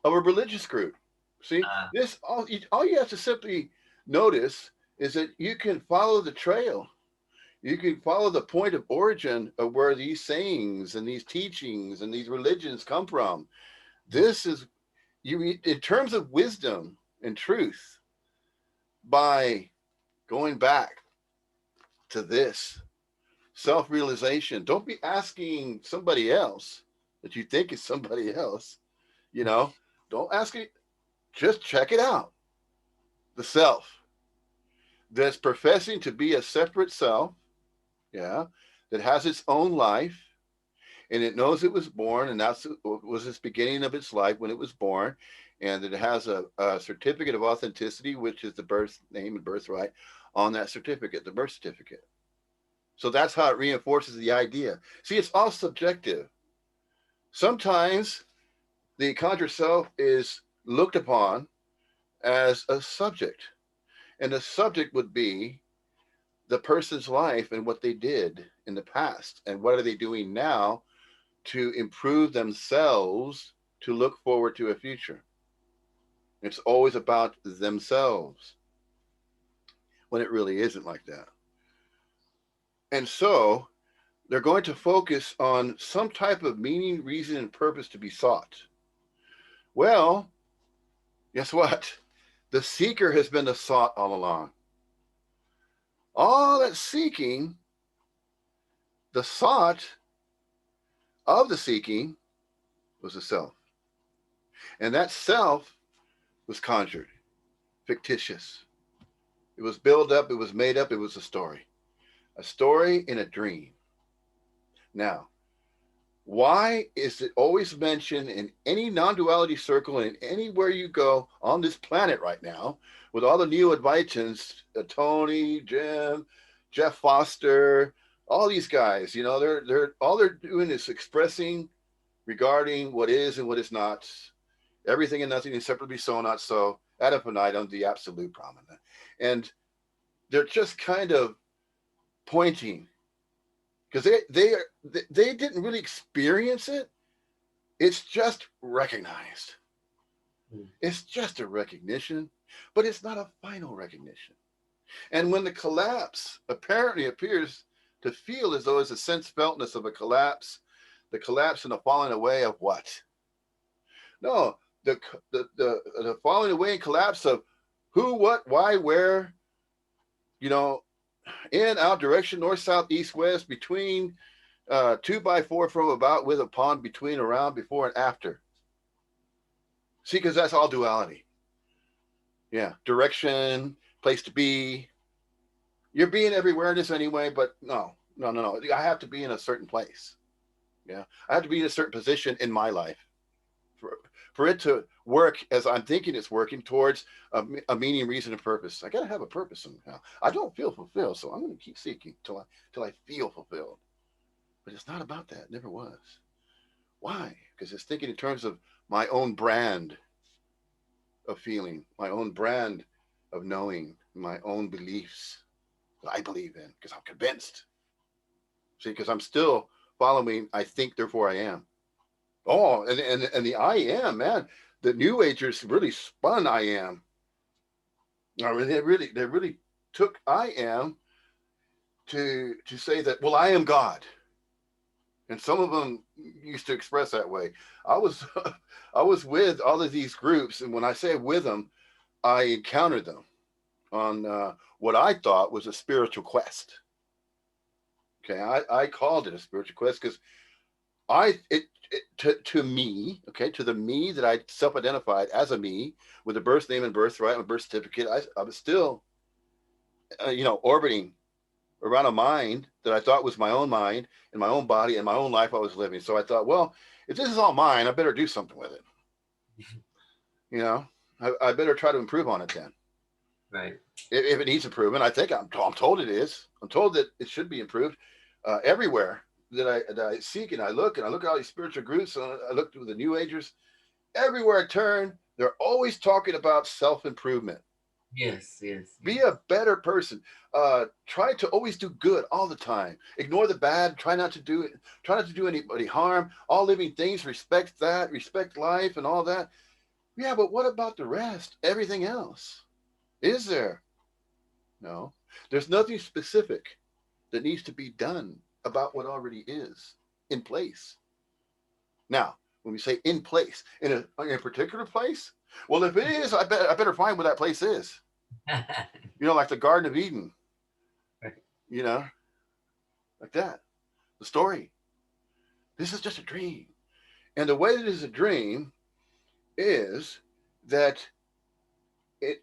of a religious group. See, Uh, this all you have to simply notice is that you can follow the trail. You can follow the point of origin of where these sayings and these teachings and these religions come from. This is you in terms of wisdom and truth by going back to this self-realization. Don't be asking somebody else that you think is somebody else, you know. Don't ask it, just check it out. The self that's professing to be a separate self, yeah, that has its own life and it knows it was born and that's was its beginning of its life when it was born, and that it has a certificate of authenticity, which is the birth name and birthright on that certificate, the birth certificate. So that's how it reinforces the idea. See, it's all subjective. Sometimes the conjure self is looked upon as a subject, and the subject would be the person's life and what they did in the past and what are they doing now to improve themselves to look forward to a future. It's always about themselves when it really isn't like that. And so they're going to focus on some type of meaning, reason, and purpose to be sought. Well, guess what? The seeker has been the sought all along. All that seeking, the sought of the seeking was the self. And that self was conjured, fictitious. It was built up, it was made up, it was a story in a dream. Now, why is it always mentioned in any non duality circle and anywhere you go on this planet right now with all the neo Advaitins, Tony, Jim, Jeff Foster, all these guys, you know, they're all they're doing is expressing regarding what is and what is not, everything and nothing is separately so, not so, ad infinitum, the absolute prominent. And they're just kind of pointing because they didn't really experience it. It's just recognized. It's just a recognition, but it's not a final recognition. And when the collapse apparently appears To feel as though it's a sense feltness of a collapse, the collapse and the falling away of what? No, the falling away and collapse of who, what, why, where, you know, in, out, direction, north, south, east, west, between, two by four, from, about, with, upon, between, around, before, and after. See, because that's all duality. Yeah, direction, place to be. You're being everywhere in this anyway, but no. I have to be in a certain place. Yeah, I have to be in a certain position in my life for for it to work as I'm thinking it's working towards a meaning, reason, and purpose. I got to have a purpose somehow. I don't feel fulfilled, so I'm going to keep seeking till I feel fulfilled. But it's not about that. It never was. Why? Because it's thinking in terms of my own brand of feeling, my own brand of knowing, my own beliefs that I believe in because I'm convinced. See, because I'm still following, I think, therefore I am. Oh, and the I am, man. The New Agers really spun I am. I mean, they really took I am to say that, well, I am God. And some of them used to express that way. I was I was with all of these groups, and when I say with them, I encountered them on what I thought was a spiritual quest. Okay, I called it a spiritual quest because to me, okay, to the me that I self-identified as a me with a birth name and birthright and birth certificate, I was still, orbiting around a mind that I thought was my own mind and my own body and my own life I was living. So I thought, well, if this is all mine, I better do something with it. You know, I better try to improve on it then. Right. If it needs improvement, I think I'm told it is. I'm told that it should be improved everywhere that I seek and I look at all these spiritual groups. And I look through the New Agers. Everywhere I turn, they're always talking about self improvement. Yes, yes, Be yes. a better person. Try to always do good all the time. Ignore the bad. Try not to do it. Try not to do anybody harm. All living things respect that, respect life, and all that. Yeah, but what about the rest? Everything else? Is there? No. There's nothing specific that needs to be done about what already is in place. Now, when we say in place, in a particular place, well, if it is, I better find where that place is. Like the Garden of Eden. Right. You know, like that. The story. This is just a dream, and the way that it is a dream is that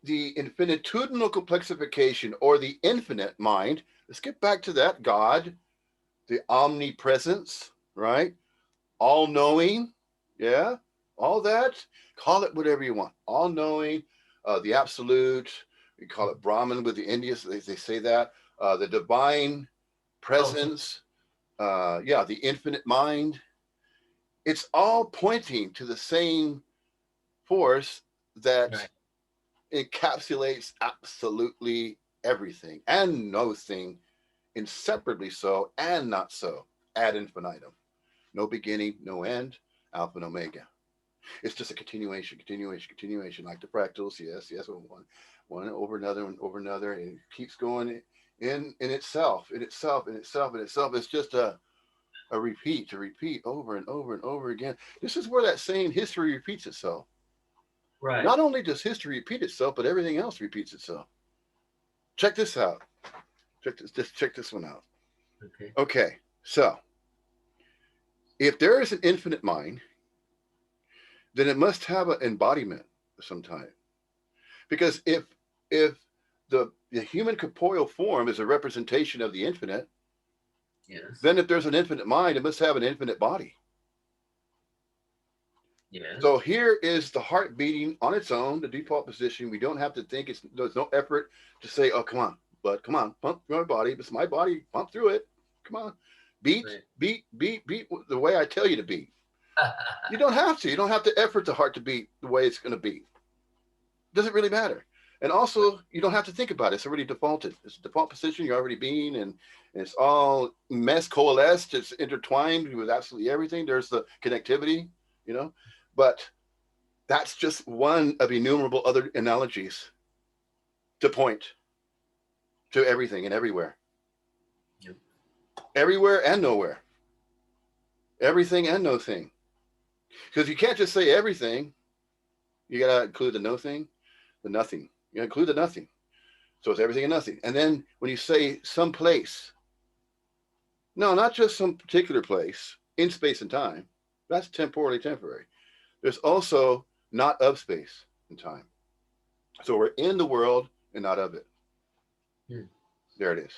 the infinitudinal complexification or the infinite mind. Let's get back to that. God, the omnipresence, right? All knowing, yeah, all that. Call it whatever you want. All knowing, the absolute. We call it Brahman with the Indians. They say that the divine Oh, presence. Yeah, the infinite mind. It's all pointing to the same force that right. encapsulates absolutely everything and no thing, inseparably so and not so, ad infinitum. No beginning, no end, alpha and omega. It's just a continuation, like the fractals. Yes, one over another, one over another, and it keeps going in itself, in itself, in itself, in itself. It's just a repeat, to repeat over and over and over again. This is where that saying history repeats itself. Right. Not only does history repeat itself, but everything else repeats itself. Check this out. Check this one out. Okay. Okay, so if there is an infinite mind, then it must have an embodiment of some type. Because if the human corporeal form is a representation of the infinite, Yes. then if there's an infinite mind, it must have an infinite body. Yes. So here is the heart beating on its own, the default position. We don't have to think. There's no effort to say, "Oh, come on, but come on, pump through my body. It's my body. Pump through it. Come on, beat, Right. beat, beat, beat the way I tell you to beat." You don't have to. You don't have to effort the heart to beat the way it's going to beat. It doesn't really matter. And also, you don't have to think about it. It's already defaulted. It's a default position. You're already being, and it's all coalesced. It's intertwined with absolutely everything. There's the connectivity, you know. But that's just one of innumerable other analogies to point to everything and everywhere. Yep. everywhere and nowhere, everything and no thing. Because you can't just say everything. You got to include the no thing, the nothing. You include the nothing. So it's everything and nothing. And then when you say some place, no, not just some particular place in space and time. That's temporally temporary. There's also not of space and time. So we're in the world and not of it. Hmm. There it is.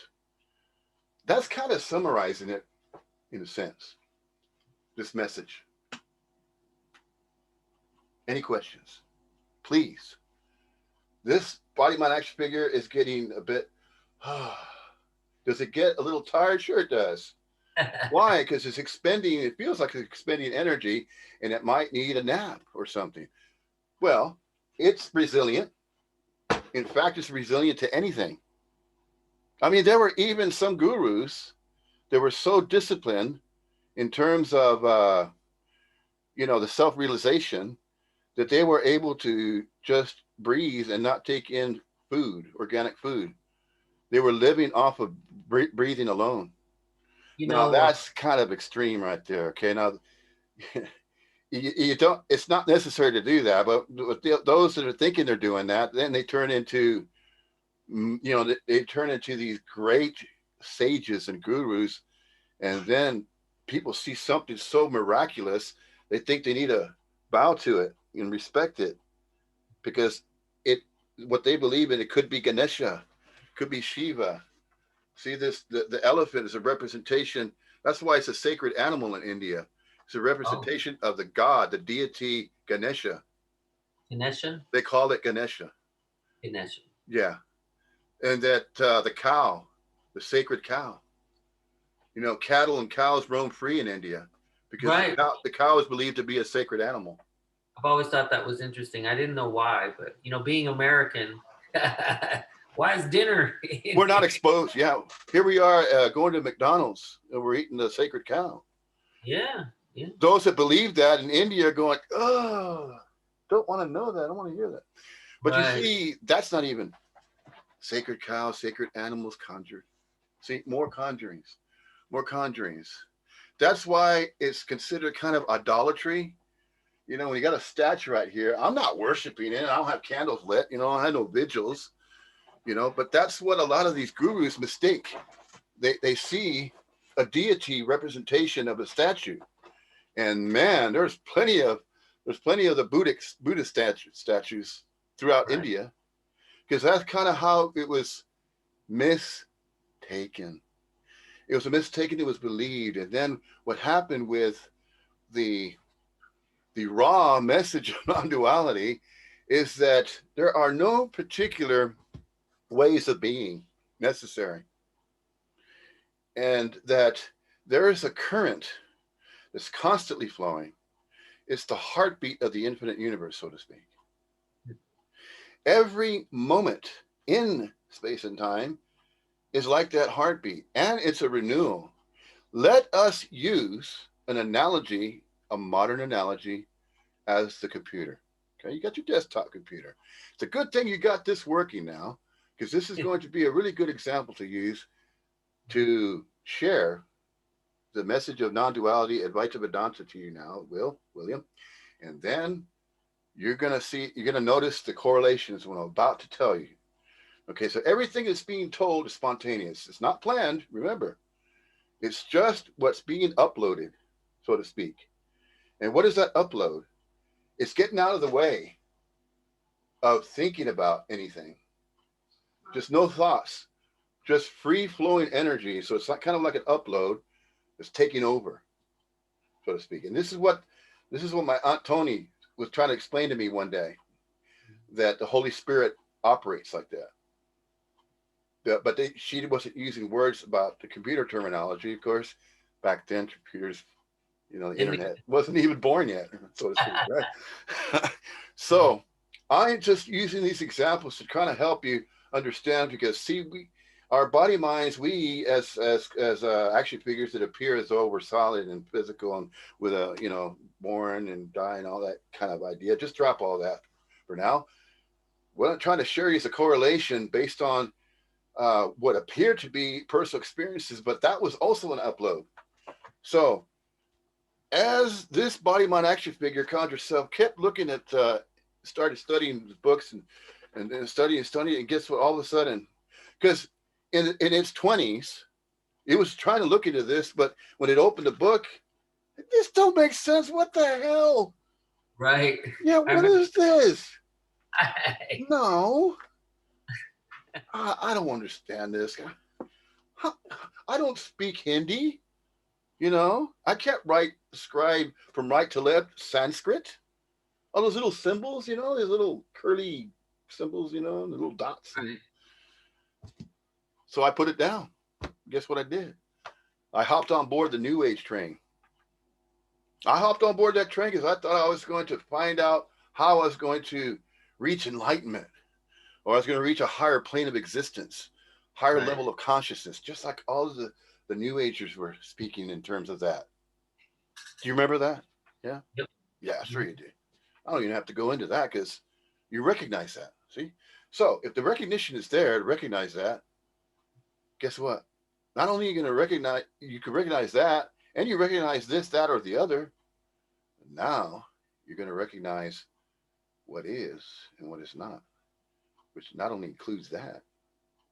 That's kind of summarizing it in a sense, this message. Any questions? Please. This body mind action figure is getting a bit. Does it get a little tired? Sure, it does. Why? Because it's expending, it feels like it's expending energy and it might need a nap or something. Well, it's resilient. In fact, it's resilient to anything. I mean, there were even some gurus that were so disciplined in terms of, the self realization that they were able to just breathe and not take in food, organic food. They were living off of breathing alone. You Now, know, that's kind of extreme right there. Okay. Now, you don't, it's not necessary to do that, but those that are thinking they're doing that, then they turn into, they turn into these great sages and gurus. And then people see something so miraculous, they think they need to bow to it and respect it because it, what they believe in, it could be Ganesha, could be Shiva. See this, the elephant is a representation. That's why it's a sacred animal in India. It's a oh, representation of the god, the deity Ganesha. Ganesha, They call it Ganesha. Ganesha. Yeah. And that the cow, the sacred cow. Cattle and cows roam free in India because Right. the cow is believed to be a sacred animal. I've always thought that was interesting. I didn't know why, but being American, why is dinner? We're not exposed. Yeah. Here we are going to McDonald's and we're eating the sacred cow. Yeah, yeah, Those that believe that in India are going, oh, don't want to know that. I don't want to hear that. But you right. see, that's not even sacred cows, sacred animals conjured. See, more conjurings, more conjurings. That's why it's considered kind of idolatry. When you got a statue right here, I'm not worshiping it. I don't have candles lit. I have no vigils. But that's what a lot of these gurus mistake. They see a deity representation of a statue, and man, there's plenty of the Buddhist statues throughout Right. India because that's kind of how it was mistaken. It was a mistaken. It was believed, and then what happened with the the raw message of non-duality is that there are no particular ways of being necessary, and that there is a current that's constantly flowing. It's the heartbeat of the infinite universe, so to speak. Every moment in space and time is like that heartbeat, and it's a renewal. Let us use an analogy, a modern analogy, as the computer. Okay, you got your desktop computer. It's a good thing you got this working now, because this is going to be a really good example to use to share the message of non-duality Advaita Vedanta to you now, William. And then you're gonna notice the correlations when I'm about to tell you. Okay, so everything that's being told is spontaneous. It's not planned, remember. It's just what's being uploaded, so to speak. And what is that upload? It's getting out of the way of thinking about anything. Just no thoughts, just free flowing energy. So it's like, kind of like an upload that's taking over, so to speak. And this is what my aunt Tony was trying to explain to me one day, that the Holy Spirit operates like that. But she wasn't using words about the computer terminology. Of course, back then computers, the Didn't internet wasn't even born yet, so to speak, right? So I'm just using these examples to kind of help you understand, because see, our body minds, we as action figures that appear as though we're solid and physical and with a born and die and all that kind of idea. Just drop all that for now. What I'm trying to share you is a correlation based on what appeared to be personal experiences, but that was also an upload. So as this body mind action figure conjured self kept looking at, started studying the books and then studying, and guess what? All of a sudden, because in its 20s, it was trying to look into this, but when it opened the book, this don't make sense. What the hell? Right. Yeah, I what remember. is this? No, I don't understand this. I don't speak Hindi. You know, I can't write, scribe from right to left Sanskrit. All those little symbols, you know, these little curly symbols, you know, the little dots. And Right. so I put it down. Guess what I did? I hopped on board the New Age train. I hopped on board that train because I thought I was going to find out how I was going to reach enlightenment, or I was going to reach a higher plane of existence, higher Right. level of consciousness, just like all of the New Agers were speaking in terms of that. Do you remember that? Yeah? Yep. Yeah, sure Mhm. you do. I don't even have to go into that because you recognize that. See? So if the recognition is there to recognize that, guess what? Not only are you going to recognize, you can recognize that, and you recognize this, that, or the other. Now you're going to recognize what is and what is not, which not only includes that,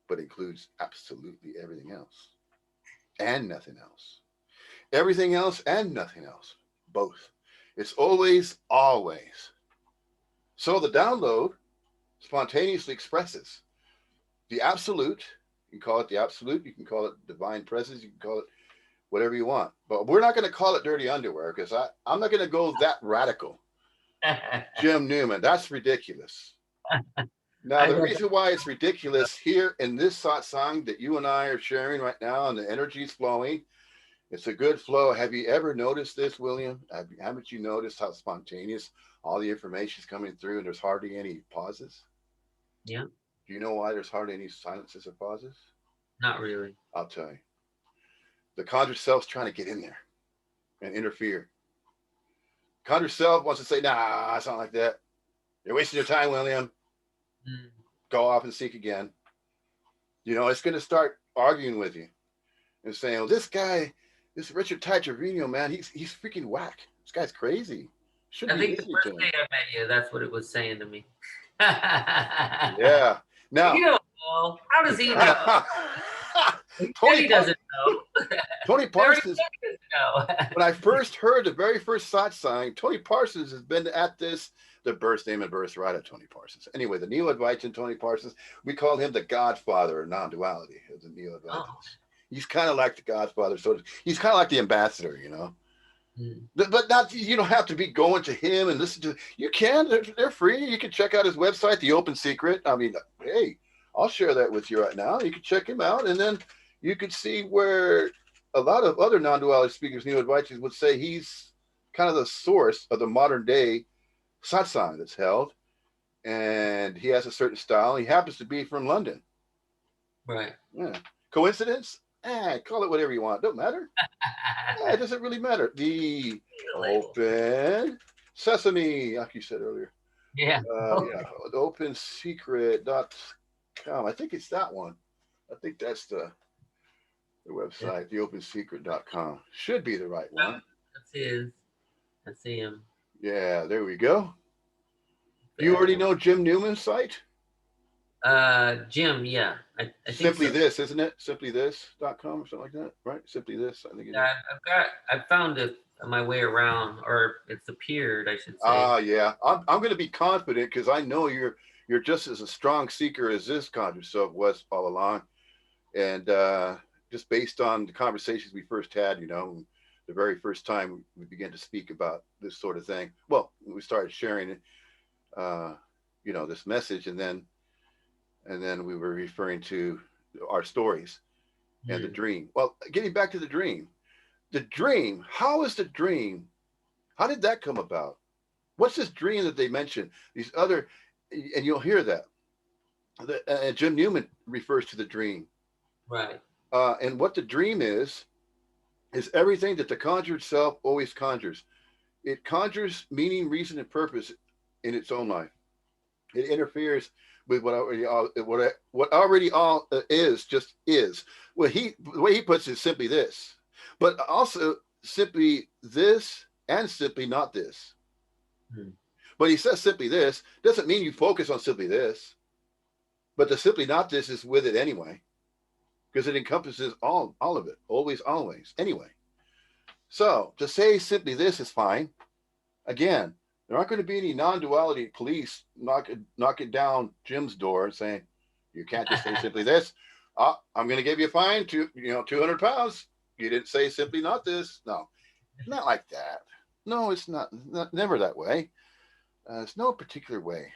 but includes absolutely everything else and nothing else. Everything else and nothing else. Both. It's always, always. So the download spontaneously expresses the absolute. You can call it the absolute. You can call it divine presence. You can call it whatever you want. But we're not going to call it dirty underwear because I'm not going to go that radical. Jim Newman, that's ridiculous. Now, I the know. reason why it's ridiculous here in this satsang that you and I are sharing right now and the energy is flowing, it's a good flow. Have you ever noticed this, William? Haven't you noticed how spontaneous all the information is coming through and there's hardly any pauses? Yeah. Do you know why there's hardly any silences or pauses? Not really. I'll tell you. The conjured self's trying to get in there and interfere. Conjured self wants to say, nah, it's not like that. You're wasting your time, William. Mm. Go off and seek again. You know, it's going to start arguing with you and saying, well, this guy, this Richard Ty Trevino, man, he's freaking whack. This guy's crazy. Shouldn't I be think the listening to first him. day I met you, that's what it was saying to me. Yeah. You Now, don't know. How does he know? He said Tony he doesn't know. Tony He already Parsons. said he doesn't know. When I first heard the very first satsang, Tony Parsons has been at this. The birth name and birth right of Tony Parsons. Anyway, the Neo-Advaitin Tony Parsons, we call him the Godfather of non-duality of the Oh. Neo-Advaitins. He's kind of like the Godfather, so he's kind of like the ambassador, you know. Mm. But not, you don't have to be going to him and listen to. You can. They're free. You can check out his website, The Open Secret. I mean, hey, I'll share that with you right now. You can check him out, and then you could see where a lot of other non-duality speakers, Neo-Advaitis, would say he's kind of the source of the modern day satsang that's held, and he has a certain style. He happens to be from London. Right. Yeah. Coincidence? Call it whatever you want. Don't matter. It doesn't really matter. The open sesame, like you said earlier. Yeah. Okay. Yeah, the opensecret.com. I think it's that one. I think that's the Yeah. website, theopensecret.com. Should be the right one. That's his. I see him. Yeah, there we go. Do you already know Jim Newman's site? Jim, yeah. I think Simply so. this, isn't it? Simplythis.com or something like that, right? Simply this, I think it is. Yeah, I found it my way around, or it's appeared, I should say. Yeah. I'm going to be confident because I know you're just as a strong seeker as this conjure self was all along, and just based on the conversations we first had, you know, the very first time we began to speak about this sort of thing. Well, we started sharing it, you know, this message, and then we were referring to our stories and the Hmm. dream. Well, getting back to the dream. How is the dream? How did that come about? What's this dream that they mentioned? These other, and you'll hear that. Jim Newman refers to the dream. Right. And what the dream is everything that the conjured self always conjures. It conjures meaning, reason, and purpose in its own life. It interferes with what already all what already all is just is. Well, the way he puts it is simply this, but also simply this and simply not this. Hmm. But he says simply this doesn't mean you focus on simply this, but the simply not this is with it anyway, because it encompasses all of it, always, always, anyway. So to say simply this is fine. Again, there aren't going to be any non-duality police knocking down Jim's door saying, "You can't just say simply this. I'm going to give you a fine to 200 pounds. You didn't say simply not this." No, not like that. No, it's not never that way. It's no particular way.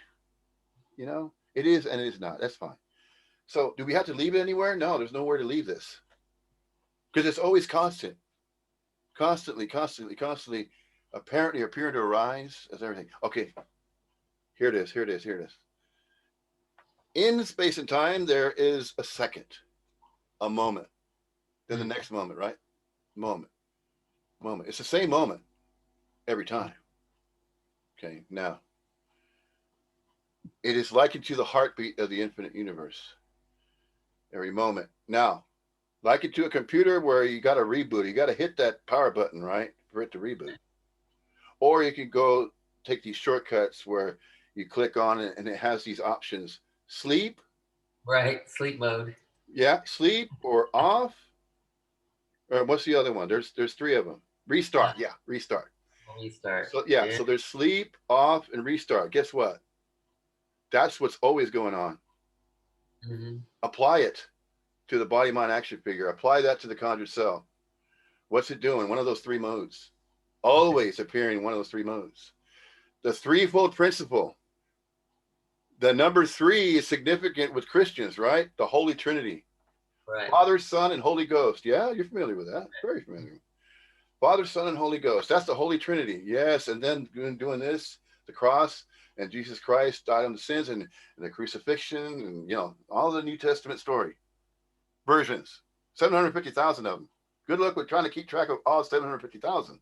It is and it is not. That's fine. So, do we have to leave it anywhere? No, there's nowhere to leave this because it's always constant, constantly, constantly, constantly, apparently appearing to arise as everything. Okay, here it is. Here it is. Here it is. In space and time, there is a second, a moment, then the Hmm. next moment, right? Moment, moment. It's the same moment every time. Okay, now it is likened to the heartbeat of the infinite universe every moment. Now, likened to a computer where you got to reboot, you got to hit that power button, right, for it to reboot. Or you can go take these shortcuts where you click on it and it has these options: sleep, Right. Sleep mode. yeah, sleep or off, or what's the other one? There's three of them. Uh, Restart, yeah, restart. Restart. So yeah, Yeah. so there's sleep, off, and restart. Guess what? That's what's always going on. Hmm. Apply it to the body mind action figure. Apply that to the conjured cell. What's it doing? One of those three modes. Always appearing in one of those three modes. The threefold principle. The number three is significant with Christians, right? The Holy Trinity. Right. Father, Son, and Holy Ghost. Yeah, you're familiar with that. Very familiar. Father, Son, and Holy Ghost. That's the Holy Trinity. Yes, and then doing this, the cross, and Jesus Christ died on the sins and the crucifixion, and all the New Testament story versions. 750,000 of them. Good luck with trying to keep track of all 750,000.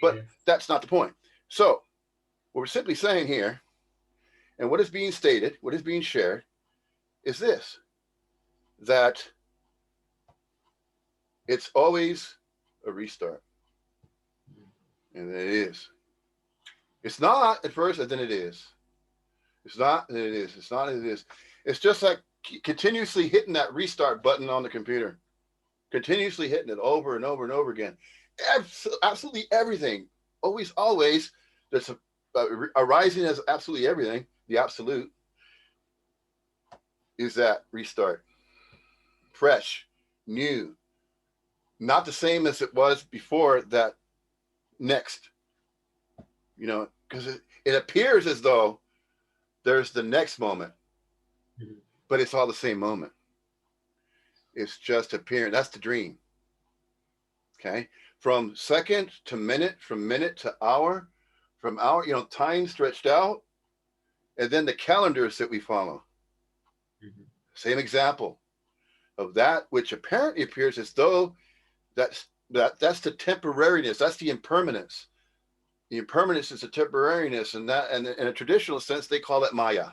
But Yeah. that's not the point. So, what we're simply saying here, and what is being stated, what is being shared, is this: that it's always a restart. And it is. It's not at first, and then it is. It's not, and it is. It's not, and it is. It's just like continuously hitting that restart button on the computer, continuously hitting it over and over and over again. Absolutely everything, always, always, that's arising as absolutely everything, the absolute, is that restart. Fresh, new, not the same as it was before that next, because it appears as though there's the next moment, Mhm. but it's all the same moment. It's just appearing. That's the dream. Okay. From second to minute, from minute to hour, from hour, time stretched out, and then the calendars that we follow. Mhm. Same example of that which apparently appears as though that's the temporariness, that's the impermanence. The impermanence is the temporariness, and that, and in a traditional sense, they call it Maya.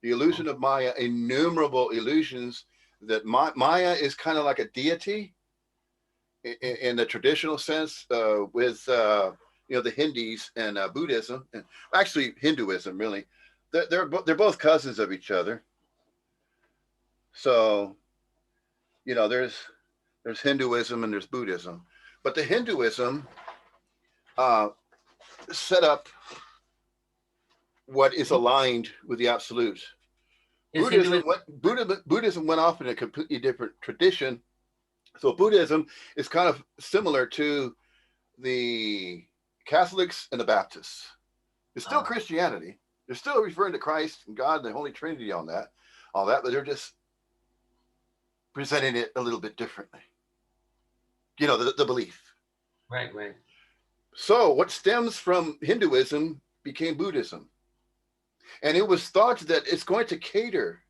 The Oh. illusion of Maya, innumerable illusions that Maya is kind of like a deity in the traditional sense, with the Hindus and Buddhism, and actually Hinduism. Really, they're both cousins of each other. So there's Hinduism and there's Buddhism, but the Hinduism uh, set up what is aligned with the absolute. Is Hinduism? Buddhism went off in a completely different tradition. So Buddhism is kind of similar to the Catholics and the Baptists. It's still Uh, Christianity. They're still referring to Christ and God and the Holy Trinity on that, all that, but they're just presenting it a little bit differently. The belief. right. Right. So what stems from Hinduism became Buddhism. And it was thought that it's going to cater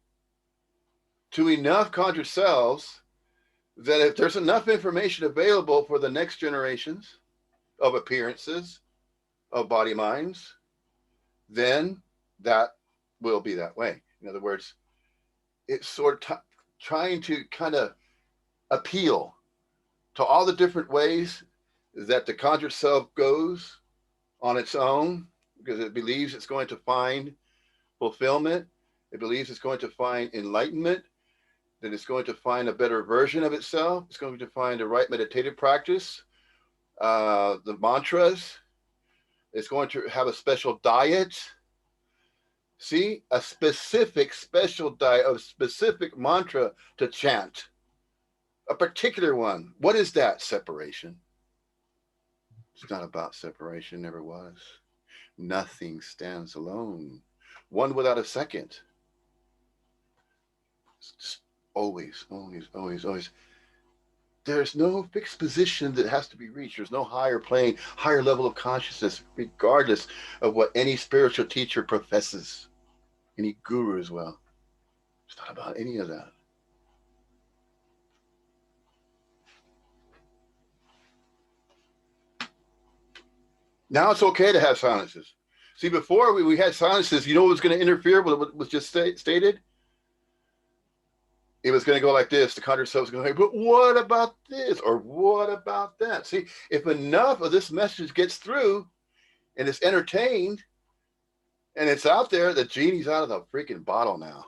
to enough conjured cells that if there's enough information available for the next generations of appearances, of body minds, then that will be that way. In other words, it's sort of trying to kind of appeal to all the different ways that the conjured self goes on its own because it believes it's going to find fulfillment. It believes it's going to find enlightenment, that it's going to find a better version of itself. It's going to find the right meditative practice, the mantras. It's going to have a special diet. See, a specific special diet, a specific mantra to chant, a particular one. What is that? Separation. It's not about separation, never was. Nothing stands alone. One without a second. It's just always, always, always, always. There's no fixed position that has to be reached. There's no higher plane, higher level of consciousness, regardless of what any spiritual teacher professes, any guru as well. It's not about any of that. Now it's okay to have silences. See, before we had silences, you know what was going to interfere with what was just stated? It was going to go like this. The conjured self was going to go, but what about this? Or what about that? See, if enough of this message gets through and it's entertained and it's out there, the genie's out of the freaking bottle now.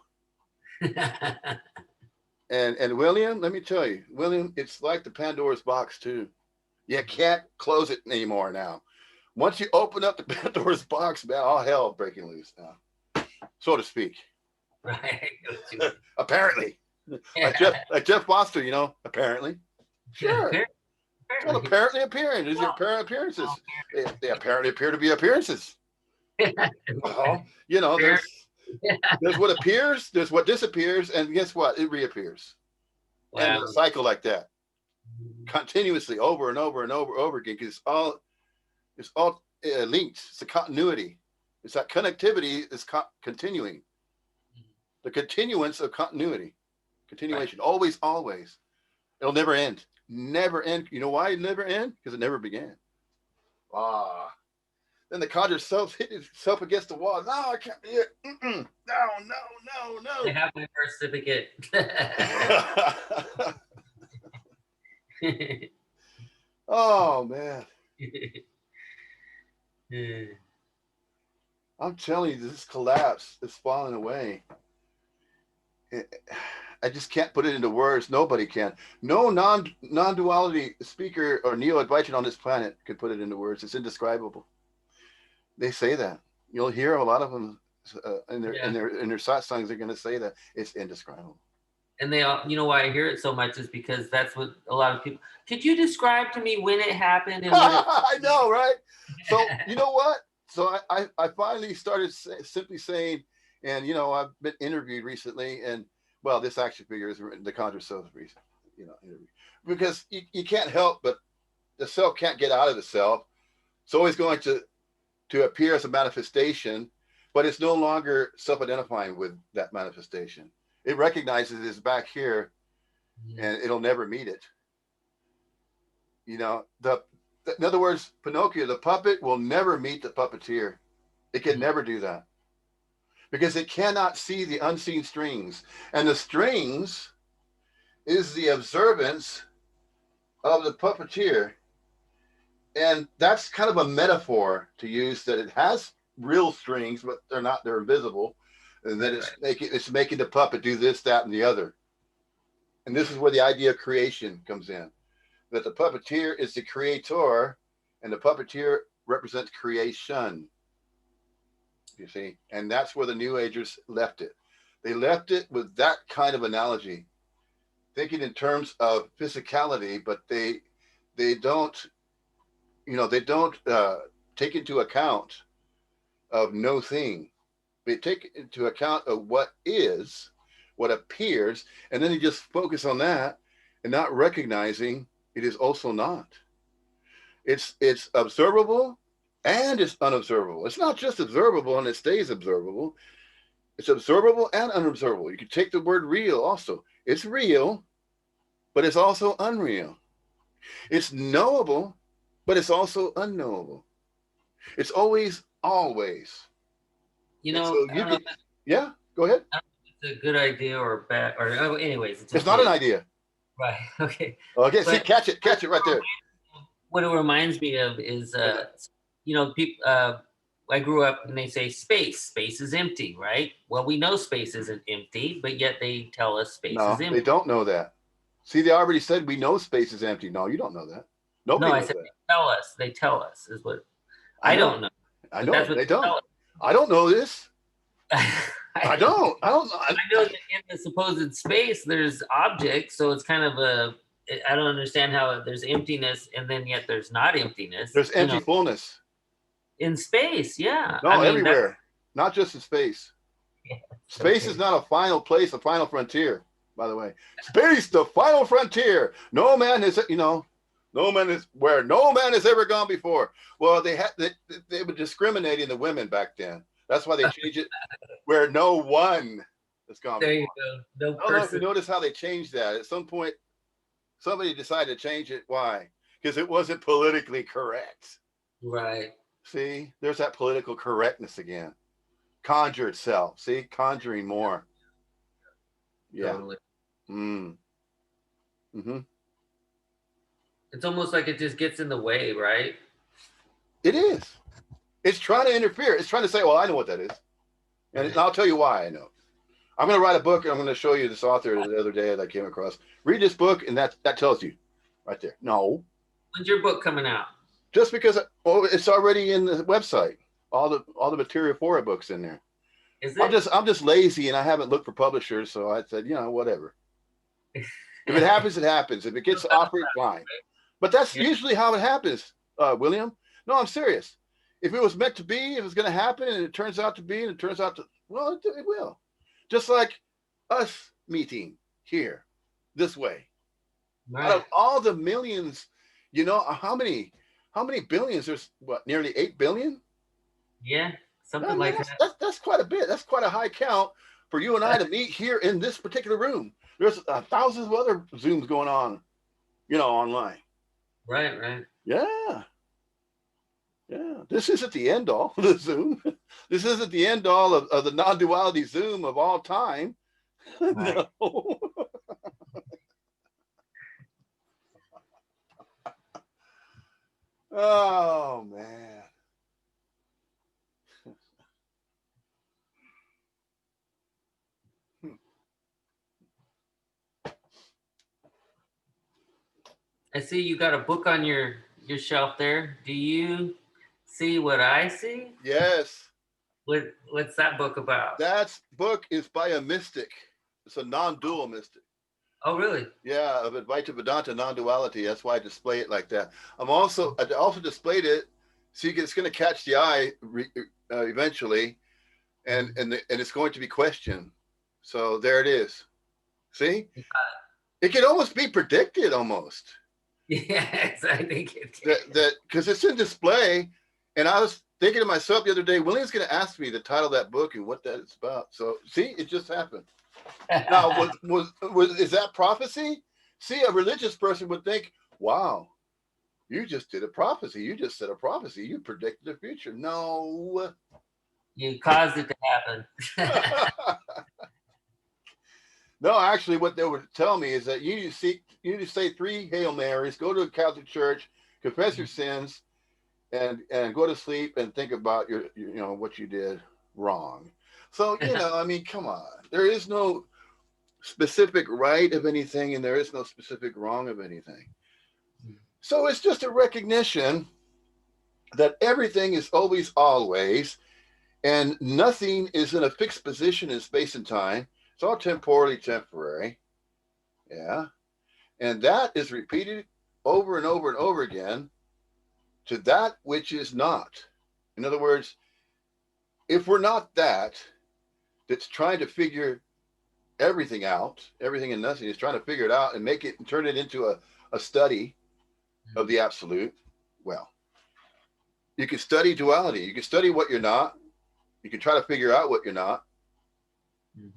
And William, let me tell you, William, it's like the Pandora's box too. You can't close it anymore now. Once you open up the Pandora's box, man, all hell breaking loose now, so to speak. Right. Apparently. Yeah. Like Jeff Foster, you know, apparently. Sure. Apparently. Well, apparently appearing. These are apparent appearances. They apparently appear to be appearances. Well, you know, there's what appears, there's what disappears, and guess what? It reappears. Wow. And a cycle like that. Continuously over and over and over again, because it's all linked. It's a continuity. It's that connectivity is continuing. The continuance of continuity. Continuation. Right. Always, always. It'll never end. Never end. You know why it never end? Because it never began. Then the conjured self hit itself against the wall. No, I can't be it. No. I have my birth certificate. Oh, man. I'm telling you, this collapse is falling away. I just can't put it into words. Nobody can. No non-duality speaker or neo-Advaita on this planet could put it into words. It's indescribable. They say that. You'll hear a lot of them in their satsangs. They're going to say that it's indescribable. And they all, you know why I hear it so much is because that's what a lot of people. Could you describe to me when it happened? And when I know, right? So you know what? So I finally started simply saying, and you know, I've been interviewed recently, and well, this action figure is the conjured self recent, you know, interview, because you can't help but the self can't get out of the self. It's always going to appear as a manifestation, but it's no longer self-identifying with that manifestation. It recognizes it's back here, and it'll never meet it. You know, in other words, Pinocchio, the puppet, will never meet the puppeteer. It can never do that because it cannot see the unseen strings, and the strings is the observance of the puppeteer. And that's kind of a metaphor to use, that it has real strings, but they're invisible. And then it's making the puppet do this, that, and the other. And this is where the idea of creation comes in. That the puppeteer is the creator, and the puppeteer represents creation. You see? And that's where the New Agers left it. They left it with that kind of analogy, thinking in terms of physicality, but they don't, you know, they don't take into account of no thing. They take into account of what is, what appears, and then they just focus on that and not recognizing it is also not. It's observable and it's unobservable. It's not just observable and it stays observable. It's observable and unobservable. You can take the word real also. It's real, but it's also unreal. It's knowable, but it's also unknowable. It's always. You know, so Yeah, go ahead. It's a good idea or bad, or oh, anyways, it's It's not an okay. idea. Right. Okay. Okay, see, But catch it right there. what it reminds me of is, people. I grew up and they say space. Space is empty, right? Well, we know space isn't empty, but yet they tell us space is No, they empty. don't know that. See, they already said we know space is empty. No, you don't know that. No, Nobody I knows said that. they tell us. They tell us is what I I know. don't know, I but that's know. what They they tell don't. us. I don't know this. I I know. don't. I don't know. I know that in the supposed space there's objects, so it's kind of a. I don't understand how there's emptiness and then yet there's not emptiness. There's empty fullness. In space, yeah. I No, mean that. everywhere. Not just in space. Yes, Space is okay. not a final place, a final frontier, by the way. Space, the final frontier. No man is, no man is where no man has ever gone before. Well, they were discriminating the women back then. That's why they changed it where no one has gone There you before. go. No I don't know if you person. notice how they changed that. At some point, somebody decided to change it. Why? Because it wasn't politically correct. Right. See, there's that political correctness again. Conjure itself. See, conjuring more. Yeah. Totally. Mm. Mm-hmm. It's almost like it just gets in the way, right? It is. It's trying to interfere. It's trying to say, well, I know what that is. And Right. I'll tell you why I know. I'm going to write a book and I'm going to show you this author the other day that I came across. Read this book and that tells you right there. No, When's your book coming out? just because it's already in the website. All the material for a book's in there. Is I'm it? just I'm just lazy and I haven't looked for publishers, so I said, whatever. If it happens, it happens. If it gets offered, fine. But that's Yeah. usually how it happens, William. No, I'm serious. If it was meant to be, if it's going to happen, and it turns out to be, and it turns out to, well, it will. Just like us meeting here, this way. Out of Right. all the millions, how many billions? There's what, nearly 8 billion. Yeah. I Something mean, like that. that's quite a bit. That's quite a high count for you and I to meet here in this particular room. There's thousands of other Zooms going on, online. Right. Right. Yeah. Yeah, this isn't the end all of the Zoom. This isn't the end all of the non duality Zoom of all time. Right. No. Oh, man. I see you got a book on your shelf there. Do you see what I see? Yes, What's that book about? that book is by a mystic. It's a non dual mystic. Oh, really? Yeah, of Advaita Vedanta non duality. That's why I display it like that. I also displayed it so it's going to catch the eye eventually, and it's going to be questioned. So there it is. See, it can almost be predicted almost Yes, I think it that because it's in display, and I was thinking to myself the other day, William's going to ask me the title of that book and what that is about. So see, it just happened. Now, did. is that prophecy? See, a religious person would think, "Wow, you just did a prophecy. You just said a prophecy. You predicted the future." No. You caused it to happen. No, actually, what they would tell me is that you need to say 3 Hail Marys, go to a Catholic church, confess your sins, and go to sleep and think about your what you did wrong. So I mean, come on. There is no specific right of anything, and there is no specific wrong of anything. So it's just a recognition that everything is always, and nothing is in a fixed position in space and time. It's all temporally temporary. Yeah. And that is repeated over and over and over again to that which is not. In other words, if we're not that's trying to figure everything out, everything and nothing is trying to figure it out and make it and turn it into a study of the absolute, well, you can study duality. You can study what you're not. You can try to figure out what you're not. Mhm.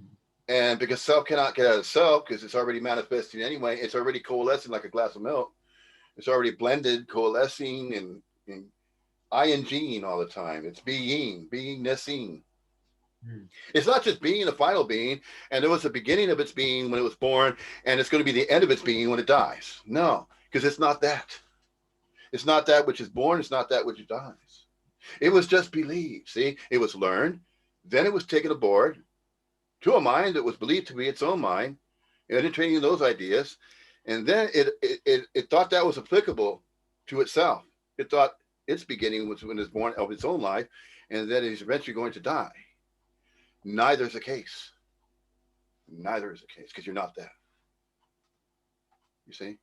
And because self cannot get out of self, because it's already manifesting anyway, it's already coalescing like a glass of milk. It's already blended, coalescing, and ing all the time. It's beingnessing. Mm. It's not just being a final being, and there was the beginning of its being when it was born, and it's going to be the end of its being when it dies. No, because it's not that. It's not that which is born. It's not that which dies. It was just believed. See, it was learned. Then it was taken aboard to a mind that was believed to be its own mind, entertaining those ideas. And then it thought that was applicable to itself. It thought its beginning was when it's born of its own life, and that it is eventually going to die. Neither is the case. Neither is the case because you're not that. You see,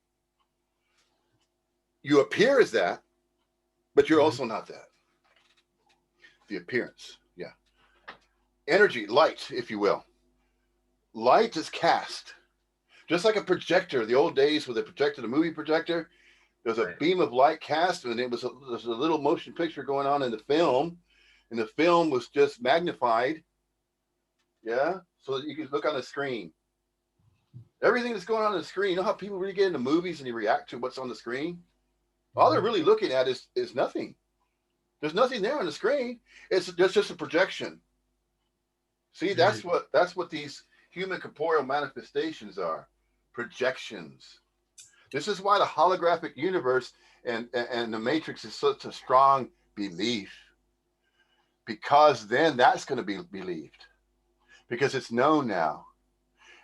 you appear as that, but you're Mhm. also not that. The appearance, yeah. Energy, light, if you will. Light is cast, just like a projector. The old days with a projector, the movie projector, there's a Right. beam of light cast, and there's a little motion picture going on in the film, and the film was just magnified, yeah, so that you could look on the screen. Everything that's going on the screen. You know how people really get into movies and they react to what's on the screen? All they're Mhm. really looking at is nothing. There's nothing there on the screen. It's just a projection. See, Mm. that's what these human corporeal manifestations are. Projections. This is why the holographic universe and the matrix is such a strong belief, because then that's going to be believed because it's known now.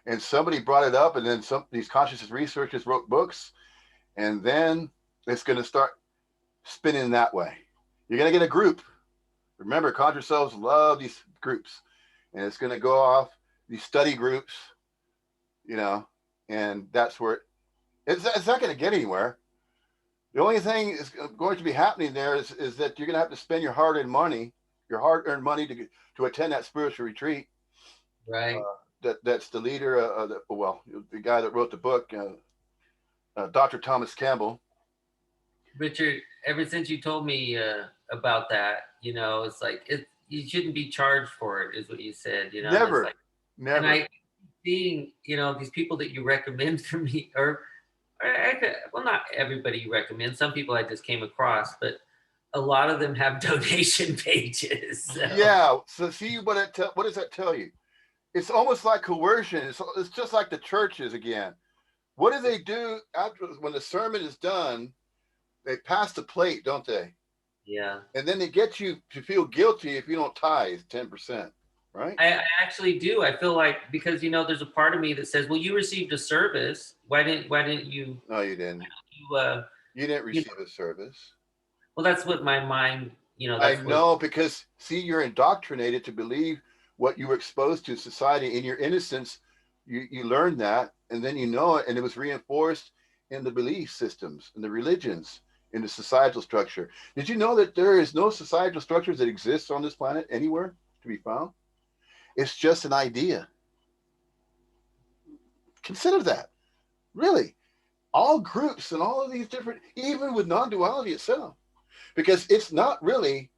And somebody brought it up, and then some these consciousness researchers wrote books, and then it's going to start spinning that way. You're going to get a group. Remember, conjure selves love these groups, and it's going to go off these study groups, you know, and that's where it's not going to get anywhere. The only thing is going to be happening there is that you're going to have to spend your hard-earned money to attend that spiritual retreat. Right. That's the leader, the guy that wrote the book, Dr. Thomas Campbell. Richard, ever since you told me about that, it's like you shouldn't be charged for it, is what you said. And it's Never, like, and never. I seeing, these people that you recommend for me, or well, not everybody you recommend. Some people I just came across, but a lot of them have donation pages. So Yeah. So see what does that tell you? It's almost like coercion. It's just like the churches again. What do they do after when the sermon is done? They pass the plate, don't they? yeah, And then they get you to feel guilty if you don't tithe 10%, right? I actually do. I feel like because there's a part of me that says, well, you received a service. Why didn't you? No, you didn't. You, uh, You didn't you receive a service. well, that's what my mind. I That's what. know because see, you're indoctrinated to believe what you were exposed to in society. In your innocence, you learned that, and then you know it, and it was reinforced in the belief systems, in the religions, in the societal structure. Did you know that there is no societal structures that exist on this planet anywhere to be found? It's just an idea. Consider that. Really, all groups and all of these different, even with non-duality itself, because it's not really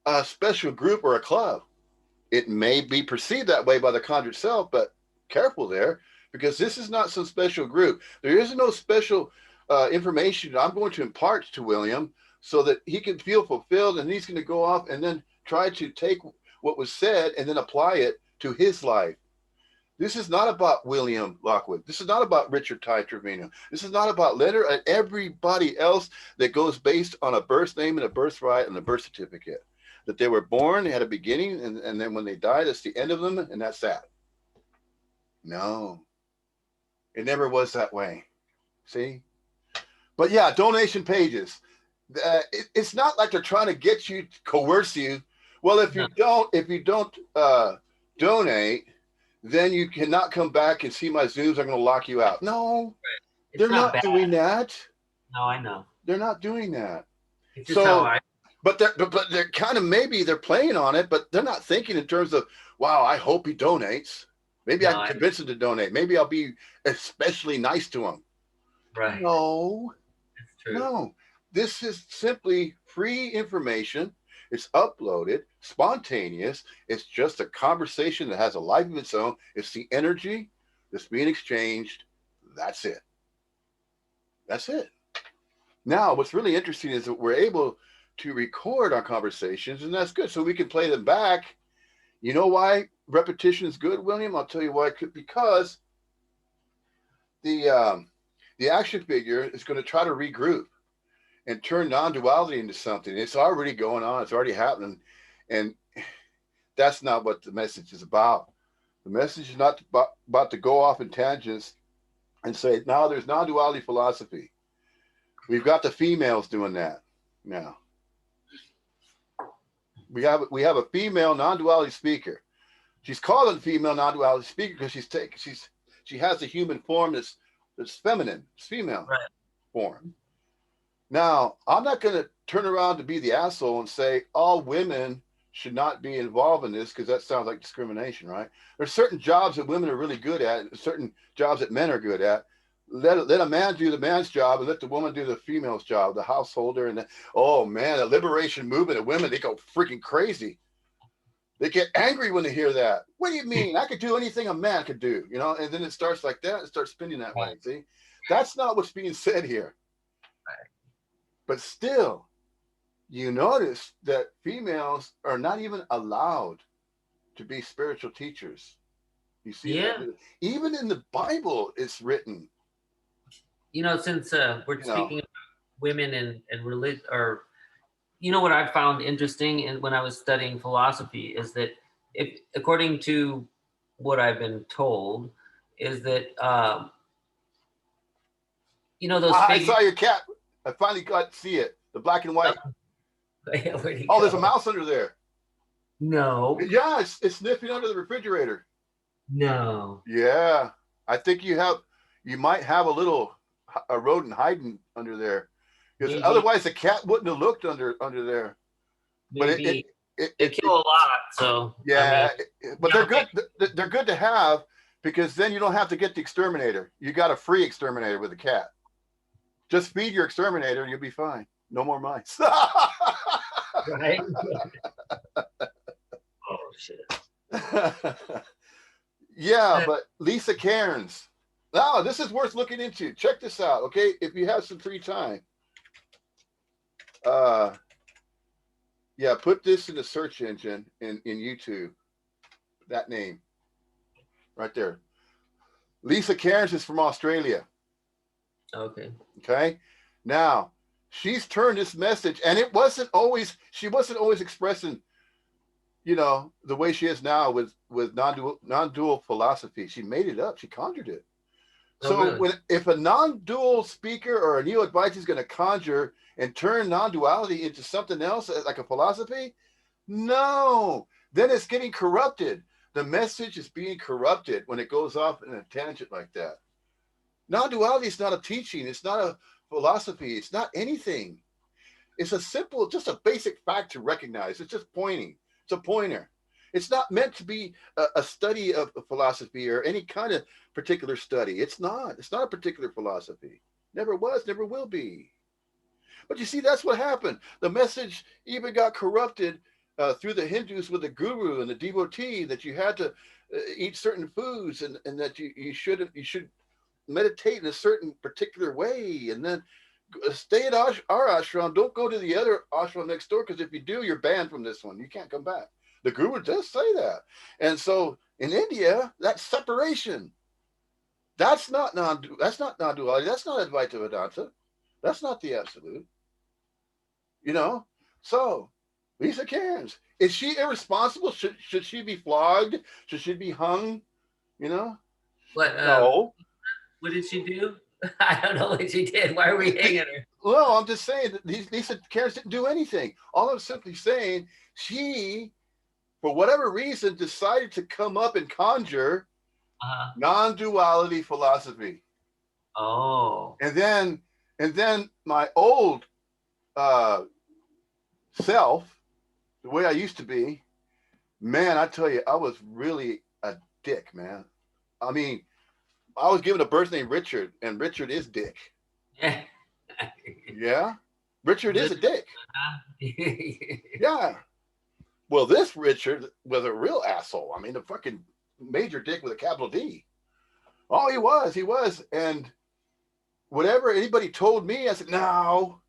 a special group or a club. It may be perceived that way by the conjure self, but careful there, because this is not some special group. There is no special information I'm going to impart to William so that he can feel fulfilled, and he's going to go off and then try to take what was said and then apply it to his life. This is not about William Lockwood. This is not about Richard Ty Trevino. This is not about Leonard and everybody else that goes based on a birth name and a birthright and a birth certificate. That they were born, they had a beginning, and then when they die, that's the end of them, and that's that. No, it never was that way. See? But yeah, donation pages. It's not like they're trying to get you, coerce you. Well, No, if you don't donate, then you cannot come back and see my Zooms. I'm going to lock you out. No, it's they're not not bad. doing that. No, I know. They're not doing that. It's just how So, I. but they're kind of maybe they're playing on it, but they're not thinking in terms of, wow, I hope he donates. Maybe I No, can convince him to donate. Maybe I'll be especially nice to him. right. No, It's true. no. This is simply free information. It's uploaded, spontaneous. It's just a conversation that has a life of its own. It's the energy that's being exchanged. That's it. That's it. Now, what's really interesting is that we're able to record our conversations, and that's good. So we can play them back, You know why repetition is good, William? I'll tell you why. Because the um, the action figure is going to try to regroup and turn non-duality into something. It's already going on. It's already happening, and that's not what the message is about. The message is not about to go off in tangents and say, now there's non-duality philosophy. We've got the females doing that now. We have a female non-duality speaker. She's called a female non-duality speaker because she has a human form that's feminine, it's female Right. form. Now, I'm not going to turn around to be the asshole and say all women should not be involved in this because that sounds like discrimination, right? There's certain jobs that women are really good at, and certain jobs that men are good at. Let a man do the man's job and let the woman do the female's job, the householder. And oh man, the liberation movement of women, they go freaking crazy. They get angry when they hear that. What do you mean? I could do anything a man could do, you know? And then it starts like that. It starts spinning that way. See, that's not what's being said here. But still, you notice that females are not even allowed to be spiritual teachers. You see that? Even in the Bible, it's written. You know, since we're speaking about women and religion, or you know what I found interesting, and when I was studying philosophy, is that if, according to what I've been told, is that you know those I figures. saw your cat. I finally got to see it. The black and white. Oh, there's a mouse under there. No. Yeah, it's sniffing under the refrigerator. No. Yeah, I think you might have a rodent hiding under there, because otherwise the cat wouldn't have looked under there. Maybe. But they kill a lot, so yeah. I mean, but they're good. They're good to have because then you don't have to get the exterminator. You got a free exterminator with a cat. Just feed your exterminator and you'll be fine. No more mice. Right? Oh shit. Yeah, but Lisa Cairns. Now, this is worth looking into. Check this out, okay? If you have some free time. Yeah, put this in the search engine in YouTube. That name. Right there. Lisa Cairns is from Australia. Okay. Okay. Now, she's turned this message, and she wasn't always expressing, you know, the way she is now with non-dual philosophy. She made it up. She conjured it. So really? If a non-dual speaker or a neo-advisor is going to conjure and turn non-duality into something else, like a philosophy, no, then it's getting corrupted. The message is being corrupted when it goes off in a tangent like that. Non-duality is not a teaching. It's not a philosophy. It's not anything. It's just a basic fact to recognize. It's just pointing. It's a pointer. It's not meant to be a study of philosophy or any kind of particular study. It's not. It's not a particular philosophy. Never was, never will be. But you see, that's what happened. The message even got corrupted through the Hindus with the guru and the devotee, that you had to eat certain foods and that you should meditate in a certain particular way, and then stay at our ashram. Don't go to the other ashram next door, because if you do, you're banned from this one. You can't come back. The guru does say that. And so in India, that's separation. That's not non-duality. That's not Advaita Vedanta. That's not the absolute. You know? So Lisa Cairns, is she irresponsible? Should she be flogged? Should she be hung? You know? What, no. What did she do? I don't know what she did. Why are we hanging her? Well, I'm just saying that Lisa Cairns didn't do anything. All I'm simply saying, she, for whatever reason, decided to come up and conjure non-duality philosophy. Oh. And then my old self, the way I used to be, man, I tell you, I was really a dick, man. I mean, I was given a birth name Richard, and Richard is dick. Yeah? Richard is a dick. Yeah. Well, this Richard was a real asshole. I mean, a fucking major dick with a capital D. Oh, he was. And whatever anybody told me, I said, no,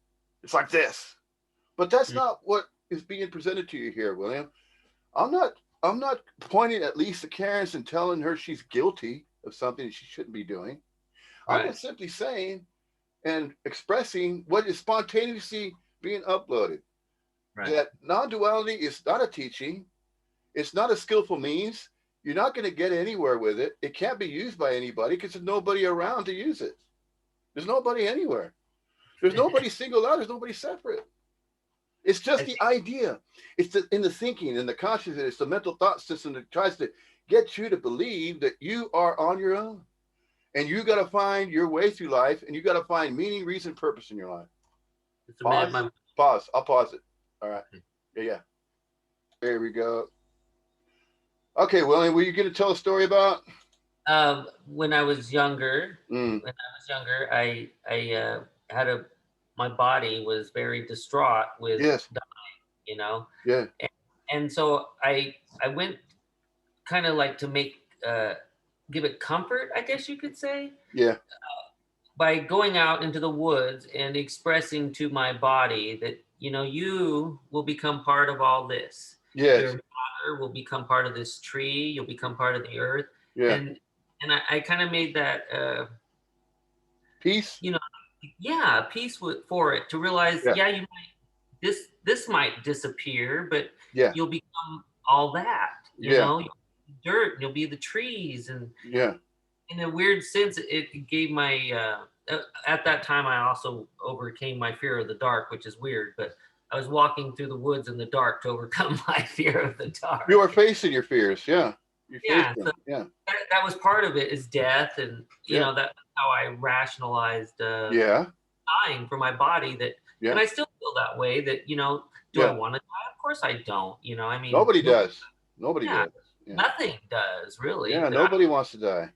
it's like this. But that's not what is being presented to you here, William. I'm not I'm not pointing at Lisa Cairns and telling her she's guilty of something she shouldn't be doing. I'm Right. just simply saying and expressing what is spontaneously being uploaded. Right. That non-duality is not a teaching. It's not a skillful means. You're not going to get anywhere with it. It can't be used by anybody because there's nobody around to use it. There's nobody anywhere. There's nobody singled out. There's nobody separate. It's I just the think idea. It's in the thinking, in the consciousness. It's the mental thought system that tries to get you to believe that you are on your own. And you got to find your way through life, and you got to find meaning, reason, purpose in your life. it's a man. Pause. Pause. I'll pause it. All right. Yeah, yeah. There we go. Okay, William, were you going to tell a story about? When I was younger, Mm, I had a my body was very distraught with yes. you know, Yeah. and, and so I went kind of like to make give it comfort, I guess you could say, Yeah. by going out into the woods and expressing to my body that you will become part of all this. Your Yes. mother will become part of this tree. You'll become part of the earth, Yeah. and I kind of made that Peace. you know yeah, peace for it, to realize, Yeah. yeah, you might, this might disappear, but Yeah. you'll become all that. Yeah. You'll be dirt, and you'll be the trees, and Yeah. in a weird sense, it gave my at that time I also overcame my fear of the dark, which is weird, but I was walking through the woods in the dark to overcome my fear of the You are dark. facing your fears. Yeah. You face Yeah, so them. Yeah. that was part of it, is death, and Yeah. that's how I rationalized Yeah. dying for my body. That, and Yeah. I still feel that way. That do I Yeah. want to die? Of course I don't. I mean, Nobody does. Nobody yeah, does. Yeah. nothing does really. Yeah. Nobody wants to die.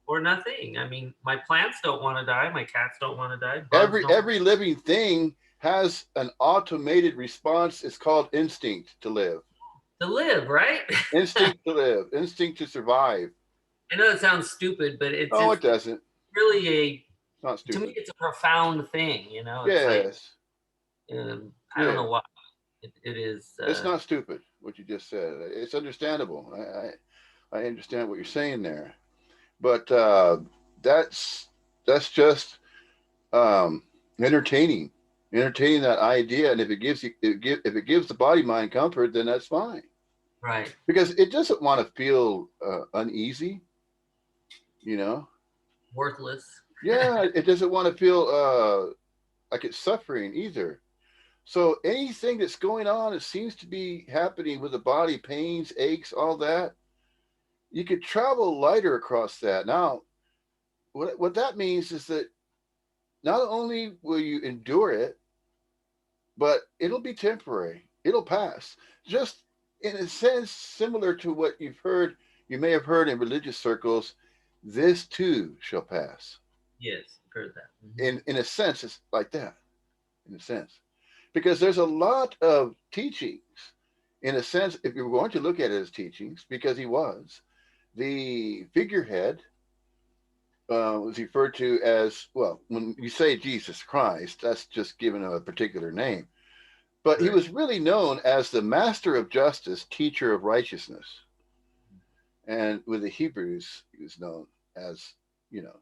Or nothing. I mean, my plants don't want to die. My cats don't want to die. Bugs Every don't. every living thing has an automated response. It's called instinct to live. To live, right? Instinct to live. Instinct to survive. I know it sounds stupid, but it's No, it's it doesn't. really It's not to me stupid. it's a profound thing. It's like, Yes. I don't Yeah. know why it is. It's not stupid what you just said. It's understandable. I understand what you're saying there, but that's that's just um, entertaining, entertaining that idea. And if it gives you, if it gives the body mind comfort, then that's fine Right. because it doesn't want to feel uneasy. You know, Worthless. yeah, it doesn't want to feel like it's suffering either. So anything that's going on, it seems to be happening with the body, pains, aches, all that. You could travel lighter across that. Now, what that means is that not only will you endure it, but it'll be temporary. It'll pass. Just in a sense, similar to what you may have heard in religious circles, this too shall pass. Yes, I've heard that. In a sense, it's like that. In a sense, because there's a lot of teachings. In a sense, if you were going to look at it as teachings, because he was the figurehead, was referred to as, well, when you say Jesus Christ, that's just given a particular name. But he Right. was really known as the master of justice, teacher of righteousness. And with the Hebrews, he was known as, you know,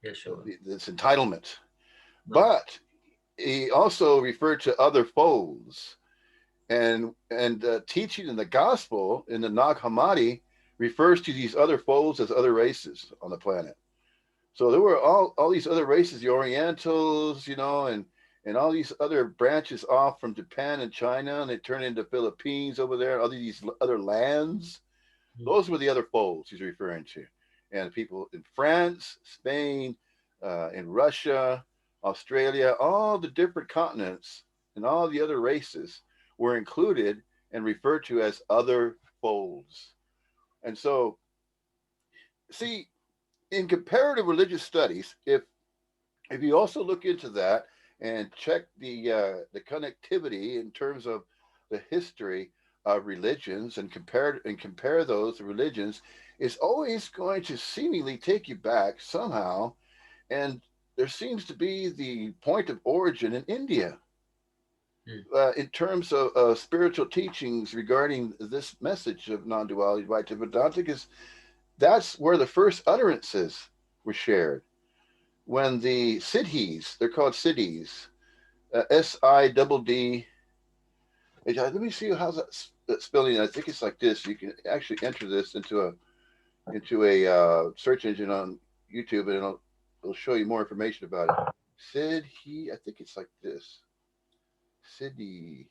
Yeah, sure. this entitlement. Right. But he also referred to other foes. And teaching in the gospel in the Nag Hammadi refers to these other foes as other races on the planet. So there were all these other races, the Orientals, and all these other branches off from Japan and China, and they turned into Philippines over there, all these other lands. Mhm. Those were the other foes he's referring to. And people in France, Spain, in Russia, Australia, all the different continents and all the other races were included and referred to as other foes. And so, see, in comparative religious studies, if you also look into that and check the connectivity in terms of the history of religions and compare those religions, it's always going to seemingly take you back somehow. And there seems to be the point of origin in India. Mm. in terms of spiritual teachings regarding this message of non-duality, Advaita Vedanta, is that's where the first utterances were shared. When the Siddhis, they're called Siddhis, Sidd. Let me see how's that spelling. I think it's like this. You can actually enter this into a search engine on YouTube, and it'll show you more information about it. Siddhi, I think it's like this. Siddhi,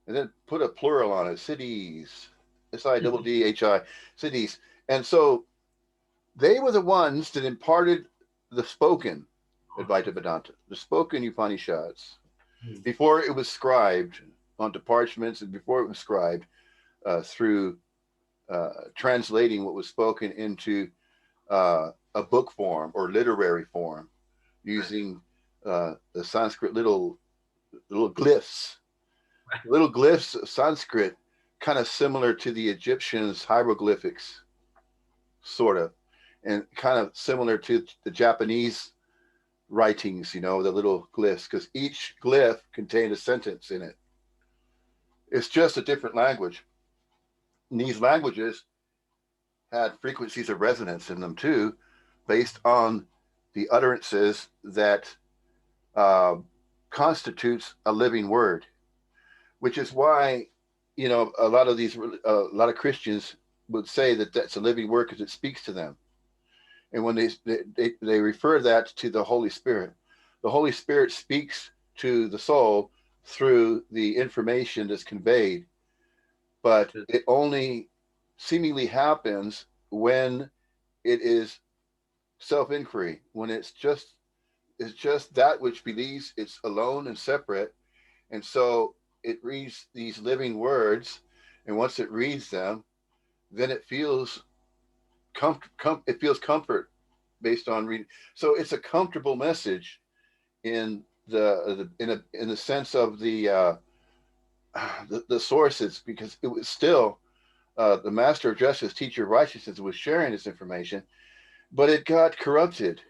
and then put a plural on it. Siddhis, Siddhi, Siddhis, and so they were the ones that imparted the spoken Advaita Vedanta, the spoken Upanishads, Mm. before it was scribed onto parchments and before it was scribed through translating what was spoken into a book form or literary form Right. using the Sanskrit little glyphs, little glyphs of Sanskrit, kind of similar to the Egyptians' hieroglyphics, sort of, and kind of similar to the Japanese writings, you know, the little glyphs, because each glyph contained a sentence in it. It's just a different language. And these languages had frequencies of resonance in them too, based on the utterances that uh, constitutes a living word, which is why, you know, a lot of Christians would say that that's a living word because it speaks to them. And when they refer that to the Holy Spirit speaks to the soul through the information that's conveyed, but it only seemingly happens when it is self inquiry, when it's just that which believes it's alone and separate, and so it reads these living words, and once it reads them, then it feels it feels comfort based on reading. So it's a comfortable message in in the sense of the sources, because it was still the master of justice, teacher of righteousness, was sharing this information, but it got corrupted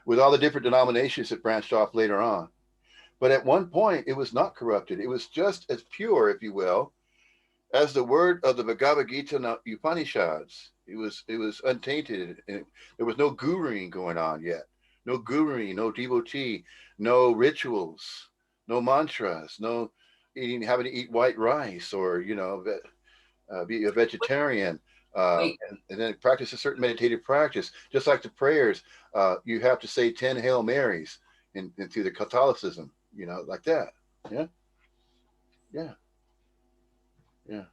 with all the different denominations that branched off later on. But at one point, it was not corrupted. It was just as pure, if you will, as the word of the Bhagavad Gita and Upanishads. It was untainted. And there was no guruing going on yet. No guruing, no devotee, no rituals, no mantras, no having to eat white rice, or be a vegetarian, Wait, and then practice a certain meditative practice, just like the prayers. You have to say 10 Hail Marys through the Catholicism, like that. Yeah, yeah, yeah.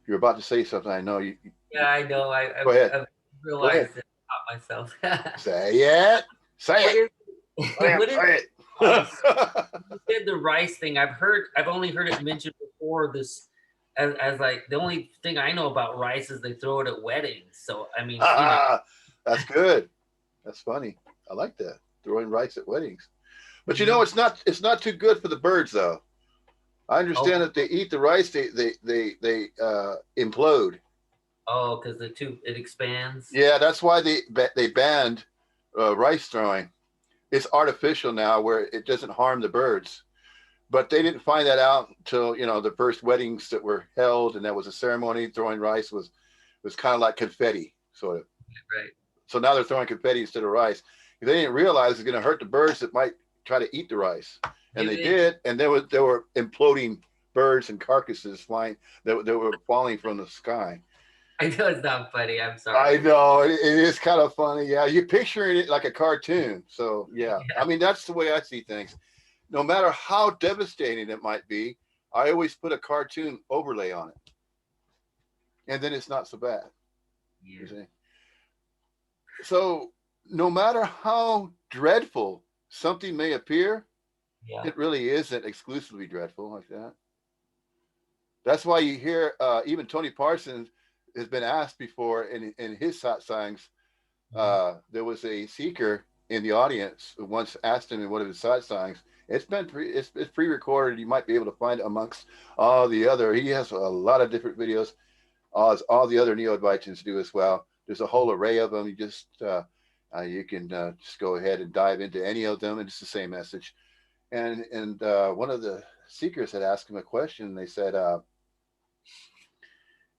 You're about to say something. I know you. yeah, I know. Go ahead. I've Go ahead. realized it about myself. Say it. Say What it. is Say it. what is Say rice? it. You said the rice thing. I've only heard it mentioned before this as like the only thing I know about rice is they throw it at weddings. So I mean, That's good. That's funny. I like that. Throwing rice at weddings. But mhm. it's not too good for the birds though. I Oh, understand that they eat the rice, they implode. oh, because it expands. Yeah, that's why they banned rice throwing. It's artificial now, where it doesn't harm the birds. But they didn't find that out until the first weddings that were held, and that was a ceremony. Throwing rice was kind of like confetti, sort of. Right. So now they're throwing confetti instead of rice. They didn't realize it's going to hurt the birds that might try to eat the rice, and they It, did. And there were imploding birds and carcasses flying that were falling from the sky. I know it's not funny. I'm I sorry. know it is kind of funny. Yeah, you're picturing it like a cartoon. So yeah, I Yeah. mean that's the way I see things. No matter how devastating it might be, I always put a cartoon overlay on it, and then it's not so bad. You Yeah. see. So no matter how dreadful something may appear, Yeah. it really isn't exclusively dreadful like that. That's why you hear even Tony Parsons has been asked before in his satsangs. Mhm. There was a seeker in the audience who once asked him in one of his satsangs. It's pre-recorded. You might be able to find it amongst all the other. He has a lot of different videos, as all the other neo-Advaitins do as well. There's a whole array of them. You can just go ahead and dive into any of them, and it's the same message. And one of the seekers had asked him a question. They said, well,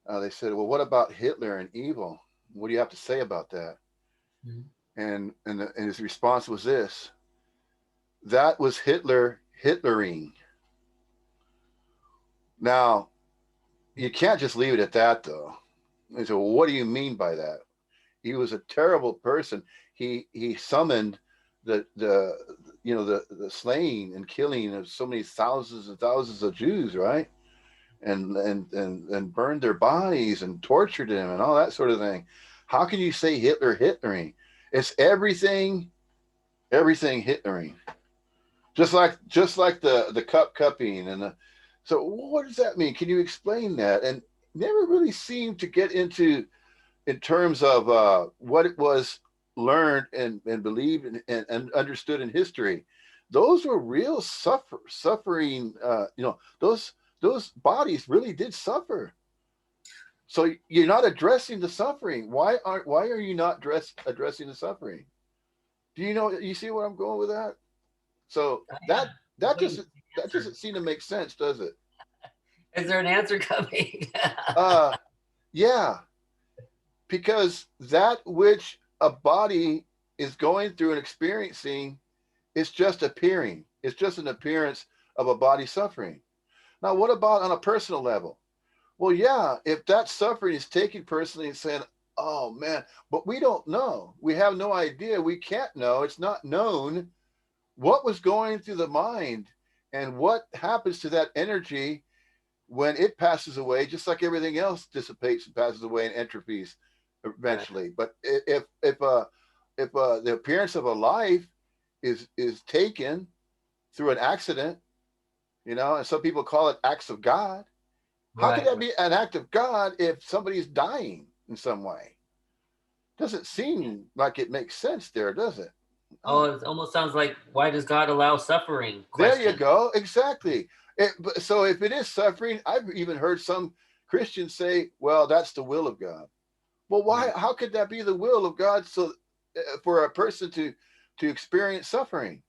what about Hitler and evil? What do you have to say about that? Mhm. And his response was this: that was Hitlering. Now you can't just leave it at that, though. And so, well, what do you mean by that? He was a terrible person. He summoned the the slaying and killing of so many thousands and thousands of Jews, right? And burned their bodies and tortured them and all that sort of thing. How can you say Hitlering? It's everything Hitlering. Just like the cupping and the. So what does that mean? Can you explain that? And never really seemed to get into in terms of what it was learned and believed and understood in history. Those were real suffering. Those bodies really did suffer. So you're not addressing the suffering. Why are you not addressing the suffering? Do you know? You see where I'm going with that? So Yeah. I'm that waiting doesn't for the that answer. doesn't seem to make sense, does it? Is there an answer coming? Uh, yeah, because that which a body is going through and experiencing is just appearing. It's just an appearance of a body suffering. Now, what about on a personal level? Well, yeah, if that suffering is taken personally and saying, oh man, but we don't know. We have no idea. We can't know. It's not known what was going through the mind and what happens to that energy when it passes away, just like everything else dissipates and passes away and entrophies Right. eventually. But if the appearance of a life is taken through an accident, and some people call it acts of God. How could Right. that be an act of God if somebody's dying in some way? Doesn't seem like it makes sense there, does it? Oh, Oh, it almost sounds like, why does God allow suffering? there you Question. go. Exactly. So if it is suffering, I've even heard some Christians say, "Well, that's the will of God." Well, why? Mm. How could that be the will of God? So, for a person to experience suffering,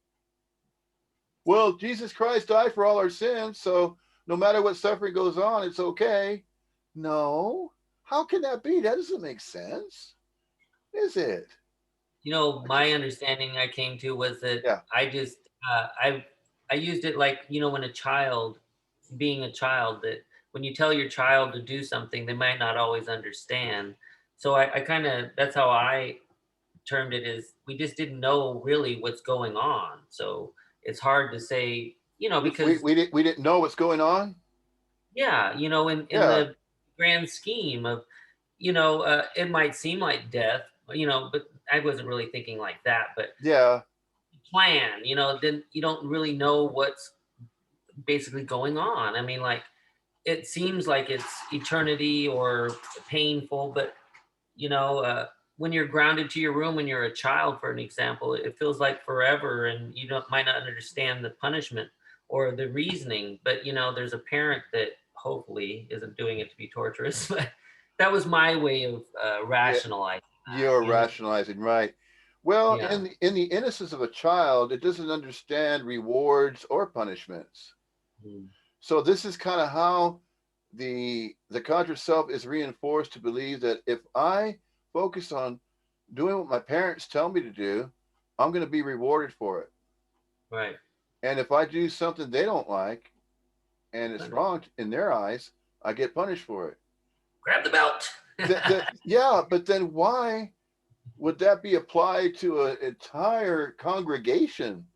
well, Jesus Christ died for all our sins, so no matter what suffering goes on, it's okay. No, how can that be? That doesn't make sense, is it? My understanding I came to was that Yeah, I just I used it like, when a child, being a child, that when you tell your child to do something, they might not always understand. So I kind of, that's how I termed it, is we just didn't know really what's going on. So it's hard to say, because we didn't know what's going on. yeah, in Yeah, the grand scheme of, it might seem like death, but I wasn't really thinking like that. But yeah, plan, then you don't really know what's basically going on. I mean, like, it seems like it's eternity or painful, but you know, uh, when you're grounded to your room when you're a child, for an example, it feels like forever, and you don't might not understand the punishment or the reasoning. But there's a parent that hopefully isn't doing it to be torturous. But that was my way of yeah. rationalizing You're that. rationalizing, right? Well, Yeah. in the innocence of a child, it doesn't understand rewards or punishments. Mm. So this is kind of how the conscious self is reinforced to believe that if I focus on doing what my parents tell me to do, I'm going to be rewarded for it. Right. And if I do something they don't like and it's Punch. wrong in their eyes, I get punished for it. Grab the belt. Yeah, but then why would that be applied to an entire congregation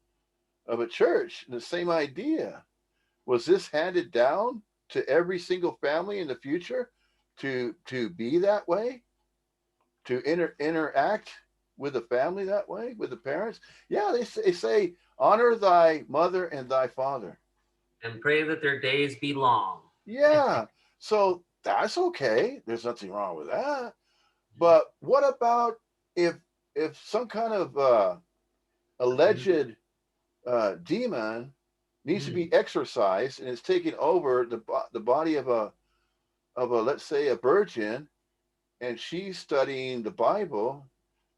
of a church? The same idea. Was this handed down to every single family in the future to be that way, to interact with the family that way, with the parents? Yeah, they say honor thy mother and thy father. And pray that their days be long. Yeah, so that's okay. There's nothing wrong with that. But what about if some kind of alleged demon needs to Mm. be exorcised and it's taking over the body of a, let's say, a virgin, and she's studying the Bible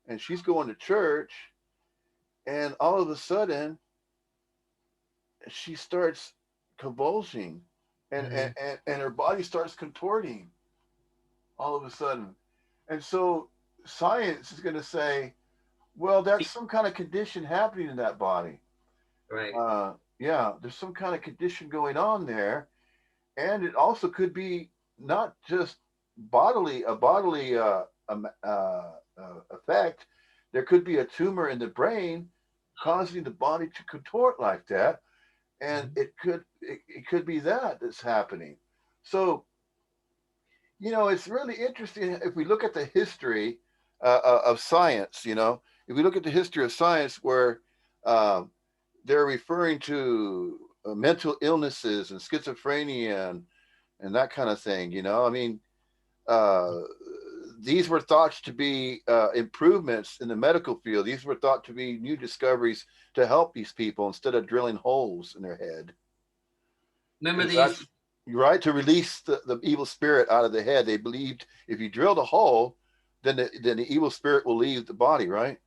and she's going to church, and all of a sudden she starts convulsing, and Mm-hmm. and her body starts contorting all of a sudden. And so science is going to say, well, that's some kind of condition happening in that body. Right. Yeah, there's some kind of condition going on there, and it also could be not just bodily effect. There could be a tumor in the brain causing the body to contort like that, and Mhm. it could be that that's happening. So it's really interesting if we look at the history of science. If we look at the history of science, where um, they're referring to mental illnesses and schizophrenia and that kind of thing. I mean, uh, these were thought to be improvements in the medical field. These were thought to be new discoveries to help these people instead of drilling holes in their head. Remember Because they used to, that's right, to release the evil spirit out of the head. They believed if you drill the hole, then the evil spirit will leave the body, right?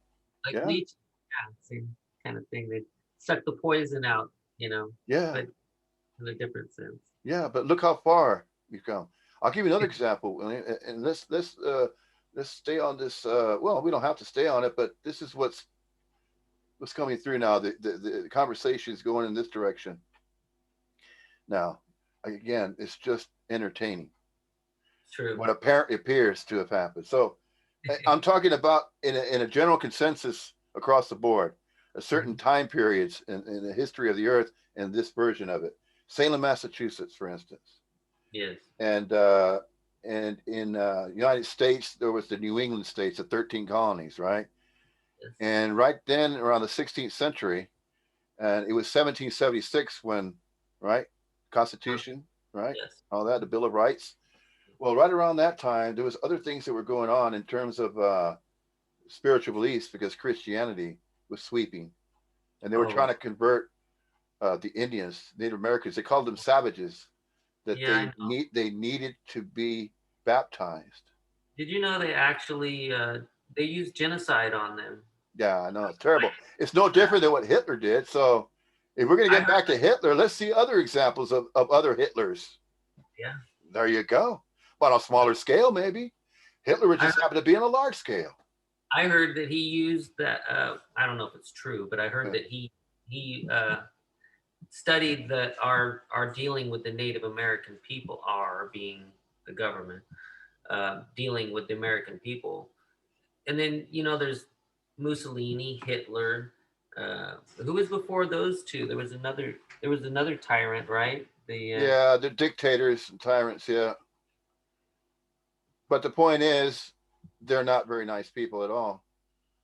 like Yeah, leech, yeah, same kind of thing. They suck the poison out, yeah, but in a different sense. yeah. But look how far we've come. I'll give you another example, and let's stay on this. Well, we don't have to stay on it, but this is what's coming through now. The conversation is going in this direction now. Again, it's just entertaining. True. What apparently appears to have happened. So I'm talking about in a general consensus across the board, a certain Mhm. time periods in the history of the earth and this version of it. Salem, Massachusetts, for instance, Yes. and in United States there was the New England states, the 13 colonies, right? Yes. And right then, around the 16th century, and it was 1776 when, right, Uh, Constitution, right, yes. all that, the Bill of Rights. Well, right around that time, there was other things that were going on in terms of spiritual beliefs because Christianity was sweeping, and they were trying Oh, to convert the Indians, Native Americans. They called them savages. That yeah. I know. they needed to be baptized. Did you know they actually they used genocide on them? Yeah, I know it's terrible. It's no different than what Hitler did. So, if we're going to I get heard. back to Hitler, let's see other examples of other Hitlers. Yeah. There you go. But on a smaller scale, maybe. Hitler would I just happen to be on a large scale. I heard that he used that. I don't know if it's true, but I heard that he studied that our dealing with the Native American people, are being the government dealing with the American people, and then there's Mussolini, Hitler. Who was before those two? There was another tyrant, right? The Yeah, they're dictators and tyrants. Yeah, but the point is, they're not very nice people at all.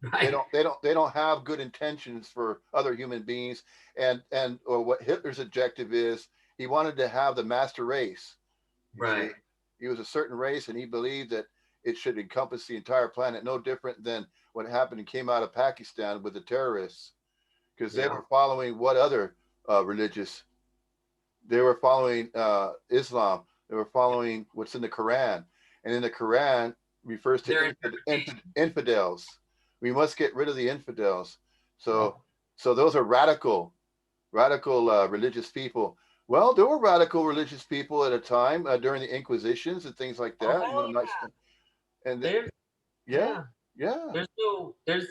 They right, don't they don't they don't have good intentions for other human beings. And or what Hitler's objective is, he wanted to have the master race. You right, see, he was a certain race, and he believed that it should encompass the entire planet. No different than what happened and came out of Pakistan with the terrorists, because they yeah. were following what other religious? They were following Islam. They were following what's in the Quran, and in the Quran refers to Their interpretation. infidels. We must get rid of the infidels. Oh, So, so those are radical religious people. Well, there were radical religious people at a time during the Inquisitions and things like oh that. hell And yeah. There's yeah, yeah. yeah, There's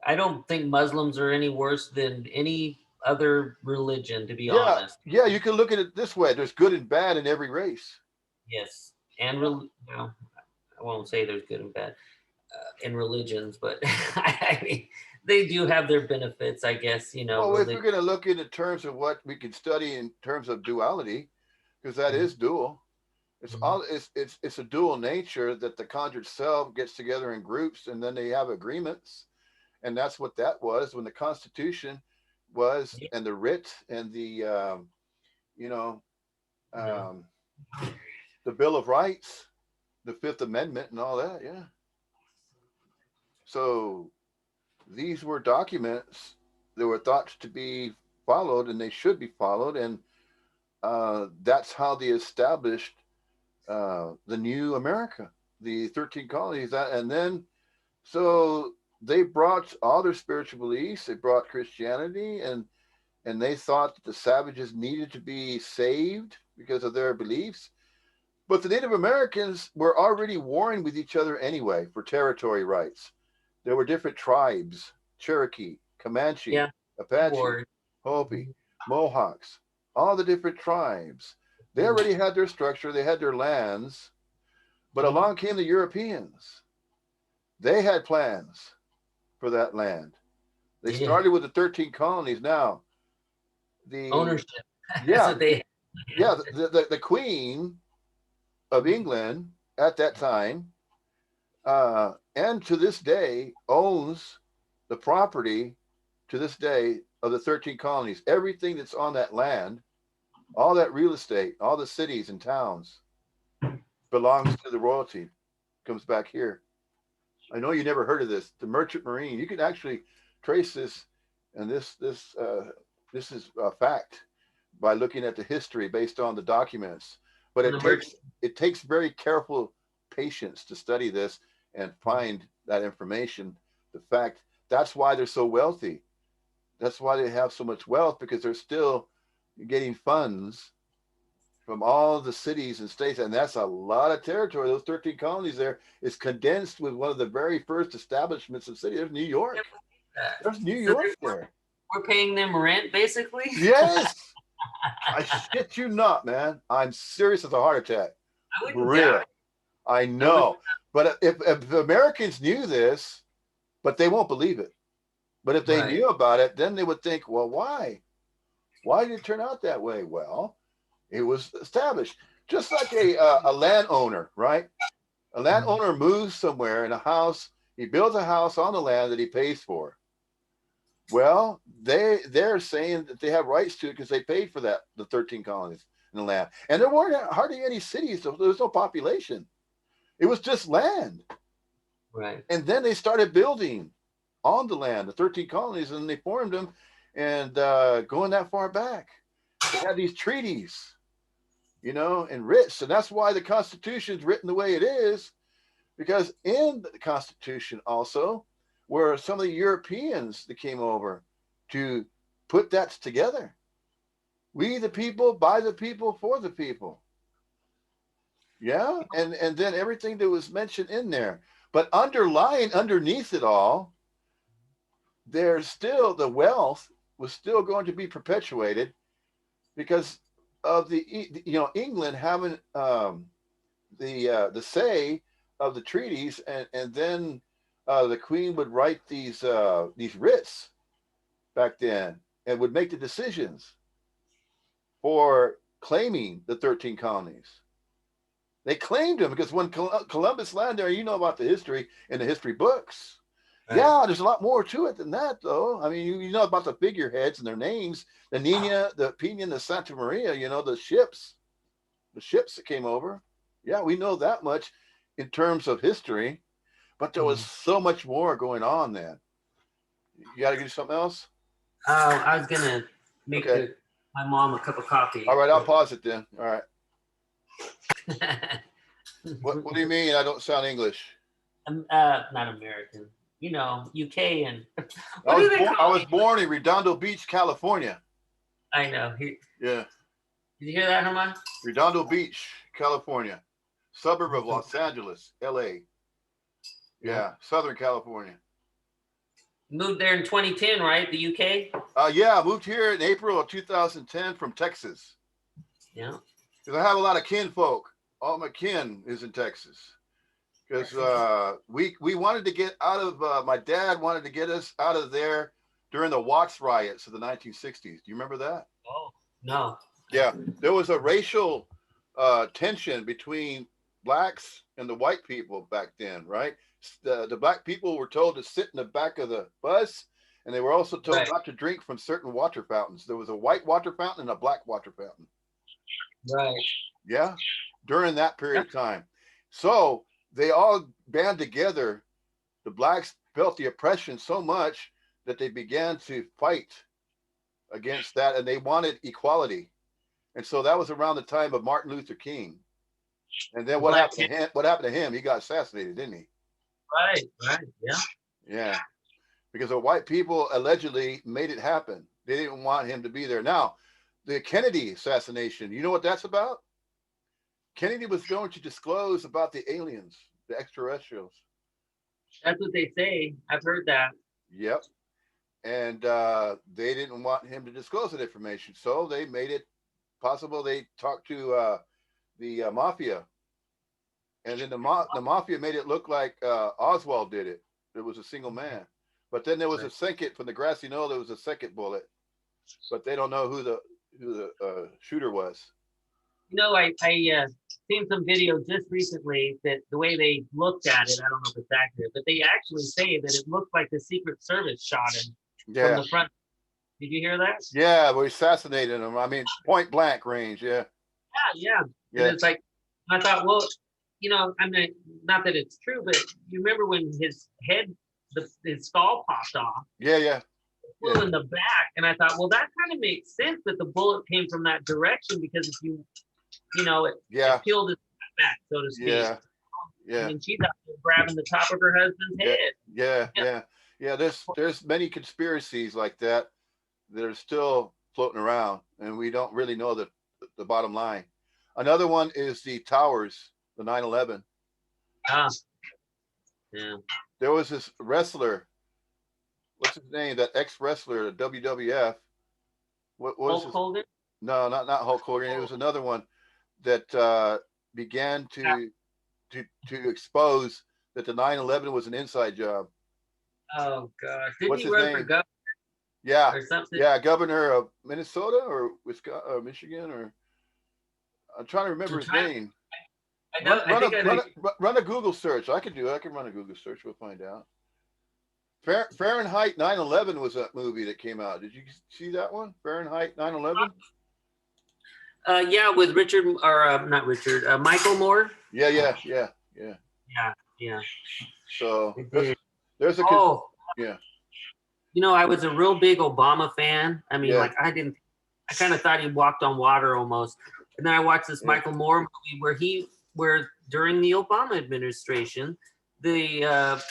I don't think Muslims are any worse than any other religion, to be yeah, honest. yeah. You can look at it this way: there's good and bad in every race. Yes, and Yeah. well, I won't say there's good and bad in religions, but I mean they do have their benefits, I guess. Well, if we're Religion. going to look in terms of what we can study in terms of duality, because that Mhm, is dual. mhm. It's a dual nature that the conjured self gets together in groups and then they have agreements, and that's what that was when the Constitution was, Yeah, and the writ and the you know no. um, the Bill of Rights, the Fifth Amendment, and all that. Yeah. So these were documents that were thought to be followed, and they should be followed, and that's how they established the new America, the 13 colonies. And then, so they brought all their spiritual beliefs, they brought Christianity, and they thought that the savages needed to be saved because of their beliefs. But the Native Americans were already warring with each other anyway for territory rights. There were different tribes: Cherokee, Comanche, Yeah. Apache, War. Hopi, Mohawks, all the different tribes. They Mhm. already had their structure, they had their lands, but along came the Europeans. They had plans for that land. They Yeah. started with the 13 colonies. Now, the Ownership. That's yeah, what they yeah, had. the Queen of England at that time, and to this day, owns the property to this day of the 13 colonies. Everything that's on that land, all that real estate, all the cities and towns belongs to the royalty, comes back here. I know you never heard of this. The Merchant Marine. You can actually trace this, and this is a fact by looking at the history based on the documents. But On the merchant. it takes very careful patience to study this and find that information. The fact that's why they're so wealthy. That's why they have so much wealth, because they're still getting funds from all the cities and states, and that's a lot of territory. Those 13 colonies there is condensed with one of the very first establishments of the city. There's New York. There's New So York there. we're paying them rent, basically. Yes, I shit you not, man. I'm serious as a heart attack. I For wouldn't doubt real. it. I I would. know. But if the Americans knew this, but they won't believe it. But if they Right. knew about it, then they would think, well, why? Why did it turn out that way? Well, it was established. Just like a landowner, right? A landowner moves somewhere in a house. He builds a house on the land that he pays for. Well, they're saying that they have rights to it because they paid for that, the 13 colonies in the land, and there weren't hardly any cities. So there was no population. It was just land, Right. and then they started building on the land, the 13 colonies, and they formed them. And going that far back, they had these treaties, and writs, and that's why the Constitution's written the way it is, because in the Constitution also were some of the Europeans that came over to put that together. We the people, by the people, for the people. Yeah, and then everything that was mentioned in there, but underlying underneath it all, there's still the wealth was still going to be perpetuated because of England having the say of the treaties, and then the Queen would write these writs back then and would make the decisions for claiming the 13 colonies. They claimed them because when Columbus landed there, you know about the history in the history books. Right. Yeah, there's a lot more to it than that, though. I mean, you know about the figureheads and their names, the Nina, the Pina, and the Santa Maria. The ships that came over. Yeah, we know that much in terms of history, but there was so much more going on then. You got to do something else? I was gonna make Okay. my mom a cup of coffee. All right, I'll pause it then. All right. What do you mean I don't sound English? Not American. UK and I what was do they born. I call was it? born in Redondo Beach, California. I know. Yeah, Did you hear that, Herman? Redondo Beach, California, suburb of Los Angeles, LA. Yeah, Southern California. Moved there in 2010, right? The UK. Yeah, I moved here in April of 2010 from Texas. Yeah. Because I have a lot of kinfolk. All my kin is in Texas. Because we wanted to get out of. My dad wanted to get us out of there during the Watts riots of the 1960s. Do you remember that? Oh no. Yeah, there was a racial tension between blacks and the white people back then, right? The black people were told to sit in the back of the bus, and they were also told Right. not to drink from certain water fountains. There was a white water fountain and a black water fountain. Right. Yeah, during that period of time. So they all band together. The blacks felt the oppression so much that they began to fight against that, and they wanted equality. And so that was around the time of Martin Luther King. And then what happened to him? What happened to him? He got assassinated, didn't he? Right. Right. Yeah. Yeah, because the white people allegedly made it happen. They didn't want him to be there. Now, the Kennedy assassination, you know what that's about? Kennedy was going to disclose about the aliens, the extraterrestrials. That's what they say. I've heard that. Yep. And they didn't want him to disclose that information. So they made it possible. They talked to the mafia. And then the mafia made it look like Oswald did it. It was a single man. But then there was a second, from the grassy knoll, there was a second bullet. But they don't know who the shooter was. You know, I seen some video just recently that the way they looked at it, I don't know if it's accurate, but they actually say that it looked like the Secret Service shot him from the front. Did you hear that? Yeah, we assassinated him. I mean, point blank range. Yeah. Yeah. And it's like, I thought, well, you know, I mean, not that it's true, but you remember when his head, his skull popped off? Yeah. Flew in the back, and I thought, well, that kind of makes sense that the bullet came from that direction, because if you know, it peeled his back, so to speak. Yeah. And she's out there grabbing the top of her husband's head. Yeah. There's many conspiracies like that are still floating around, and we don't really know the bottom line. Another one is the towers, the 9/11. Yeah. There was this wrestler. What's his name? That ex-wrestler, the WWF. What was Hulk Hogan? No, not Hulk Hogan. It was another one that began to expose that the 9/11 was an inside job. Oh gosh! Didn't he run for governor? Yeah, or something? Yeah, governor of Minnesota or Wisconsin or Michigan, or I'm trying to remember his name. Run a Google search. I can do it. I can run a Google search. We'll find out. Fahrenheit 9/11 was that movie that came out. Did you see that one? Fahrenheit 9/11? Yeah, with Richard, or not Richard, Michael Moore. Yeah. So there's a yeah. You know, I was a real big Obama fan. I mean, like I kind of thought he walked on water almost. And then I watched this Michael Moore movie where during the Obama administration, the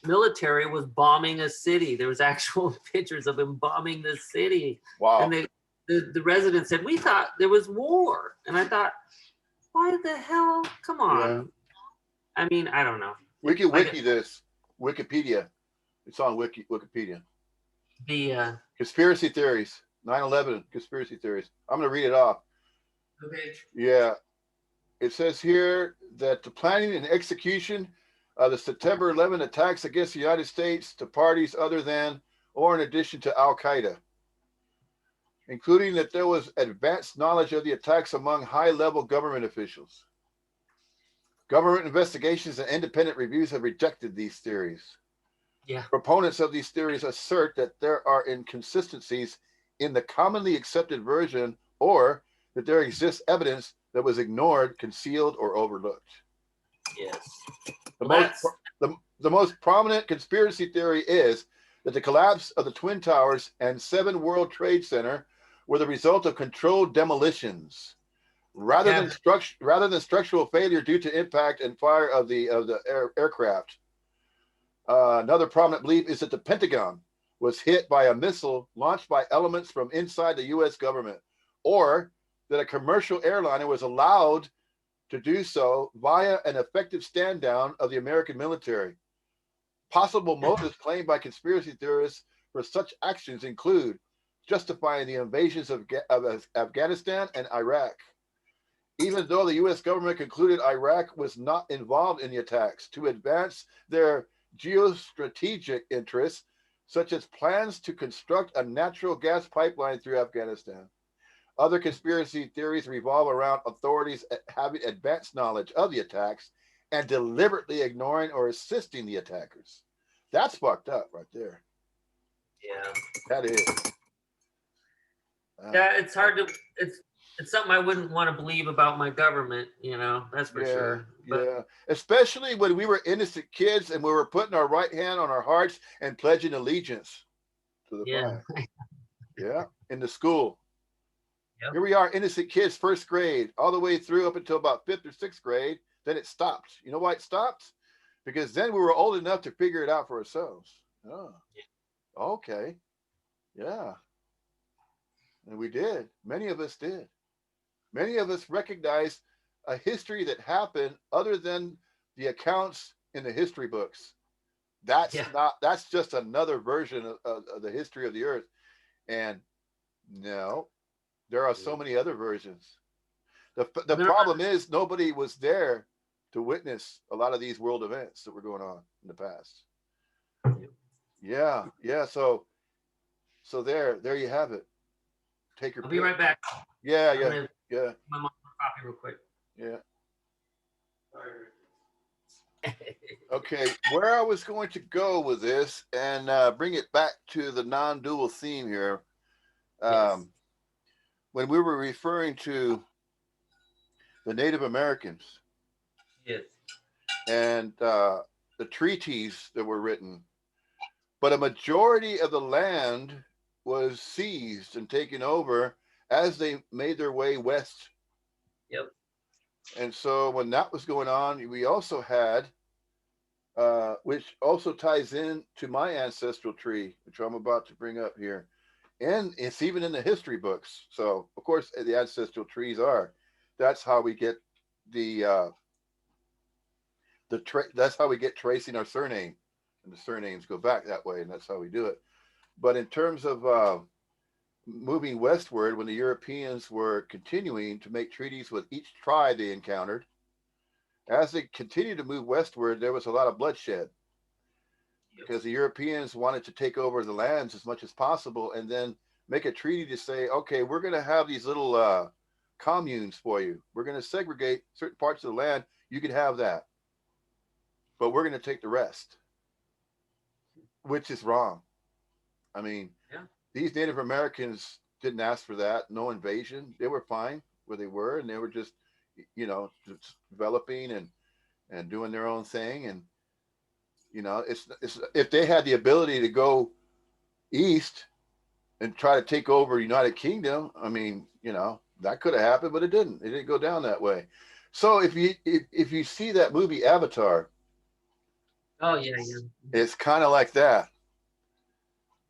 military was bombing a city. There was actual pictures of him bombing the city. Wow. And the residents said, we thought there was war. And I thought, why the hell? Come on. Yeah. I mean, I don't know. We can wiki this. Wikipedia. It's on Wikipedia. The conspiracy theories. 9/11 conspiracy theories. I'm going to read it off. Okay. Yeah. It says here that the planning and execution of the September 11 attacks against the United States to parties other than or in addition to Al-Qaeda, including that there was advanced knowledge of the attacks among high-level government officials. Government investigations and independent reviews have rejected these theories. Yeah. Proponents of these theories assert that there are inconsistencies in the commonly accepted version, or that there exists evidence that was ignored, concealed, or overlooked. Yes. The most prominent conspiracy theory is that the collapse of the Twin Towers and 7 World Trade Center were the result of controlled demolitions, rather than structural failure due to impact and fire of the aircraft. Another prominent belief is that the Pentagon was hit by a missile launched by elements from inside the U.S. government, or that a commercial airliner was allowed to do so via an effective stand down of the American military. Possible motives claimed by conspiracy theorists for such actions include justifying the invasions of Afghanistan and Iraq, even though the U.S. government concluded Iraq was not involved in the attacks, to advance their geostrategic interests, such as plans to construct a natural gas pipeline through Afghanistan. Other conspiracy theories revolve around authorities having advanced knowledge of the attacks and deliberately ignoring or assisting the attackers. That's fucked up right there. Yeah. That is. Yeah, it's hard to, it's something I wouldn't want to believe about my government, you know, that's for sure. But, especially when we were innocent kids and we were putting our right hand on our hearts and pledging allegiance to the flag. Yeah, in the school. Yep. Here we are, innocent kids, first grade, all the way through up until about 5th or 6th grade. Then it stopped. You know why it stopped? Because then we were old enough to figure it out for ourselves. Oh, okay. Yeah. And we did. Many of us did. Many of us recognized a history that happened other than the accounts in the history books. That's Yeah. not, that's just another version of the history of the earth. And no, there are so many other versions. The And there problem is nobody was there to witness a lot of these world events that were going on in the past. Yeah, yeah. So there you have it. Take your I'll be pick. right back. Yeah, I'm yeah, gonna yeah, get my mom a coffee real quick. yeah. Okay, where I was going to go with this and bring it back to the non-dual theme here. Yes. Um, when we were referring to the Native Americans Yes. and the treaties that were written, but a majority of the land was seized and taken over as they made their way west. Yep. And so when that was going on, we also had, which also ties in to my ancestral tree, which I'm about to bring up here. And it's even in the history books. So, of course, the ancestral trees are. That's how we get the that's how we get tracing our surname, and the surnames go back that way, and that's how we do it. But in terms of moving westward, when the Europeans were continuing to make treaties with each tribe they encountered, as they continued to move westward, there was a lot of bloodshed Yep. because the Europeans wanted to take over the lands as much as possible and then make a treaty to say, okay, we're going to have these little communes for you. We're going to segregate certain parts of the land. You can have that, but we're going to take the rest, which is wrong. I mean, Yeah. these Native Americans didn't ask for that. No invasion. They were fine where they were, and they were just, just developing and doing their own thing. And it's if they had the ability to go east and try to take over United Kingdom, I mean, that could have happened, but it didn't. It didn't go down that way. So if you see that movie Avatar, Oh yeah, yeah. it's kind of like that.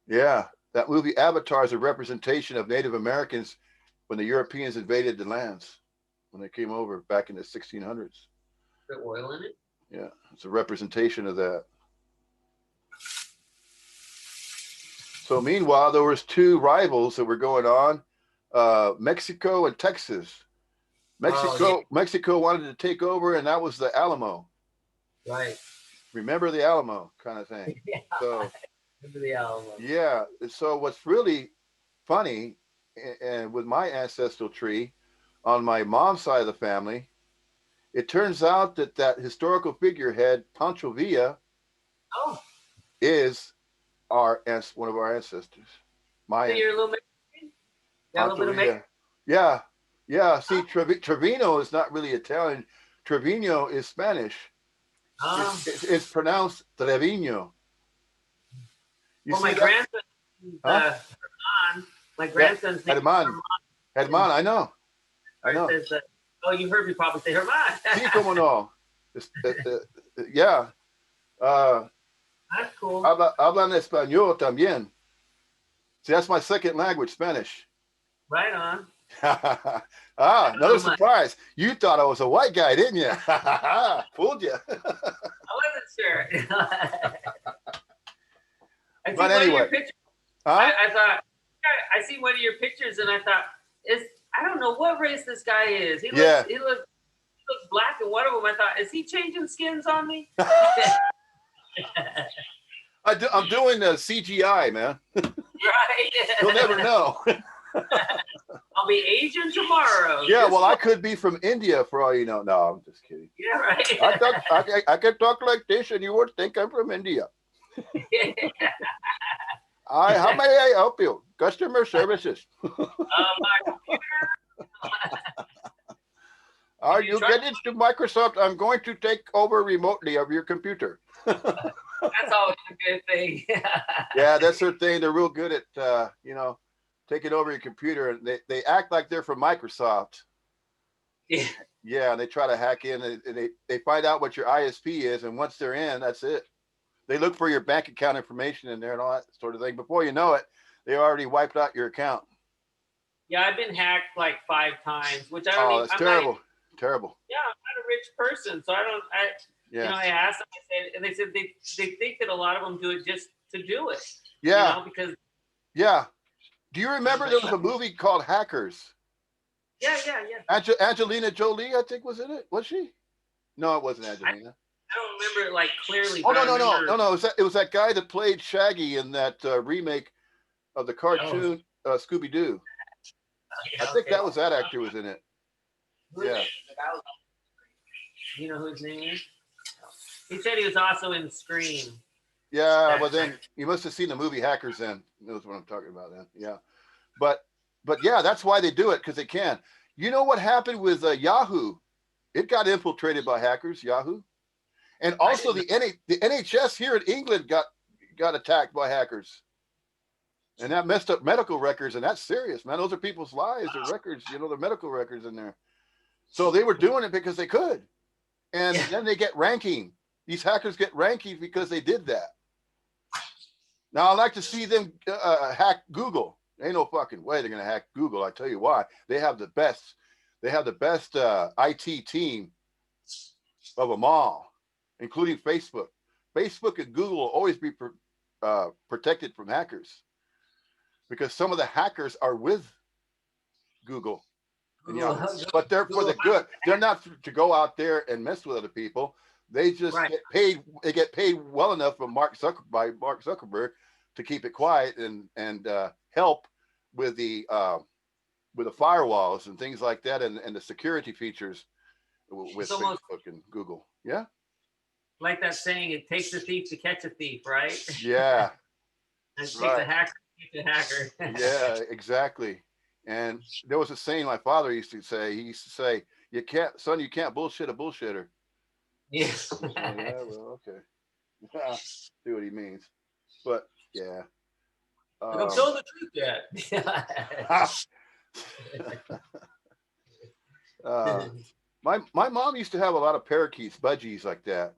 Yeah, that movie Avatar is a representation of Native Americans when the Europeans invaded the lands when they came over back in the 1600s. Put oil in it. Yeah, it's a representation of that. So meanwhile, there was two rivals that were going on, Mexico and Texas. Oh yeah. Mexico wanted to take over, and that was the Alamo. Right. Remember the Alamo kind of thing. Yeah. So Remember the album. yeah. So what's really funny, and with my ancestral tree, on my mom's side of the family, it turns out that historical figurehead Pancho Villa Oh, is one of our ancestors. so My you're a little Mexican? Got a little Pancho bit of Villa. Mexican? Yeah, yeah. See, Trevino is not really Italian. Trevino is Spanish. Oh. It's pronounced Trevino. You Well, see my that? grandson, Huh? Herman, my Yeah, grandson's name is Herman. Herman. Herman, I know. I Or it know. says, oh, you heard me probably say Herman. Sí, cómo no. Yeah. Uh, That's cool. hablan español también. See, that's my second language, Spanish. Right on. Another My, surprise. You thought I was a white guy, didn't you? Fooled you. I wasn't sure. I see But one of your anyway, pictures. huh? I thought, I see one of your pictures, and I thought, I don't know what race this guy is. Yeah. He looks black, and one of them, I thought, is he changing skins on me? I'm doing the CGI, man. Right. You'll never know. I'll be Asian tomorrow. Yeah, well, I could be from India for all you know. No, I'm just kidding. Yeah, right. I can talk like this, and you would think I'm from India. How may I help you? Customer services. My computer. Are you getting to Microsoft? I'm going to take over remotely of your computer. That's always a good thing. Yeah, that's their thing. They're real good at, taking over your computer. And they act like they're from Microsoft. Yeah. Yeah, and they try to hack in. And they find out what your ISP is. And once they're in, that's it. They look for your bank account information in there and all that sort of thing. Before you know it, they already wiped out your account. Yeah, I've been hacked like 5 times, which I don't Oh, even. that's I'm not. terrible. Terrible. Yeah, I'm not a rich person, so I don't. Yeah. I asked them. I said, and they said they think that a lot of them do it just to do it. Yeah. Because. Yeah. Do you remember But there was a movie called Hackers? yeah. Angelina Jolie, I think, was in it. Was she? No, it wasn't I, Angelina. I don't remember it like clearly, Oh but no, I no, no, remember. no, no! It was that guy that played Shaggy in that remake of the Oh, cartoon Scooby Doo. I yeah, think okay. that actor was in it. Yeah. You know who his name is? He said he was also in Scream. Yeah. Well, then you must have seen the movie Hackers. Then knows what I'm talking about. Then, yeah. But yeah, that's why they do it, because they can. You know what happened with Yahoo? It got infiltrated by hackers. Yahoo, and also the NHS here in England got attacked by hackers. And that messed up medical records, and that's serious, man. Those are people's lives, their records, their medical records in there. So they were doing it because they could. And then they get ranking. These hackers get rankings because they did that. Now, I'd like to see them hack Google. Ain't no fucking way they're going to hack Google. I tell you why. They have the best. They have the best IT team of them all, including Facebook. Facebook and Google will always be protected from hackers, because some of the hackers are with Google and Yahoo, but they're for the good. They're not to go out there and mess with other people. They just get paid. They get paid well enough from Mark Zuckerberg to keep it quiet and help with the firewalls and things like that, and the security features with Facebook and Google. Yeah. Like that saying, it takes a thief to catch a thief, right? Yeah. And it takes a hacker to catch a hacker. Yeah, exactly. And there was a saying my father used to say. He used to say, "You can't bullshit a bullshitter." Yeah. Yeah, well, okay. See what he means. But yeah. I'm telling the truth, Dad. My mom used to have a lot of parakeets, budgies like that.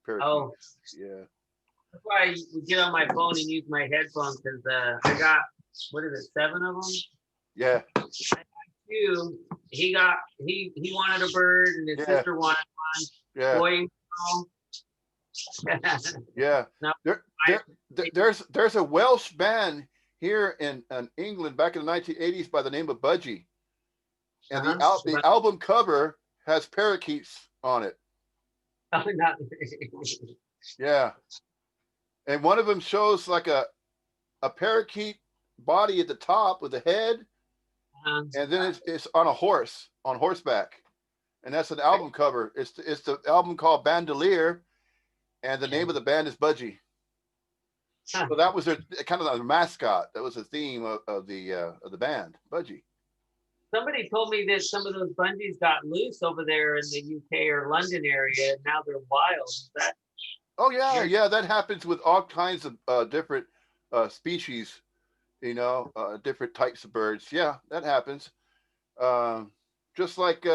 Parakeets. Oh, yeah. That's why I get on my phone and use my headphones, because I got, what is it, 7 of them? Yeah. He wanted a bird, and his sister wanted one. Yeah. Boy and girl. Yeah. Now, there's a Welsh band here in England back in the 1980s by the name of Budgie, and the album cover has parakeets on it. Yeah. And one of them shows like a parakeet body at the top with a head, and then it's on on horseback, and that's an album cover. It's the album called Bandolier, and the name of the band is Budgie. So that was their kind of a mascot. That was the theme of the band, Budgie. Somebody told me that some of those bungees got loose over there in the UK or London area, and now they're wild. Is that? Oh yeah, that happens with all kinds of different species, different types of birds. Yeah, that happens. Just like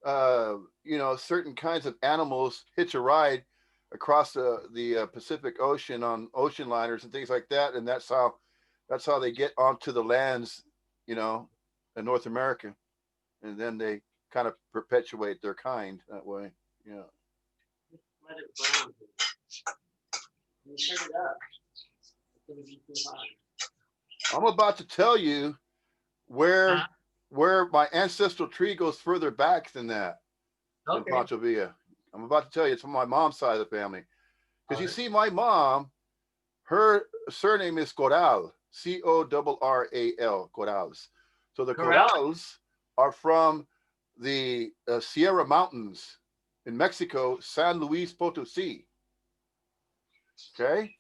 certain kinds of animals hitch a ride across the Pacific Ocean on ocean liners and things like that, and that's how they get onto the lands, in North America, and then they kind of perpetuate their kind that way. Yeah. Let it brown. You turn it up. It's going to be too hot. I'm about to tell you where my ancestral tree goes further back than that in Pancho Villa. I'm about to tell you it's from my mom's side of the family. Because you see, my mom, her surname is Corral, Corral, Corrals. So the Corrals are from the Sierra Mountains in Mexico, San Luis Potosi. Okay.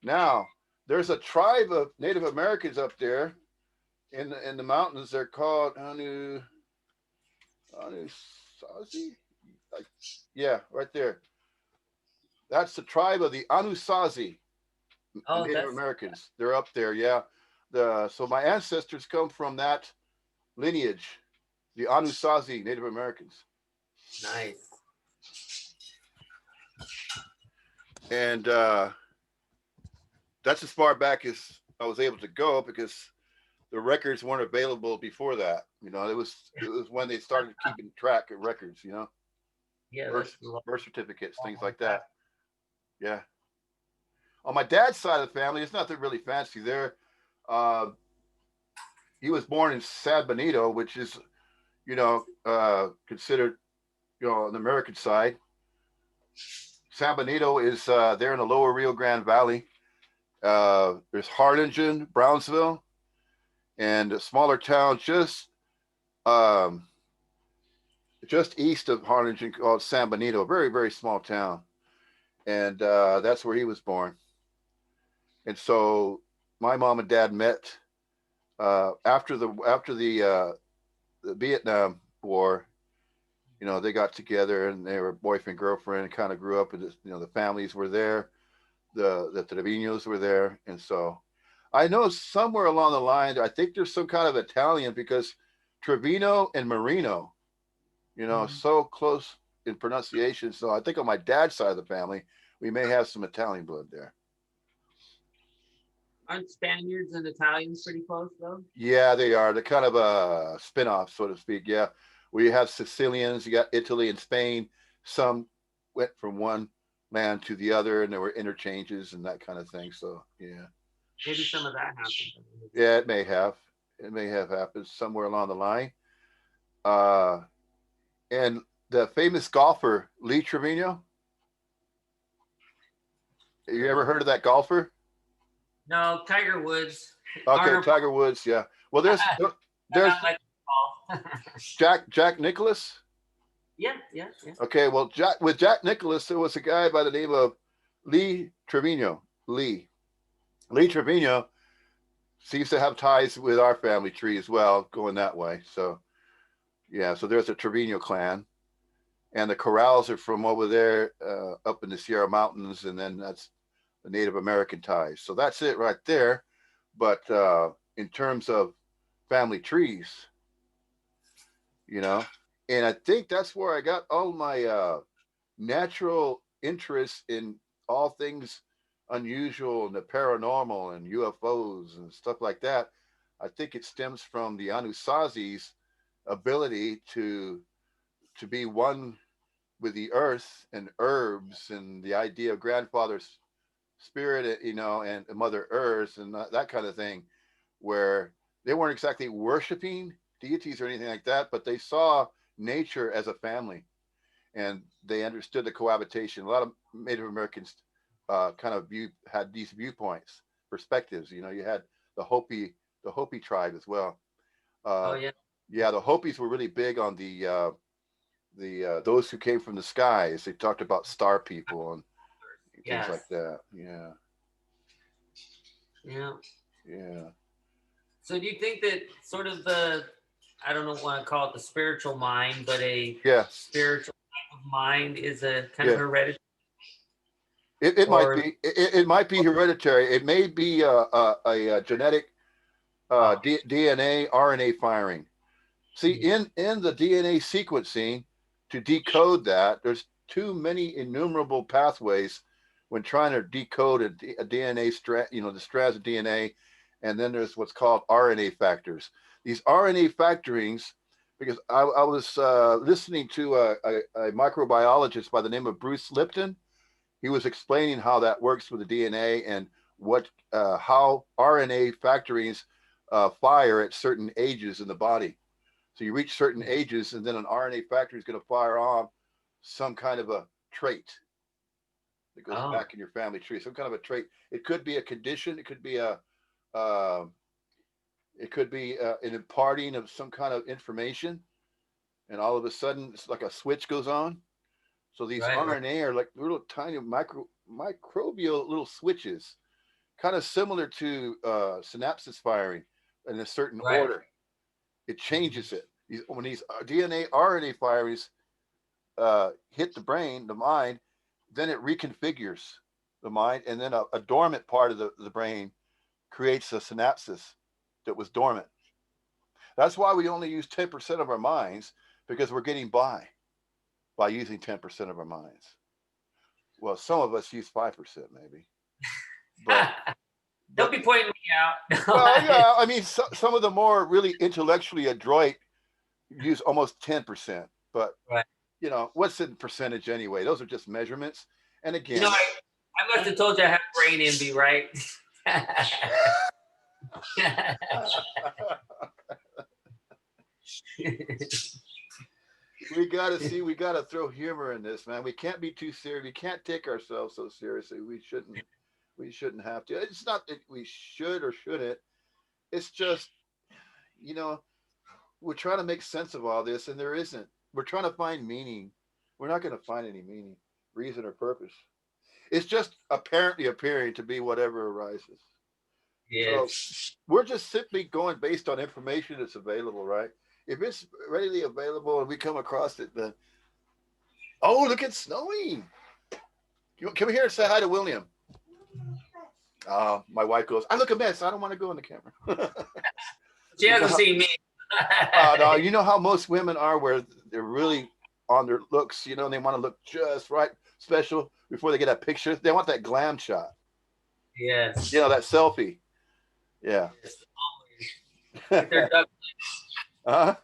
Now, there's a tribe of Native Americans up there in the mountains. They're called Anusazi. Yeah, right there. That's the tribe of the Anusazi, Native Americans. They're up there. Yeah. So my ancestors come from that lineage, the Anusazi Native Americans. Nice. And that's as far back as I was able to go because the records weren't available before that. It was when they started keeping track of records. Yeah, Birth that's a long, birth certificates, things long like time. that. Yeah. On my dad's side of the family, it's nothing really fancy there. Uh, he was born in San Benito, which is considered on the American side. San Benito is there in the lower Rio Grande Valley. There's Harlingen, Brownsville, and a smaller town um, just east of Harlingen called San Benito, a very, very small town. And that's where he was born. And so my mom and dad met after the Vietnam War. They got together and they were boyfriend girlfriend and kind of grew up. And the families were there, the Treviños were there, and so I know somewhere along the line, I think there's some kind of Italian because Trevino and Marino, Mhm. so close in pronunciation. So I think on my dad's side of the family, we may have some Italian blood there. Aren't Spaniards and Italians pretty close though? Yeah, they are. They're kind of a spin-off, so to speak. Yeah. We have Sicilians, you got Italy and Spain. Some went from one land to the other and there were interchanges and that kind of thing. So yeah. Maybe some of that happened in history. Yeah, it may have. It may have happened somewhere along the line. Uh and the famous golfer Lee Trevino. Have you ever Uh, heard of that golfer? no, Tiger Woods, Okay, honorable. Tiger Woods, yeah. Well, there's I there's not like ball. Jack Nicholas. Yeah, yeah, yeah. Okay, well, Jack Nicholas, there was a guy by the name of Lee Trevino. Lee Trevino seems to have ties with our family tree as well, going that way. So yeah, so there's a Trevino clan, and the Corrals are from over there, up in the Sierra Mountains, and then that's the Native American ties. So that's it right there. But in terms of family trees, you know, and I think that's where I got all my natural interest in all things unusual and the paranormal and UFOs and stuff like that. I think it stems from the Anusazi's ability to be one with the earth and herbs and the idea of grandfather's spirit, and Mother Earth and that kind of thing, where they weren't exactly worshiping deities or anything like that, but they saw nature as a family and they understood the cohabitation. A lot of Native Americans kind of had these viewpoints, perspectives. You had the Hopi tribe as well. Oh Uh, yeah. yeah, the Hopis were really big on the those who came from the skies. They talked about star people and things Yes. like that. Yeah, Yeah. yeah, So do you think that sort of the, I don't know want to call it the spiritual mind, but a yeah, spiritual type of mind is a kind of yeah. hereditary It might or be it might be hereditary. It may be a genetic oh DNA RNA firing. See, mhm. in the DNA sequencing, to decode that, there's too many innumerable pathways when trying to decode a DNA strand, the strands of DNA, and then there's what's called RNA factors. These RNA factorings, because I was listening to a microbiologist by the name of Bruce Lipton. He was explaining how that works with the DNA and how RNA factorings fire at certain ages in the body. So you reach certain ages, and then an RNA factory is going to fire on some kind of a trait that goes Oh back in your family tree. Some kind of a trait. It could be a condition. Uh, it could be an imparting of some kind of information, and all of a sudden it's like a switch goes on. So these right, right, RNA are like little tiny microbial little switches, kind of similar to synapses firing in a certain right. order. It Mhm. changes it. When these DNA RNA firings hit the brain, the mind, then it reconfigures the mind, and then a dormant part of the brain creates a synapsis that was dormant. That's why we only use 10% of our minds because we're getting by using 10% of our minds. Well, some of us use 5% maybe, but Don't But be pointing me out. well, yeah, I mean, some of the more really intellectually adroit use almost 10%. But Right. what's the percentage anyway? Those are just measurements. And You know, again, I must have told you I have brain envy, right? we gotta throw humor in this, man. We can't be too serious. We can't take ourselves so seriously. We shouldn't have to. It's not that we should or shouldn't. It's just, you know, we're trying to make sense of all this, and there isn't. We're trying to find meaning. We're not going to find any meaning, reason, or purpose. It's just apparently appearing to be whatever arises. So Yes. we're just simply going based on information that's available, right? If it's readily available and we come across it, then oh, look, it's snowing. You come here and say hi to William. My wife goes, I look a mess. I don't want to go in the camera. She you know hasn't how, seen me. no, you know how most women are, where they're really on their looks. And they want to look just right, special before they get a picture. They want that glam shot. Yes. That selfie. Yeah. Yes. Get their duck. Huh?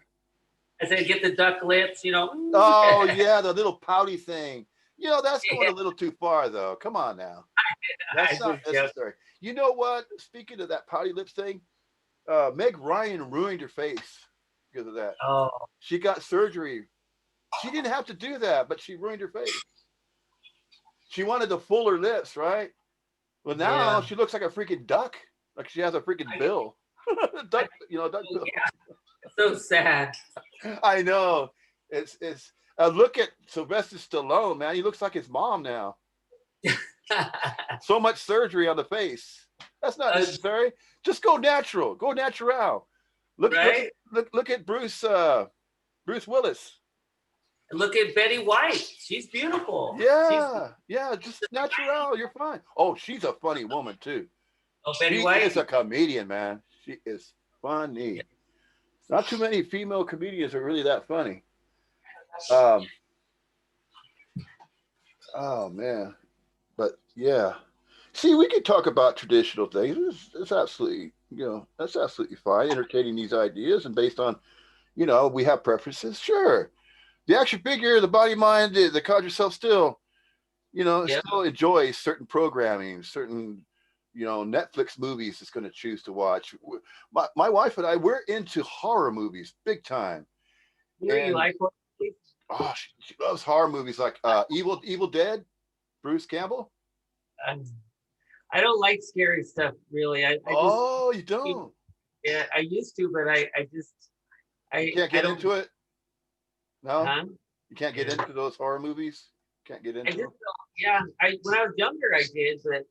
I said, get the duck lips. Oh yeah, the little pouty thing. That's going Yeah, a little too far, though. Come on now, I that's not just joke. necessary. You know what? Speaking of that pouty lips thing, Meg Ryan ruined her face because of that. Oh, She got surgery. She didn't have to do that, but she ruined her face. She wanted the fuller lips, right? Well, now yeah. she looks like a freaking duck, like she has a freaking I, bill, I, duck, duck bill. yeah. It's so sad. I know. It's. Look at Sylvester Stallone, man. He looks like his mom now. So much surgery on the face. That's not Uh, necessary. Just go natural. Go natural. Look look right? look at Bruce Willis. Look at Betty White. She's beautiful. She's Yeah, just natural. You're fine. Oh, she's a funny woman too. Betty She is White. a comedian, man. She is funny. Yeah. Not too many female comedians are really that funny. Um, oh man, but yeah. See, we could talk about traditional things. It's absolutely, that's absolutely fine. Entertaining these ideas and based on, we have preferences. Sure, the action figure, the body mind, the conjure self still, Yep. still enjoys certain programming, certain, Netflix movies it's going to choose to watch. My wife and I, we're into horror movies big time, Here you and like what? oh, she loves horror movies like Evil Dead, Bruce Campbell. Um, I don't like scary stuff really. I just Oh, you don't? yeah, I used to, but I just You can't I get don't into it? No? huh? You can't get Yeah. into those horror movies? Can't get I into just them? don't, yeah. I when I was younger I did, but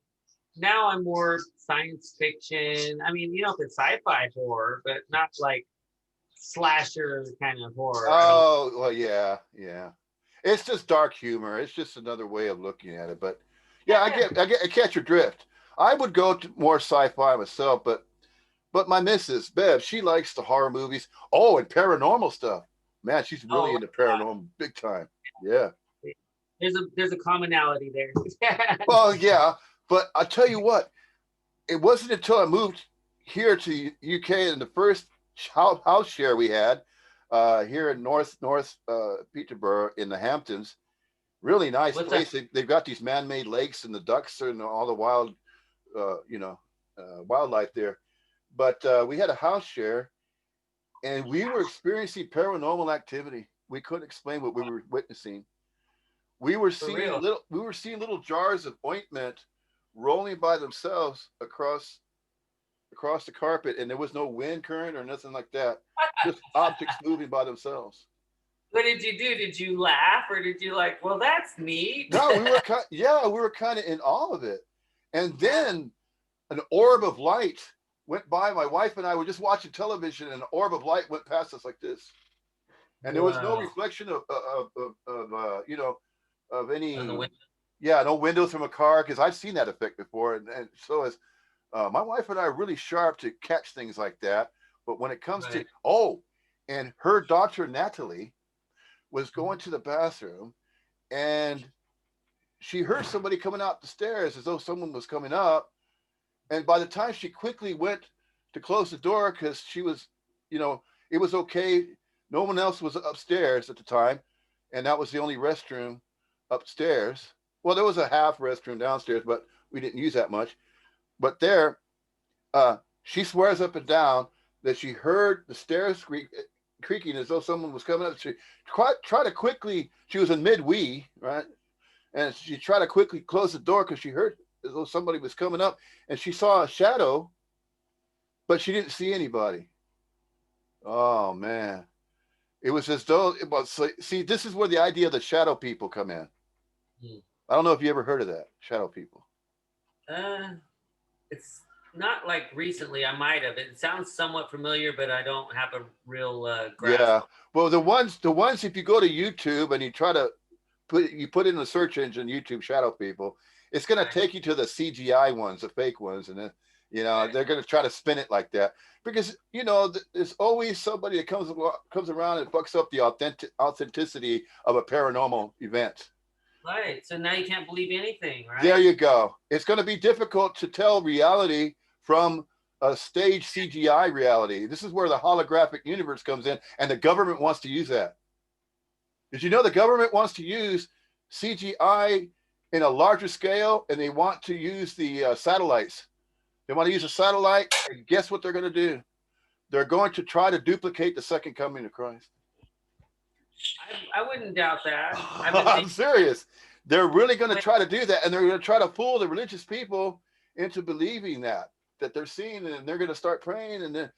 now I'm more science fiction. I mean, if it's sci-fi horror, but not like slasher kind of horror. I don't. Oh, well, yeah, yeah. It's just dark humor. It's just another way of looking at it. But yeah, Yeah. I catch your drift. I would go to more sci-fi myself, but my missus, Bev, she likes the horror movies. Oh, and paranormal stuff. Man, she's really Oh, into paranormal big time. Yeah. there's a commonality there. Well, yeah, but I tell you what, it wasn't until I moved here to UK and the first house share we had here in North Peterborough in the Hamptons. Really nice What's that? place. They've got these man-made lakes and the ducks and all the wild, wildlife there. But we had a house share, and we were experiencing paranormal activity. We couldn't explain what we were witnessing. We were For seeing real? little jars of ointment rolling by themselves across the carpet, and there was no wind current or nothing like that. Just objects moving by themselves. What did you do? Did you laugh or did you like? Well, that's neat. No, we were kind of in awe of it. And then an orb of light went by. My wife and I were just watching television, and an orb of light went past us like this, and there was no Wow. reflection of On the any, window. yeah, no windows from a car, because I've seen that effect before, and so as my wife and I are really sharp to catch things like that. But when it comes to Right. and her daughter Natalie was going to the bathroom, and she heard somebody coming out the stairs as though someone was coming up, And by the time she quickly went to close the door, because she was, you know, it was okay. No one else was upstairs at the time, and that was the only restroom upstairs. Well, there was a half restroom downstairs, but we didn't use that much. But there, she swears up and down that she heard the stairs creaking as though someone was coming up. She tried to quickly. She was in mid wee, right? And she tried to quickly close the door because she heard as though somebody was coming up, and she saw a shadow, but she didn't see anybody. Oh man, it was as though it was. See, this is where the idea of the shadow people come in. Hmm. I don't know if you ever heard of that, shadow people. Uh, it's not like recently. I might have. It sounds somewhat familiar, but I don't have a real grasp Yeah. of. Well, the ones, if you go to YouTube and you try to put in the search engine YouTube shadow people, it's going to Right. take you to the CGI ones, the fake ones, and then Right. they're going to try to spin it like that because there's always somebody that comes around and fucks up the authenticity of a paranormal event. Right. So now you can't believe anything, There right? you go. It's going to be difficult to tell reality from a stage CGI reality. This is where the holographic universe comes in, and the government wants to use that. Did you know the government wants to use CGI in a larger scale, and they want to use the satellites? They want to use a satellite, and guess what they're going to do? They're going to try to duplicate the second coming of Christ. I wouldn't doubt that. I've been I'm thinking. serious. They're really going to Wait, try to do that, and they're going to try to fool the religious people into believing that they're seeing, and they're going to start praying, and then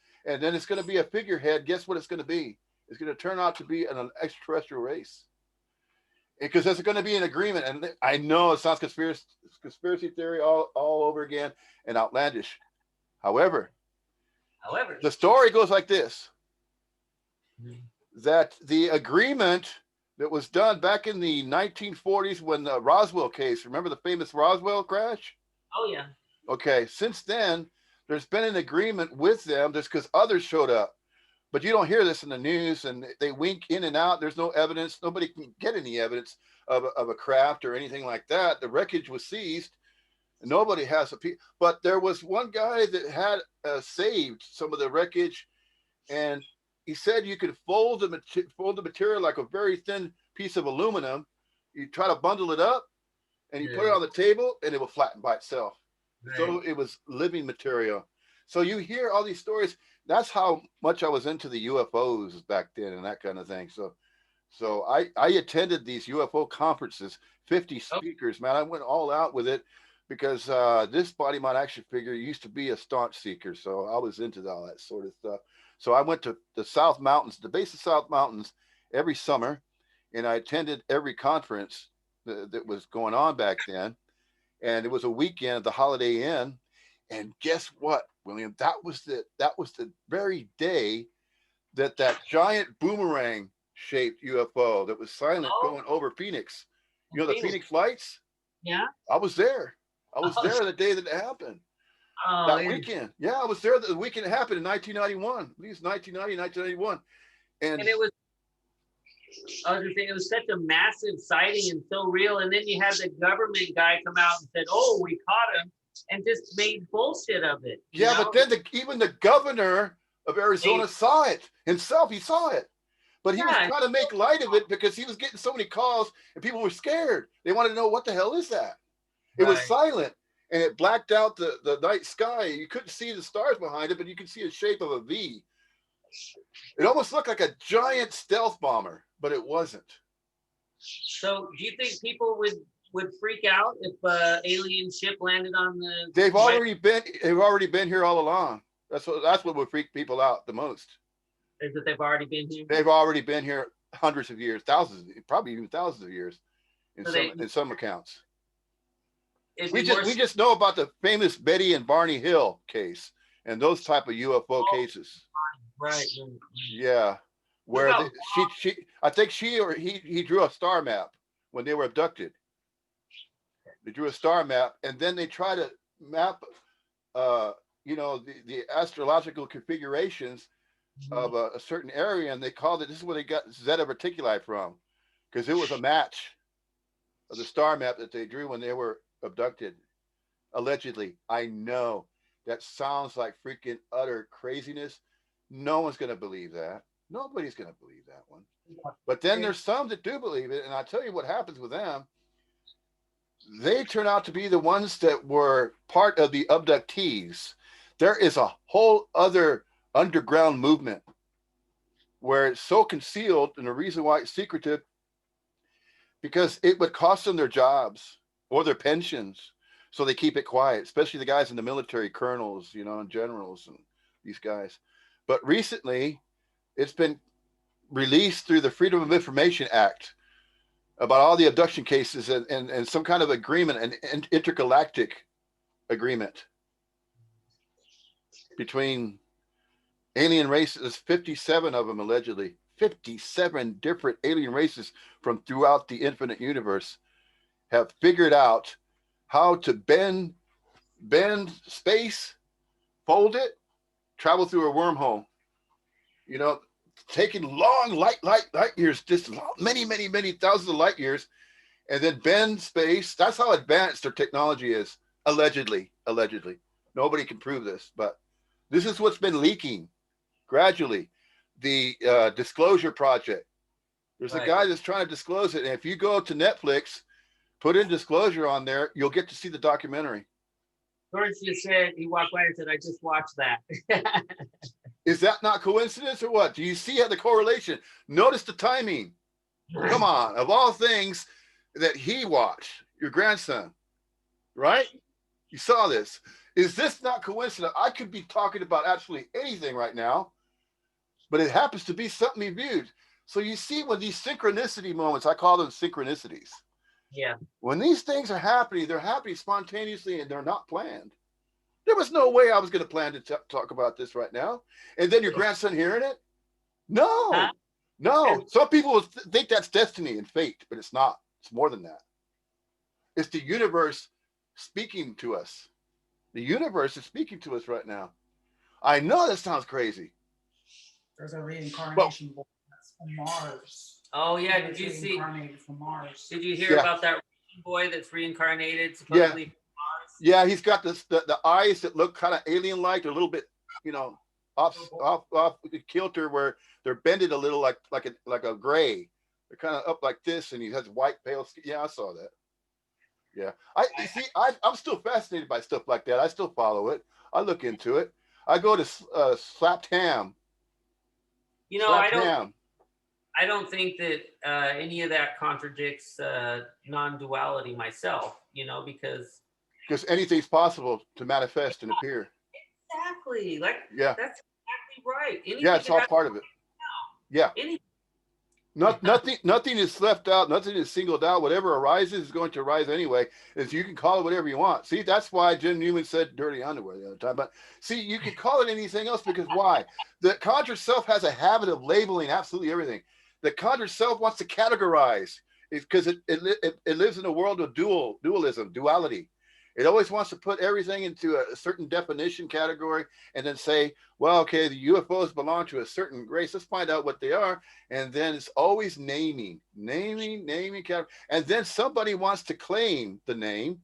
it's going to be a figurehead. Guess what it's going to be? It's going to turn out to be an extraterrestrial race because there's going to be an agreement. And I know it sounds conspiracy theory all over again and outlandish. However, however, the story goes like this: mhm. that the agreement that was done back in the 1940s when the Roswell case, remember the famous Roswell crash? Oh yeah. Okay, since then, there's been an agreement with them just because others showed up. But you don't hear this in the news, and they wink in and out. There's no evidence. Nobody can get any evidence of a craft or anything like that. The wreckage was seized. Nobody has a piece. But there was one guy that had saved some of the wreckage, and he said you could fold the material like a very thin piece of aluminum. You try to bundle it up, and you put it Yeah. on the table, and it will flatten by itself. Right. So it was living material. So you hear all these stories. That's how much I was into the UFOs back then and that kind of thing. So I attended these UFO conferences, 50 Oh, speakers, man. I went all out with it because this body mind action figure used to be a staunch seeker. So I was into all that sort of stuff. So I went to the South Mountains, the base of South Mountains every summer, and I attended every conference that was going on back then. And it was a weekend at the Holiday Inn. And guess what, William? That was the very day that giant boomerang shaped UFO that was silent oh, going over Phoenix. You in know the Phoenix. Phoenix lights? Yeah. I was there. I was Oh, there the day that it happened. oh, That and weekend. Yeah, I was there the weekend it happened in 1991. I believe it's 1990, 1991. And it was. I was just saying it was such a massive sighting and so real. And then you had the government guy come out and said, "Oh, we caught him," and just made bullshit of it. You yeah, but know. then even the governor of They, Arizona saw it himself. He saw it. But he was yeah. trying to make light of it because he was getting so many calls and people were scared. They wanted to know what the hell is that? It was Right. silent and it blacked out the night sky. You couldn't see the stars behind it, but you could see a shape of a V. It almost looked like a giant stealth bomber, but it wasn't. So, do you think people would freak out if alien ship landed on the They've right? already been they've already been here all along. That's what would freak people out the most. Is that they've already been here? They've already been here hundreds of years, thousands, probably even thousands of years in So some they in some accounts. it'd We be just more. we just know about the famous Betty and Barney Hill case and those type of UFO Oh, cases. right. Yeah, What where about she I think she or he drew a star map when they were abducted. They drew a star map, and then they try to map, uh, the astrological configurations Mhm. of a certain area, and they called it. This is where they got Zeta Reticuli from, because it was a match of the star map that they drew when they were abducted, allegedly. I know. that sounds like freaking utter craziness. No one's going to believe that. Nobody's going to believe that one. But then there's some that do believe it, and I tell you what happens with them. They turn out to be the ones that were part of the abductees. There is a whole other underground movement where it's so concealed, and the reason why it's secretive because it would cost them their jobs or their pensions, so they keep it quiet. Especially the guys in the military, colonels, and generals, and these guys. But recently, it's been released through the Freedom of Information Act about all the abduction cases and some kind of agreement, an intergalactic agreement between alien races, 57 of them allegedly, 57 different alien races from throughout the infinite universe have figured out how to bend space, fold it, travel through a wormhole. You know, taking long light years, just many thousands of light years, and then bend space. That's how advanced their technology is. Allegedly, nobody can prove this, but this is what's been leaking gradually. The Disclosure Project. There's a guy that's trying to disclose it, and if you go to Netflix, put in Disclosure on there, you'll get to see the documentary. George just said, he walked by and said, I just watched that. Is that not coincidence or what? Do you see how the correlation? Notice the timing. Come on, of all things that he watched, your grandson, right? You saw this. Is this not coincidence? I could be talking about absolutely anything right now, but it happens to be something he viewed. So you see, when these synchronicity moments, I call them synchronicities. Yeah. When these things are happening, they're happening spontaneously and they're not planned. There was no way I was going to plan to talk about this right now. And then your grandson hearing it? No, Huh? no. Some people will think that's destiny and fate, but it's not. It's more than that. It's the universe speaking to us. The universe is speaking to us right now. I know that sounds crazy. There's a reincarnation boy that's from Mars. Oh yeah, did you see? Reincarnated from Mars. Did you hear about that boy that's reincarnated supposedly from Mars? Yeah, he's got the eyes that look kind of alien-like. They're a little bit, off the kilter, where they're bended a little like a gray. They're kind of up like this, and he has white pale skin. Yeah, I saw that. Yeah, I'm still fascinated by stuff like that. I still follow it. I look into it. I go to Slapped Ham. I don't think that any of that contradicts non-duality myself. Because anything's possible to manifest and appear. Exactly. That's exactly right. Anything it's all part of it. Yeah. Nothing is left out. Nothing is singled out. Whatever arises is going to arise anyway. Is you can call it whatever you want. See, that's why Jim Newman said dirty underwear the other time. But see, you can call it anything else, because why? The conjured self has a habit of labeling absolutely everything. The conjured self wants to categorize because it lives in a world of dualism, duality. It always wants to put everything into a certain definition category and then say, well, okay, the UFOs belong to a certain race. Let's find out what they are. And then it's always naming. And then somebody wants to claim the name.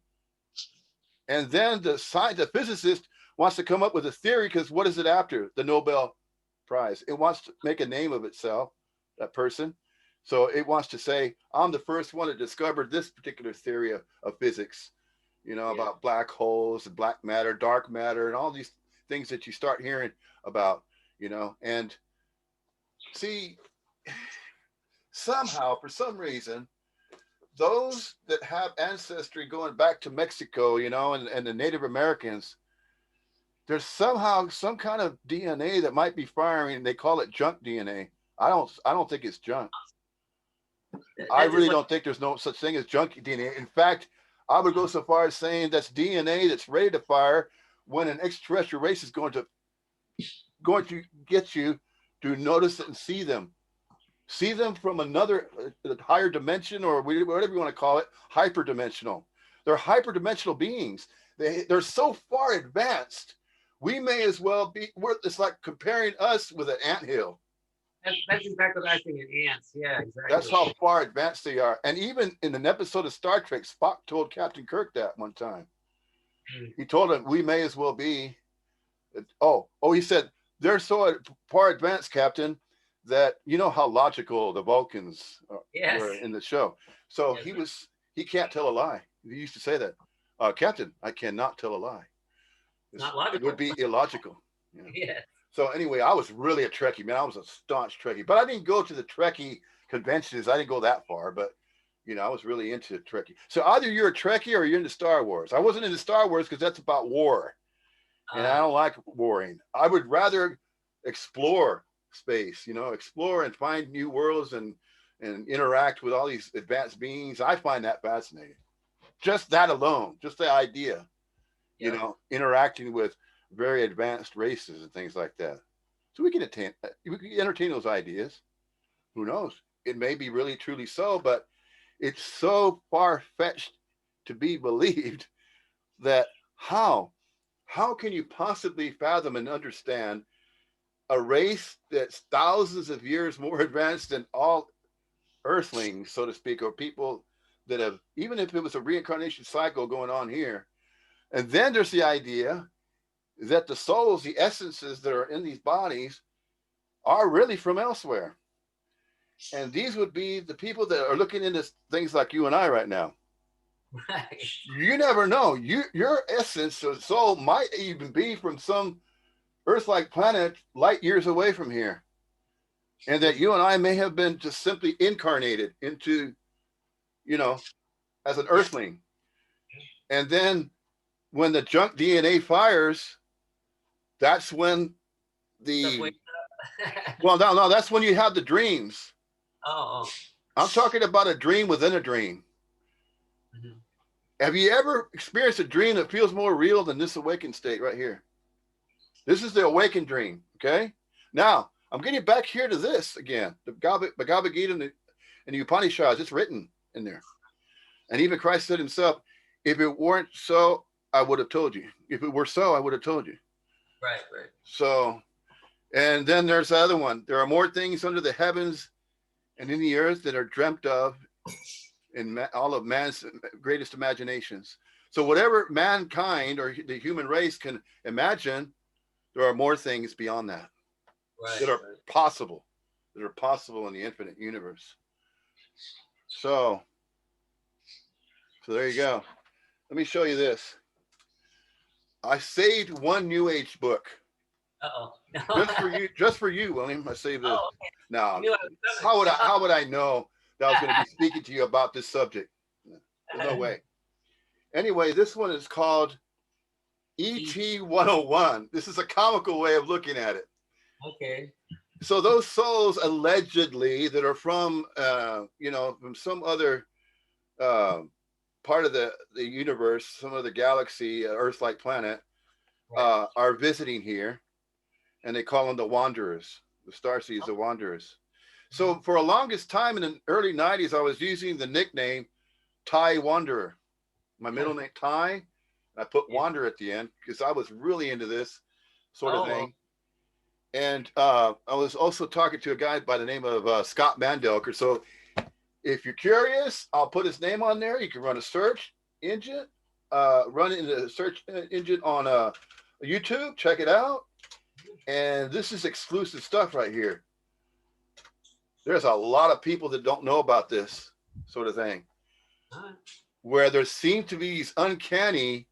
And then the physicist wants to come up with a theory, because what is it after? The Nobel Prize. It wants to make a name of itself, that person. So it wants to say, I'm the first one to discover this particular theory of physics. About black holes and black matter, dark matter, and all these things that you start hearing about, and see, somehow, for some reason, those that have ancestry going back to Mexico, and the Native Americans, there's somehow some kind of DNA that might be firing. They call it junk DNA. I don't think it's junk. I really don't think there's no such thing as junk DNA. In fact, I would go so far as saying that's DNA that's ready to fire when an extraterrestrial race is going to get you to notice it and see them from another higher dimension, or whatever you want to call it, hyperdimensional. They're hyperdimensional beings. They're so far advanced. We may as well be. It's like comparing us with an anthill. That's exactly what I think. Ants. Yeah, exactly. That's how far advanced they are. And even in an episode of Star Trek, Spock told Captain Kirk that one time. He told him, we may as well be He said they're so far advanced, Captain, that you know how logical the Vulcans Yes. were in the show. So Yes. he can't tell a lie. He used to say that, Captain, I cannot tell a lie. Not It would logical. be illogical. You know? Yeah. So anyway, I was really a Trekkie, man. I was a staunch Trekkie, but I didn't go to the Trekkie conventions. I didn't go that far, but you know, I was really into Trekkie. So either you're a Trekkie or you're into Star Wars. I wasn't into Star Wars because that's about war, and I don't like warring. I would rather explore space, you know, explore and find new worlds and interact with all these advanced beings. I find that fascinating. Just that alone, just the idea, you know, interacting with very advanced races and things like that. So we can entertain those ideas. Who knows? It may be really truly so, but it's so far fetched to be believed that how can you possibly fathom and understand a race that's thousands of years more advanced than all earthlings, so to speak, or people that have, even if it was a reincarnation cycle going on here. And then there's the idea that the souls, the essences that are in these bodies, are really from elsewhere. And these would be the people that are looking into things like you and I right now. Right. You never know. Your essence or soul might even be from some Earth-like planet light years away from here. And that you and I may have been just simply incarnated into, you know, as an earthling. And then when the junk DNA fires, that's when no, that's when you have the dreams. Oh. I'm talking about a dream within a dream. Mm-hmm. Have you ever experienced a dream that feels more real than this awakened state right here? This is the awakened dream, okay? Now, I'm getting back here to this again. The Bhagavad Gita and the Upanishads, it's written in there. And even Christ said himself, if it weren't so, I would have told you. If it were so, I would have told you. Right. So, and then there's the other one. There are more things under the heavens and in the earth that are dreamt of in all of man's greatest imaginations. So whatever mankind or the human race can imagine, there are more things beyond that that are possible in the infinite universe. So there you go. Let me show you this. I saved one New Age book. Uh-oh. Just for you, William. I saved this. Oh, okay. Now, how would I know that I was going to be speaking to you about this subject? There's no way. Anyway, this one is called ET 101. This is a comical way of looking at it. Okay. So those souls allegedly that are from, from some other part of the universe, some other galaxy, Earth-like planet, are visiting here, and they call them the Wanderers, the starseeds, the Wanderers. So for the longest time in the early 90s, I was using the nickname Ty Wanderer. My middle name, Ty. I put Wander at the end because I was really into this sort of thing. And I was also talking to a guy by the name of Scott Mandelker. So if you're curious, I'll put his name on there. You can run a search engine, run it in the search engine on YouTube. Check it out. And this is exclusive stuff right here. There's a lot of people that don't know about this sort of thing, where there seem to be these uncanny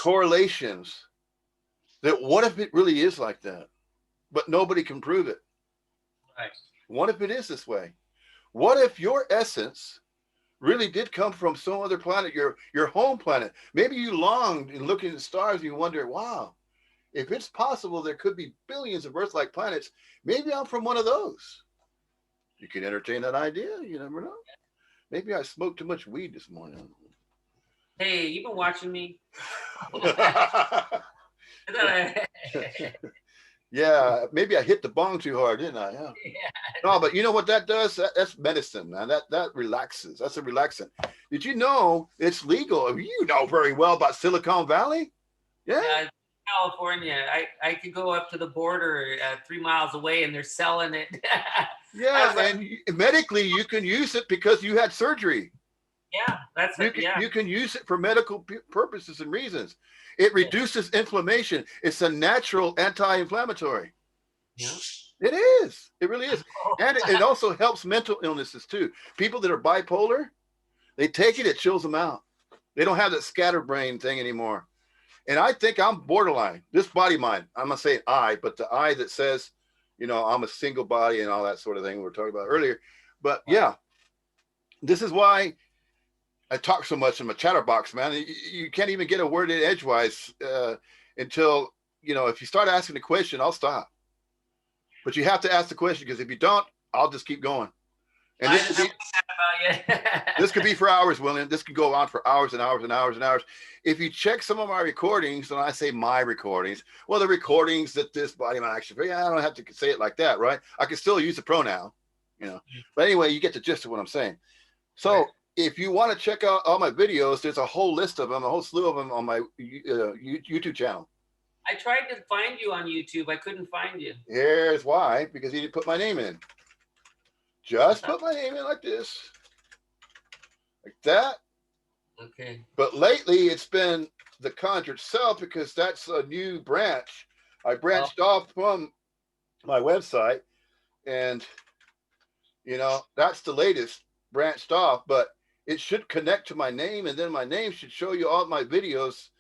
correlations that what if it really is like that, but nobody can prove it. Right. What if it is this way? What if your essence really did come from some other planet, your home planet? Maybe you longed and looking at the stars and you wonder, wow, if it's possible there could be billions of Earth-like planets, maybe I'm from one of those. You can entertain that idea. You never know. Maybe I smoked too much weed this morning. Hey, you been watching me? Yeah, maybe I hit the bong too hard, didn't I? Yeah. No, but you know what that does? That's medicine, man. That relaxes. That's a relaxant. Did you know it's legal? You know very well about Silicon Valley. Yeah. California. I could go up to the border 3 miles away and they're selling it. Yeah, and medically you can use it because you had surgery. Yeah, that's it. Yeah. You can use it for medical purposes and reasons. It Yeah. reduces inflammation. It's a natural anti-inflammatory. Yeah. It is. It really is. And it also helps mental illnesses too. People that are bipolar, they take it, it chills them out. They don't have that scatterbrain thing anymore. And I think I'm borderline. This body mind, I'm not saying I, but the I that says, you know, I'm a single body and all that sort of thing we were talking about earlier. But yeah, this is why I talk so much in my chatterbox, man. You can't even get a word in edgewise until, you know, if you start asking the question, I'll stop. But you have to ask the question, because if you don't, I'll just keep going. And this could be for hours, William. This could go on for hours and hours and hours and hours. If you check some of my recordings, and I say my recordings, well, the recordings that this body mind actually, I don't have to say it like that, right? I can still use the pronoun, you know. But anyway, you get the gist of what I'm saying. So right. If you want to check out all my videos, there's a whole list of them, a whole slew of them on my YouTube channel. I tried to find you on YouTube. I couldn't find you. Here's why, because you didn't put my name in. Just put my name in like this. Like that. Okay. But lately it's been the Conjured Self, because that's a new branch. I branched off from my website, and you know, that's the latest, branched off, but it should connect to my name, and then my name should show you all my videos.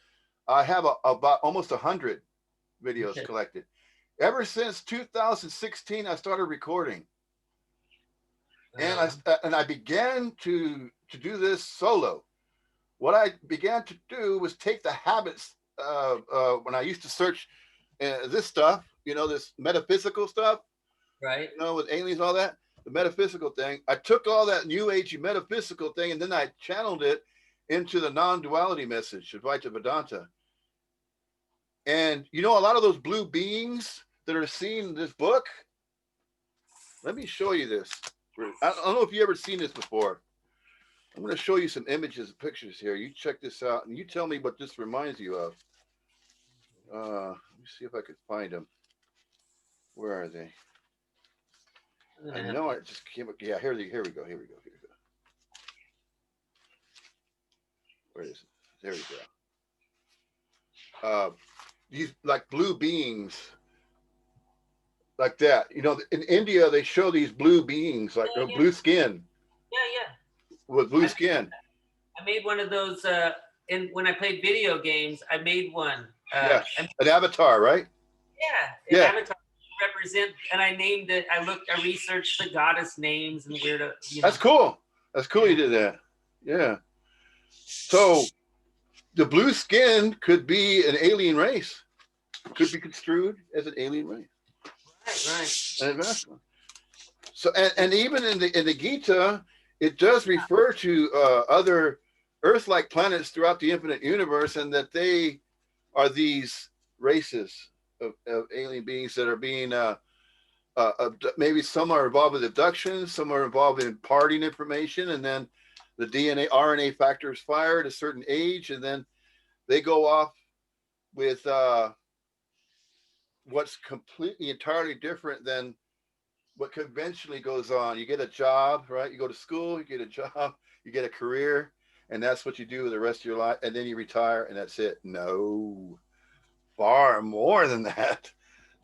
I have about almost 100 videos collected. Ever since 2016, I started recording. And I began to do this solo. What I began to do was take the habits of when I used to search this stuff, you know, this metaphysical stuff, right? You know, with aliens, all that, the metaphysical thing. I took all that new agey metaphysical thing, and then I channeled it into the non-duality message, Advaita Vedanta. And you know, a lot of those blue beings that are seen in this book. Let me show you this. I don't know if you ever seen this before. I'm going to show you some images and pictures here. You check this out, and you tell me what this reminds you of. Let me see if I could find them. Where are they? I know I just came. Yeah, here we go. Where is it? There we go. These like blue beings. Like that, you know, in India they show these blue beings, like blue skin. Yeah. With blue skin. I made one of those. And when I played video games, I made one. Yeah, an avatar, right? Yeah, an avatar represent, and I named it. I researched the goddess names and weird. You know. That's cool. That's cool. You did that. Yeah. So the blue skin could be an alien race. Could be construed as an alien race. Right. So, and even in the Gita, it does refer to other Earth-like planets throughout the infinite universe, and that they are these races of alien beings that are being maybe some are involved with abduction, some are involved in imparting information, and then the DNA, RNA factor is fired at a certain age, and then they go off with what's completely entirely different than what conventionally goes on. You get a job, right? You go to school, you get a job, you get a career, and that's what you do with the rest of your life, and then you retire, and that's it. No, far more than that.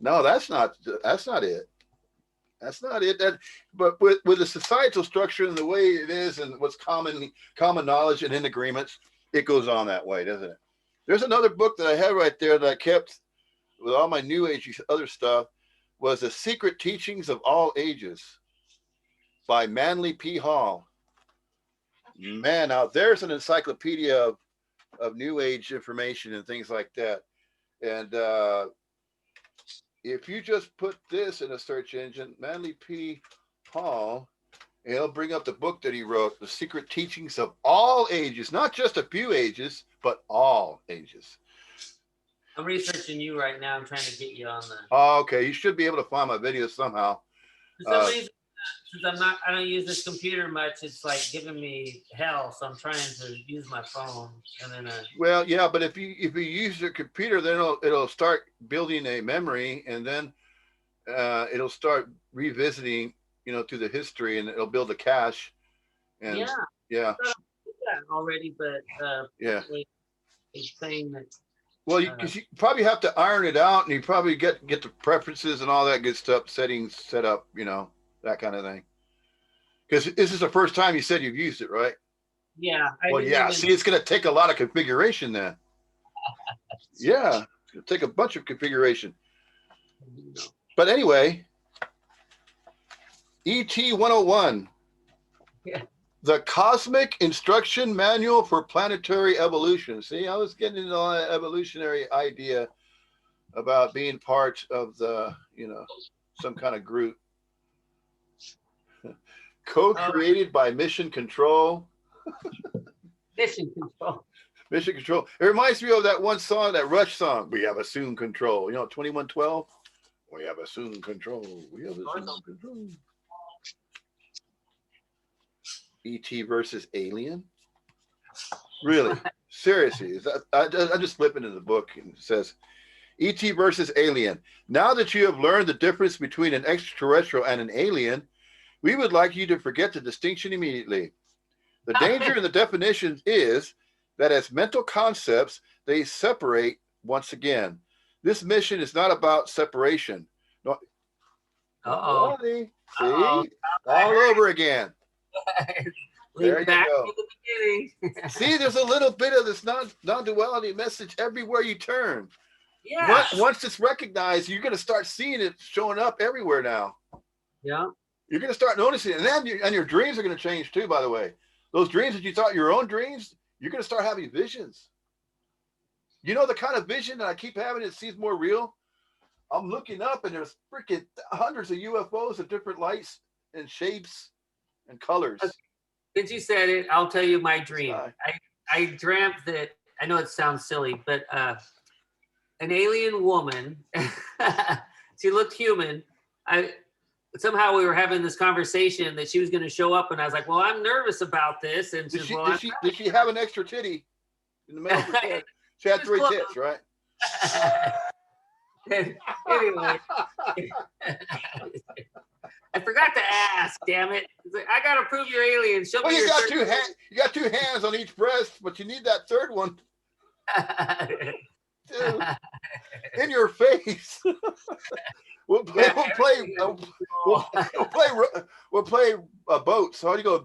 No, that's not it. That's not it. But with the societal structure and the way it is, and what's common knowledge and in agreements, it goes on that way, doesn't it? There's another book that I have right there that I kept with all my new age other stuff, was The Secret Teachings of All Ages by Manly P. Hall. Man, now there's an encyclopedia of new age information and things like that. And if you just put this in a search engine, Manly P. Hall, it'll bring up the book that he wrote, The Secret Teachings of All Ages, not just a few ages, but all ages. I'm researching you right now. I'm trying to get you on the. Oh, okay. You should be able to find my videos somehow. For some reason, since I don't use this computer much, it's like giving me hell. So I'm trying to use my phone, and then. Well, yeah, but if you use your computer, then it'll start building a memory, and then it'll start revisiting, you know, through the history, and it'll build a cache. And yeah. already, but Yeah. he's saying that. Well, because you probably have to iron it out, and you probably get the preferences and all that good stuff, settings set up, that kind of thing. Because this is the first time you said you've used it, right? Yeah. Well, yeah. See, it's going to take a lot of configuration then. Yeah, it's going to take a bunch of configuration. But anyway, ET 101. Yeah. The Cosmic Instruction Manual for Planetary Evolution. See, I was getting into all that evolutionary idea about being part of the, some kind of group. Co-created by Mission Control. Mission Control. Mission Control. It reminds me of that one song, that Rush song. We have assumed control. 2112. We have assumed control. We have assumed control. ET versus Alien. Really? Seriously? I just flip into the book and it says, ET versus Alien. Now that you have learned the difference between an extraterrestrial and an alien, we would like you to forget the distinction immediately. The danger in the definition is that as mental concepts, they separate once again. This mission is not about separation. No. Uh-oh. See? All over again. There you go. To the beginning. See, there's a little bit of this non-duality message everywhere you turn. Yeah. Once it's recognized, you're going to start seeing it showing up everywhere now. Yeah. You're going to start noticing it. And then your dreams are going to change too, by the way. Those dreams that you thought your own dreams, you're going to start having visions. You know the kind of vision that I keep having, it seems more real? I'm looking up and there's freaking hundreds of UFOs of different lights and shapes and colors. Since you said it, I'll tell you my dream. I dreamt that, I know it sounds silly, but an alien woman, she looked human. Somehow we were having this conversation that she was going to show up, and I was like, well, I'm nervous about this. And did she have an extra titty in the middle of her head? She had 3 tits, right? Anyway, I forgot to ask. Damn it! Like, I gotta prove you're alien. Show me you got you got 2 hands on each breast, but you need that third one. Dude, in your face. We'll play boats. So how do you go?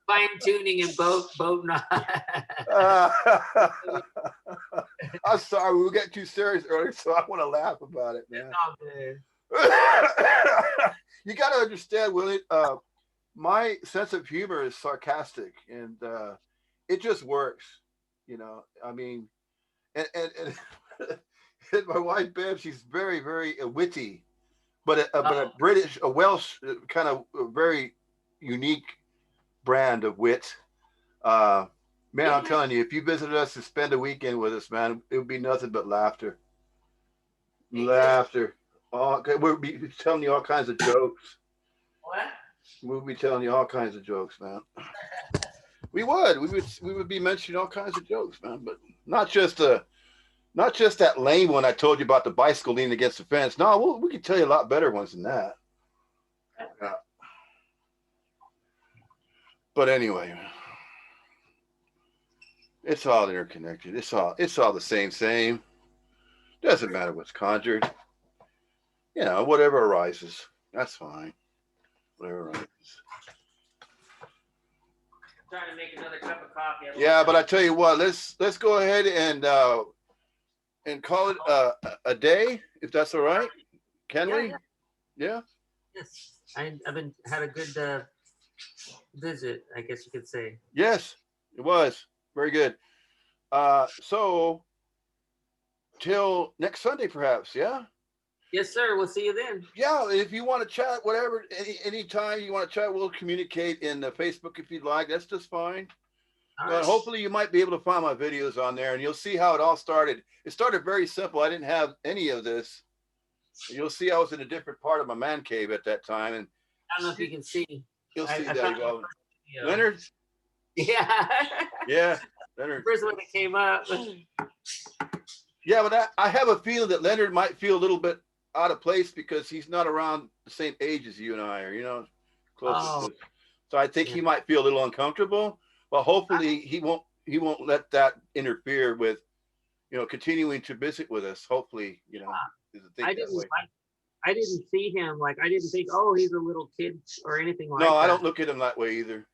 Fine tuning and boat knot. I'm sorry, we were getting too serious earlier, so I want to laugh about it, man. You got to understand, Willie. My sense of humor is sarcastic, and it just works. I mean, and my wife Bev, she's very, very witty, but a British, a Welsh kind of very unique brand of wit. Man, I'm telling you, if you visited us to spend a weekend with us, man, it would be nothing but laughter. Laughter. We'll be telling you all kinds of jokes. What? We'll be telling you all kinds of jokes, man. We would be mentioning all kinds of jokes, man, but not just that lame one I told you about the bicycle leaning against the fence. No, we can tell you a lot better ones than that. Yeah. But anyway, it's all interconnected. It's all the same. Doesn't matter what's conjured. Whatever arises, that's fine. Whatever arises. I'm trying to make another cup of coffee. Yeah, but I tell you what, let's go ahead and call it a day, if that's all right. Can we? Yeah. Yes, I've had a good visit, I guess you could say. Yes, it was very good. So till next Sunday, perhaps. Yeah. Yes, sir. We'll see you then. Yeah, if you want to chat, whatever, anytime you want to chat, we'll communicate in the Facebook if you'd like. That's just fine. But hopefully you might be able to find my videos on there, and you'll see how it all started. It started very simple. I didn't have any of this. You'll see I was in a different part of my man cave at that time. And I don't know if you can see. You'll see that. Well, Leonard? Yeah. Yeah, Leonard. First one that came up. Yeah, but I have a feeling that Leonard might feel a little bit out of place because he's not around the same age as you and I are, close. So I think he might feel a little uncomfortable, but hopefully he won't let that interfere with, continuing to visit with us. Hopefully, I didn't see him like I didn't think, oh, he's a little kid or anything like No, that. I don't look at him that way either.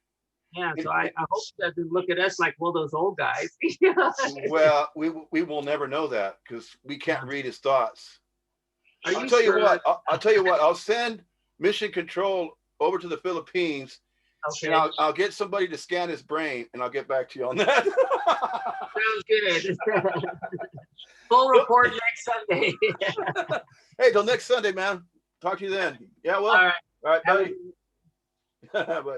Yeah, so I hope he doesn't look at us like, well, those old guys. Well, we will never know that because we can't read his thoughts. Are I'll you tell you sure? what. I'll tell you what. I'll send Mission Control over to the Philippines, Okay. and I'll get somebody to scan his brain, and I'll get back to you on that. Sounds good. Full report next Sunday. Hey, till next Sunday, man. Talk to you then. Yeah, well. All right. All right. Bye. Bye.